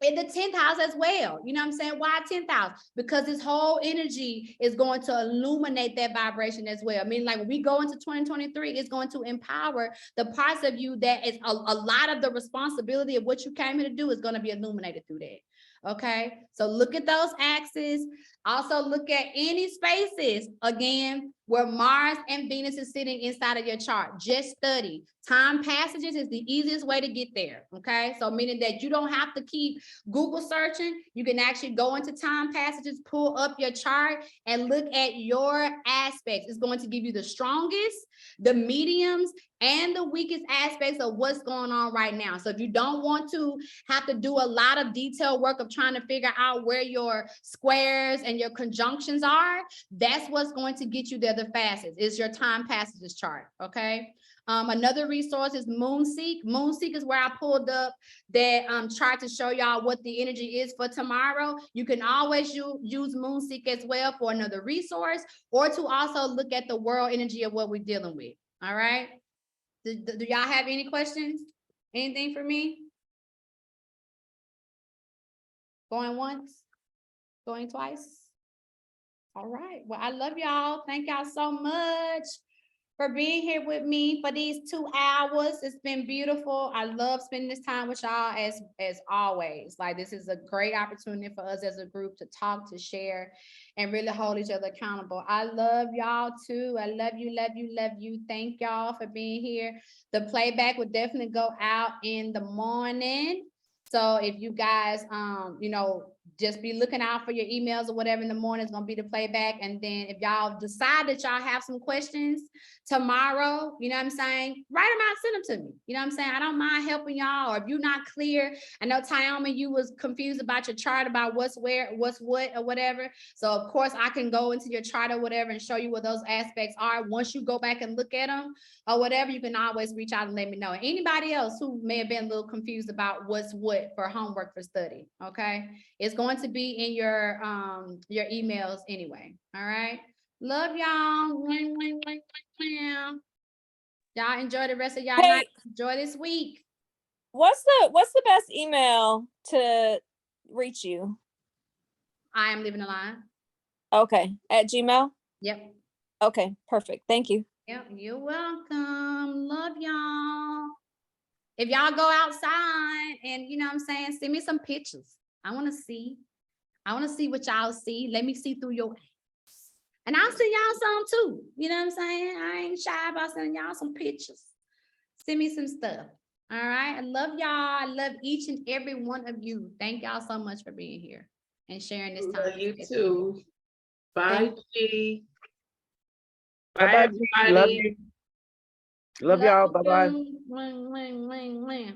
in the 10th house as well. You know what I'm saying? Why 10th house? Because this whole energy is going to illuminate that vibration as well. I mean, like when we go into 2023, it's going to empower the parts of you that is a lot of the responsibility of what you came here to do is going to be illuminated through that. Okay, so look at those axes. Also look at any spaces, again, where Mars and Venus is sitting inside of your chart. Just study. Time passages is the easiest way to get there, okay? So meaning that you don't have to keep Google searching. You can actually go into time passages, pull up your chart, and look at your aspects. It's going to give you the strongest, the mediums, and the weakest aspects of what's going on right now. So if you don't want to have to do a lot of detailed work of trying to figure out where your squares and your conjunctions are, that's what's going to get you there the fastest, is your time passages chart, okay? Another resource is Moonseek. Moonseek is where I pulled up that chart to show y'all what the energy is for tomorrow. You can always use Moonseek as well for another resource, or to also look at the world energy of what we're dealing with, all right? Do y'all have any questions? Anything for me? Going once? Going twice? All right. Well, I love y'all. Thank y'all so much for being here with me for these 2 hours. It's been beautiful. I love spending this time with y'all as always. Like, this is a great opportunity for us as a group to talk, to share, and really hold each other accountable. I love y'all too. I love you, love you, love you. Thank y'all for being here. The playback will definitely go out in the morning. So if you guys, you know, just be looking out for your emails or whatever in the morning. It's going to be the playback. And then if y'all decide that y'all have some questions tomorrow, you know what I'm saying, write them out, send them to me. You know what I'm saying? I don't mind helping y'all. Or if you're not clear, I know Tyoma, you was confused about your chart about what's where, what's what, or whatever. So of course I can go into your chart or whatever and show you what those aspects are. Once you go back and look at them or whatever, you can always reach out and let me know. Anybody else who may have been a little confused about what's what for homework for study, okay? It's going to be in your emails anyway. All right. Love y'all. Y'all enjoy the rest of y'all night. Enjoy this week. What's the best email to reach you? I am living a lie. Okay. At Gmail? Yep. Okay, perfect. Thank you. Yep, you're welcome. Love y'all. If y'all go outside and, you know what I'm saying, send me some pictures. I want to see what y'all see. Let me see through your eyes. And I'll send y'all some too. You know what I'm saying? I ain't shy about sending y'all some pictures. Send me some stuff. All right. I love y'all. I love each and every one of you. Thank y'all so much for being here and sharing this time. Love you too. Bye, G. Bye, Bye, everybody. love you. Love y'all. Bye-bye. you.